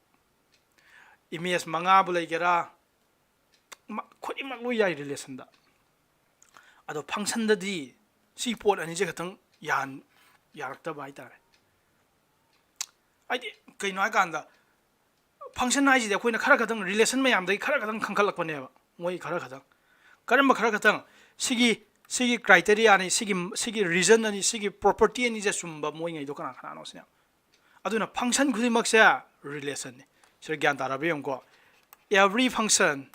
Speaker 1: ꯏꯃꯦꯖ 5ꯕꯨ ꯂꯩꯒꯦꯔꯥ ꯈꯨꯗꯤꯡꯃꯛ ꯂꯣꯏ ꯌꯥꯏ ꯔꯤꯂꯦꯁꯟꯗ ꯑꯗꯣ ꯐꯪꯁꯟꯗꯗꯤ ꯁꯤ ꯄꯣꯠ ꯑꯅꯤꯁꯦ ꯈꯛꯇꯪ ꯌꯥꯔꯛꯇꯕ ꯍꯥꯏꯇꯥꯔꯦ ꯍꯥꯏꯗꯤ ꯀꯩꯅꯣ ꯍꯥꯏꯀꯥꯟꯗ ꯐꯪꯁꯟ ꯍꯥꯏꯁꯤꯗꯤ ꯑꯩꯈꯣꯏꯅ ꯈꯔ ꯈꯛꯇꯪ ꯔꯤꯂꯦꯁꯟ ꯃꯌꯥꯝꯗꯒꯤ ꯈꯔ ꯈꯛꯇꯪ ꯈꯟꯈꯠꯂꯛꯄꯅꯦꯕ ꯃꯣꯏ ꯈꯔ ꯈꯛꯇꯪ ꯀꯔꯝꯕ ꯈꯔ ꯈꯛꯇꯪ ꯁꯤꯒꯤ ꯀ꯭ꯔꯥꯏꯇꯦꯔꯤꯌꯥꯅꯤ ꯁꯤꯒꯤ ꯔꯤꯖꯟ ꯑꯅꯤ ꯁꯤꯒꯤ ꯄ꯭ꯔꯣꯄꯔꯇꯤ ꯑꯅꯤꯁꯦ ꯆꯨꯝꯕ ꯃꯣꯏꯉꯩꯗꯣ ꯀꯅꯥꯅꯣ ꯁꯤꯅꯦ ꯑꯗꯨꯅ ꯐꯪꯁꯟ ꯈꯨꯗꯤꯡꯃꯛꯁꯦ ꯔꯤꯂꯦꯁꯟꯅꯤ ꯁꯤꯗ ꯒ꯭ꯌꯥꯟ ꯇꯥꯔꯕ ꯌꯦꯡꯉꯨꯀꯣ every function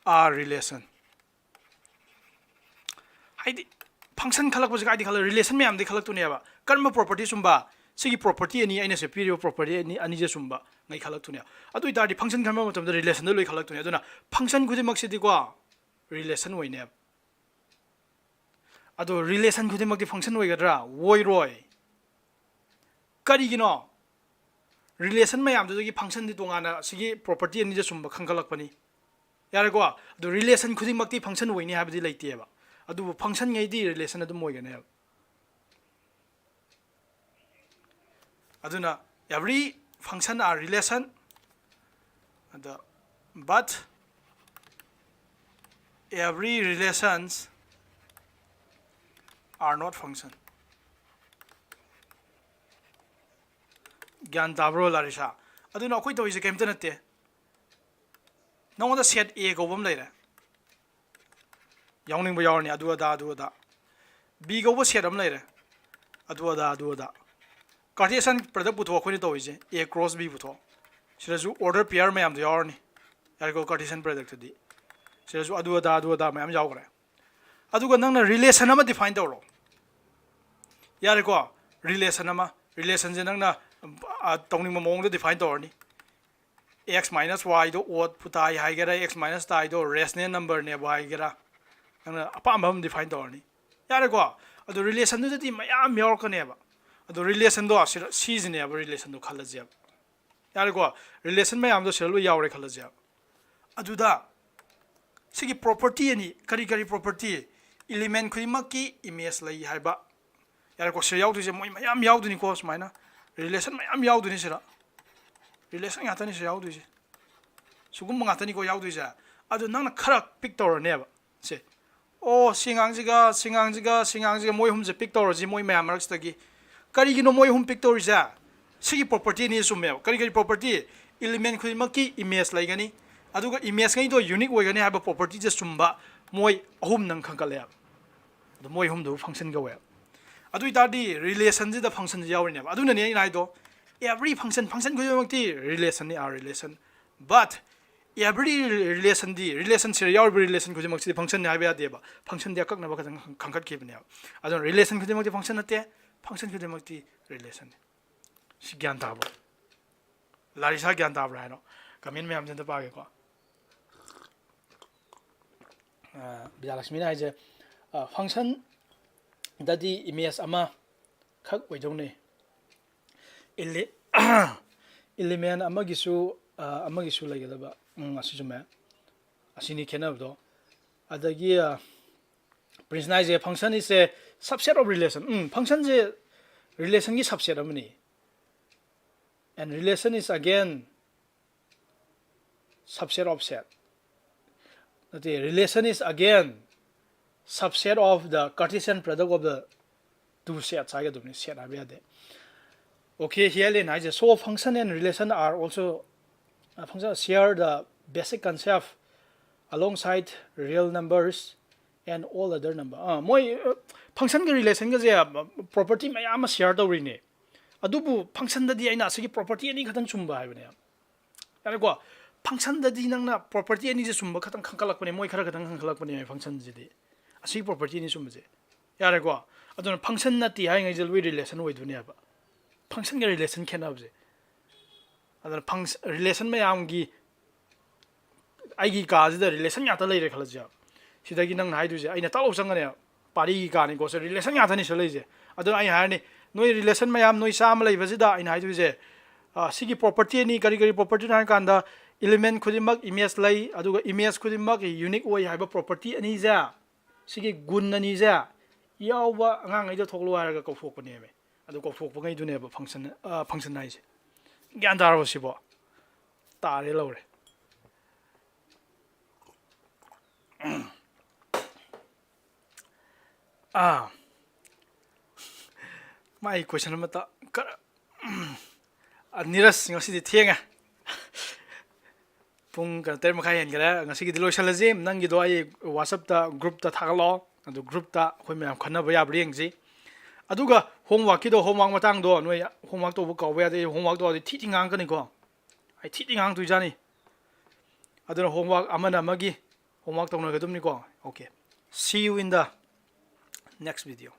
Speaker 1: are relation ꯍꯥꯏꯗꯤ ꯐꯪꯁꯟ ꯈꯜꯂꯛꯄꯁꯦ ꯀꯥꯏꯗꯤ ꯈꯜꯂꯛ ꯔꯤꯂꯦꯁꯟ ꯃꯌꯥꯝꯗꯒꯤ ꯈꯜꯂꯛꯇꯣꯏꯅꯦꯕ ꯀꯔꯝꯕ ꯄ꯭ꯔꯣꯄꯔꯇꯤ ꯆꯨꯝꯕ ꯁꯤꯒꯤ ꯄ꯭ꯔꯣꯄꯔꯇꯤ ꯑꯅꯤ ꯑꯩꯅꯁꯦ ꯄꯤꯔꯤꯕ ꯄ꯭ꯔꯣꯄꯔꯇꯤ ꯑꯅꯤꯁꯦ ꯆꯨꯝꯕ ꯉꯩ ꯈꯜꯂꯛꯇꯣꯏꯅꯦꯕ ꯑꯗꯨ ꯑꯣꯏꯇꯥꯔꯗꯤ ꯐꯪꯁꯟ ꯈꯟꯕ ꯃꯇꯝꯗ ꯔꯤꯂꯦꯁꯟꯗ ꯂꯣꯏ ꯈꯜꯂꯛꯇꯣꯏꯅꯦ ꯑꯗꯨꯅ ꯐꯪꯁꯟ ꯈꯨꯗꯤꯡꯃꯛꯁꯤꯗꯤꯀꯣ ꯔꯤꯂꯦꯁꯟ ꯑꯣꯏꯅꯦꯕ ꯑꯗꯣ ꯔꯤꯂꯦꯁꯟ ꯈꯨꯗꯤꯡꯃꯛꯇꯤ ꯐꯪꯁꯟ ꯑꯣꯏꯒꯗ꯭ꯔꯥ ꯑꯣꯏꯔꯣꯏ ꯀꯔꯤꯒꯤꯅꯣ ꯔꯤꯂꯦꯁꯟ ꯃꯌꯥꯝꯗꯨꯗꯒꯤ ꯐꯪꯁꯟꯗꯤ ꯇꯣꯉꯥꯟꯅ ꯁꯤꯒꯤ ꯄ꯭ꯔꯣꯄꯔꯇꯤ ꯑꯅꯤꯁꯦ ꯆꯨꯝꯕ ꯈꯟꯒꯠꯂꯛꯄꯅꯤ ꯌꯥꯔꯦꯀꯣ ꯑꯗꯣ ꯔꯤꯂꯦꯁꯟ ꯈꯨꯗꯤꯡꯃꯛꯇꯤ ꯐꯪꯁꯟ ꯑꯣꯏꯅꯤ ꯍꯥꯏꯕꯗꯤ ꯂꯩꯇꯦꯕ ꯑꯗꯨꯕꯨ ꯐꯪꯁꯟꯉꯩꯗꯤ ꯔꯤꯂꯦꯁꯟ ꯑꯗꯨꯝ ꯑꯣꯏꯒꯅꯦꯕ ꯑꯗꯨꯅ every function are relation but every relations are not function ꯒ꯭ꯌꯥꯟ ꯇꯥꯕ꯭ꯔꯣ ꯂꯥꯔꯤꯁꯥ ꯑꯗꯨꯅ ꯑꯩꯈꯣꯏ ꯇꯧꯔꯤꯁꯦ ꯀꯩꯝꯇ ꯅꯠꯇꯦ ꯅꯉꯣꯟꯗ ꯁꯦꯠ A ꯀꯧꯕ ꯑꯃ ꯂꯩꯔꯦ ꯌꯥꯎꯅꯤꯡꯕ ꯌꯥꯎꯔꯅꯤ ꯑꯗꯨ ꯑꯗꯥ B ꯀꯧꯕ ꯁꯦꯠ ꯑꯃ ꯂꯩꯔꯦ ꯑꯗꯨ ꯑꯗꯥ ꯀꯥꯔꯇꯦꯁꯤꯌꯟ ꯄ꯭ꯔꯗꯛ ꯄꯨꯊꯣꯛ ꯑꯩꯈꯣꯏꯅ ꯇꯧꯔꯤꯁꯦ A क्रॉस B ꯄꯨꯊꯣꯛ ꯁꯤꯗꯁꯨ ꯑꯣꯔꯗꯔ ꯄꯤꯌꯔ ꯃꯌꯥꯝꯗꯣ ꯌꯥꯎꯔꯅꯤ ꯌꯥꯔꯦꯀꯣ ꯀꯥꯔꯇꯦꯁꯤꯌꯟ ꯄ꯭ꯔꯗꯛꯇꯗꯤ ꯁꯤꯗꯁꯨ ꯑꯗꯨ ꯑꯗꯥ ꯃꯌꯥꯝ ꯌꯥꯎꯈ꯭ꯔꯦ ꯑꯗꯨꯒ ꯅꯪꯅ ꯔꯤꯂꯦꯁꯟ ꯑꯃ ꯗꯤꯐꯥꯏꯟ ꯇꯧꯔꯣ ꯌꯥꯔꯦꯀꯣ ꯔꯤꯂꯦꯁꯟꯁꯦ ꯅꯪꯅ ꯇꯧꯅꯤꯡꯕ ꯃꯑꯣꯡꯗ ꯗꯤꯐꯥꯏꯟ ꯇꯧꯔꯅꯤ x minus yꯗꯣ odd ꯄꯨ ꯇꯥꯏ ꯍꯥꯏꯒꯦꯔꯥ x minus ꯇꯥꯏꯗꯣ ꯔꯦꯁꯅꯦꯜ ꯅꯝꯕꯔꯅꯦꯕ ꯍꯥꯏꯒꯦꯔꯥ ꯅꯪꯅ ꯑꯄꯥꯝꯕ ꯑꯃ ꯗꯤꯐꯥꯏꯟ ꯇꯧꯔꯅꯤ ꯌꯥꯔꯦꯀꯣ ꯑꯗꯣ ꯔꯤꯂꯦꯁꯟꯗꯨꯗꯗꯤ ꯃꯌꯥꯝ ꯌꯥꯎꯔꯛꯀꯅꯦꯕ ꯑꯗꯣ ꯔꯤꯂꯦꯁꯟꯗꯣ ꯁꯤꯁꯤꯅꯦꯕ ꯔꯤꯂꯦꯁꯟꯗꯣ ꯈꯜꯂꯁꯦꯕ ꯌꯥꯔꯦꯀꯣ ꯔꯤꯂꯦꯁꯟ ꯃꯌꯥꯝꯗꯣ ꯁꯤꯗ ꯂꯣꯏ ꯌꯥꯎꯔꯦ ꯈꯜꯂꯁꯦꯕ ꯑꯗꯨꯗ ꯁꯤꯒꯤ ꯄ꯭ꯔꯣꯄꯔꯇꯤ ꯑꯅꯤ ꯀꯔꯤ ꯄ꯭ꯔꯣꯄꯔꯇꯤ ꯏꯂꯤꯃꯦꯟ ꯈꯨꯗꯤꯡꯃꯛꯀꯤ ꯏꯃꯦꯖ ꯂꯩ ꯍꯥꯏꯕ ꯌꯥꯔꯦꯀꯣ ꯁꯤꯗ ꯌꯥꯎꯗꯣꯏꯁꯦ ꯃꯣꯏ ꯃꯌꯥꯝ ꯌꯥꯎꯗꯣꯏꯅꯤꯀꯣ ꯁꯨꯃꯥꯏꯅ ꯔꯤꯂꯦꯁꯟ ꯃꯌꯥꯝ ꯌꯥꯎꯗꯣꯏꯅꯤ ꯁꯤꯗ ꯔꯤꯂꯦꯁꯟ ꯉꯥꯛꯇꯅꯤ ꯁꯤꯗ ꯌꯥꯎꯗꯣꯏꯁꯦ ꯁꯤꯒꯨꯝꯕ ꯉꯥꯛꯇꯅꯤꯀꯣ ꯌꯥꯎꯗꯣꯏꯁꯦ ꯑꯗꯨ ꯅꯪꯅ ꯈꯔ ꯄꯤꯛ ꯇꯧꯔꯅꯦꯕ ꯁꯦ ꯑꯣ ꯁꯤꯉꯥꯡꯁꯤꯒ ꯃꯣꯏ ꯑꯍꯨꯝꯁꯦ ꯄꯤꯛ ꯇꯧꯔꯁꯤ ꯃꯣꯏ ꯃꯌꯥꯝ ꯃꯔꯛꯁꯤꯗꯒꯤ ꯀꯔꯤꯒꯤꯅꯣ ꯃꯣꯏ ꯑꯍꯨꯝ ꯄꯤꯛ ꯇꯧꯔꯤꯁꯦ ꯁꯤꯒꯤ ꯄ꯭ꯔꯣꯄꯔꯇꯤ ꯑꯅꯤ ꯆꯨꯝꯃꯦꯕ ꯀꯔꯤ ꯄ꯭ꯔꯣꯄꯔꯇꯤ ꯏꯂꯤꯃꯦꯟ ꯈꯨꯗꯤꯡꯃꯛꯀꯤ ꯏꯃꯦꯖ ꯂꯩꯒꯅꯤ ꯑꯗꯨꯒ ꯏꯃꯦꯖꯉꯩꯗꯣ ꯌꯨꯅꯤꯛ ꯑꯣꯏꯒꯅꯤ ꯍꯥꯏꯕ ꯄ꯭ꯔꯣꯄꯔꯇꯤꯁꯦ ꯆꯨꯝꯕ ꯃꯣꯏ ꯑꯍꯨꯝ ꯅꯪ ꯈꯟꯒꯠꯂꯦꯕ ꯑꯗꯣ ꯃꯣꯏ ꯑꯍꯨꯝꯗꯨꯕꯨ ꯐꯪꯁꯟ ꯀꯧꯋꯦꯕ ꯑꯗꯨ ꯑꯣꯏꯇꯥꯔꯗꯤ ꯔꯤꯂꯦꯁꯟꯁꯤꯗ ꯐꯪꯁꯟꯁꯤ ꯌꯥꯎꯔꯤꯅꯦꯕ ꯑꯗꯨꯅꯅꯦ ꯑꯩꯅ ꯍꯥꯏꯗꯣ every function ꯈꯨꯗꯤꯡꯃꯛꯇꯤ ꯔꯤꯂꯦꯁꯟꯅꯤ are relation but every ꯔꯤꯂꯦꯁꯟꯁꯤꯗ ꯌꯥꯎꯔꯤꯕ ꯔꯤꯂꯦꯁꯟ ꯈꯨꯗꯤꯡꯃꯛꯁꯤꯗꯤ ꯐꯪꯁꯟꯅꯤ ꯍꯥꯏꯕ ꯌꯥꯗꯦꯕ ꯐꯪꯁꯟꯗꯤ ꯑꯀꯛꯅꯕ ꯈꯛꯇꯪ ꯈꯟꯒꯠꯈꯤꯕꯅꯦꯕ ꯑꯗꯨꯅ ꯔꯤꯂꯦꯁꯟ ꯈꯨꯗꯤꯡꯃꯛꯇꯤ ꯐꯪꯁꯟ ꯅꯠꯇꯦ ꯐꯪꯁꯟ ꯈꯨꯗꯤꯡꯃꯛꯇꯤ ꯔꯤꯂꯦꯁꯟꯅꯤ ꯁꯤ ꯒ꯭ꯌꯥꯟ ꯇꯥꯕ꯭ꯔꯣ Larissa gyan tabra haino comment mayam jin ta pa ge ko Bijalakshmi na haise function dadi image ama khak oidone element amagisu laigedaba asijuma asini khenabdo adagi Prince na haise function is a subset of relation function je relation ki subset amani and relation is again subset of set. The relation is again subset of the Cartesian product of the two sets. Okay, here so function and relation are also function share the basic concept alongside real numbers and all other number. Function relation property mayam share to rene. Adubu function the aina sigi property any katan chumba haibne. Yarego function the nangna property any sumba katan kankalak pone moi khara katan kankalak pone function jidi. Asi property ni sumba je. Yarego adon function na ti hai ngai we relation we dunia ba. Function ge relation ken abje. Adon function relation mayam gi aigi ka the relation ya ta leire khala ja. Sidagi nang hai du je aina ta lo sangane pari ka ni ko se relation ya ta ni se leije. Adon ai ha ni noi relation mayam noi sam lai bazida in haidu je sigi property ni kari property na kanda element khudimak image lai aduga image khudimak unique oi haiba property ani ja sigi gun ani ja yawa angang ai do thoklo ara ga ko phok pani me adu ko phok ngai du ne ba function nai je gyan dar bo sibo tare lore my question mata niras ngasi di thienga pung ka ter ma khayen gara ngasi gi loisal je nang gi do ai whatsapp ta group ta thagalo adu group ta khoi mayam khana ba ya breng ji aduga homework ki do homework matang do noi homework to bu ka ba de homework do thi thi ngang ka ni ko ai thi thi ngang tu jani adu homework amana magi homework to na ga dum ni ko okay see you in the next video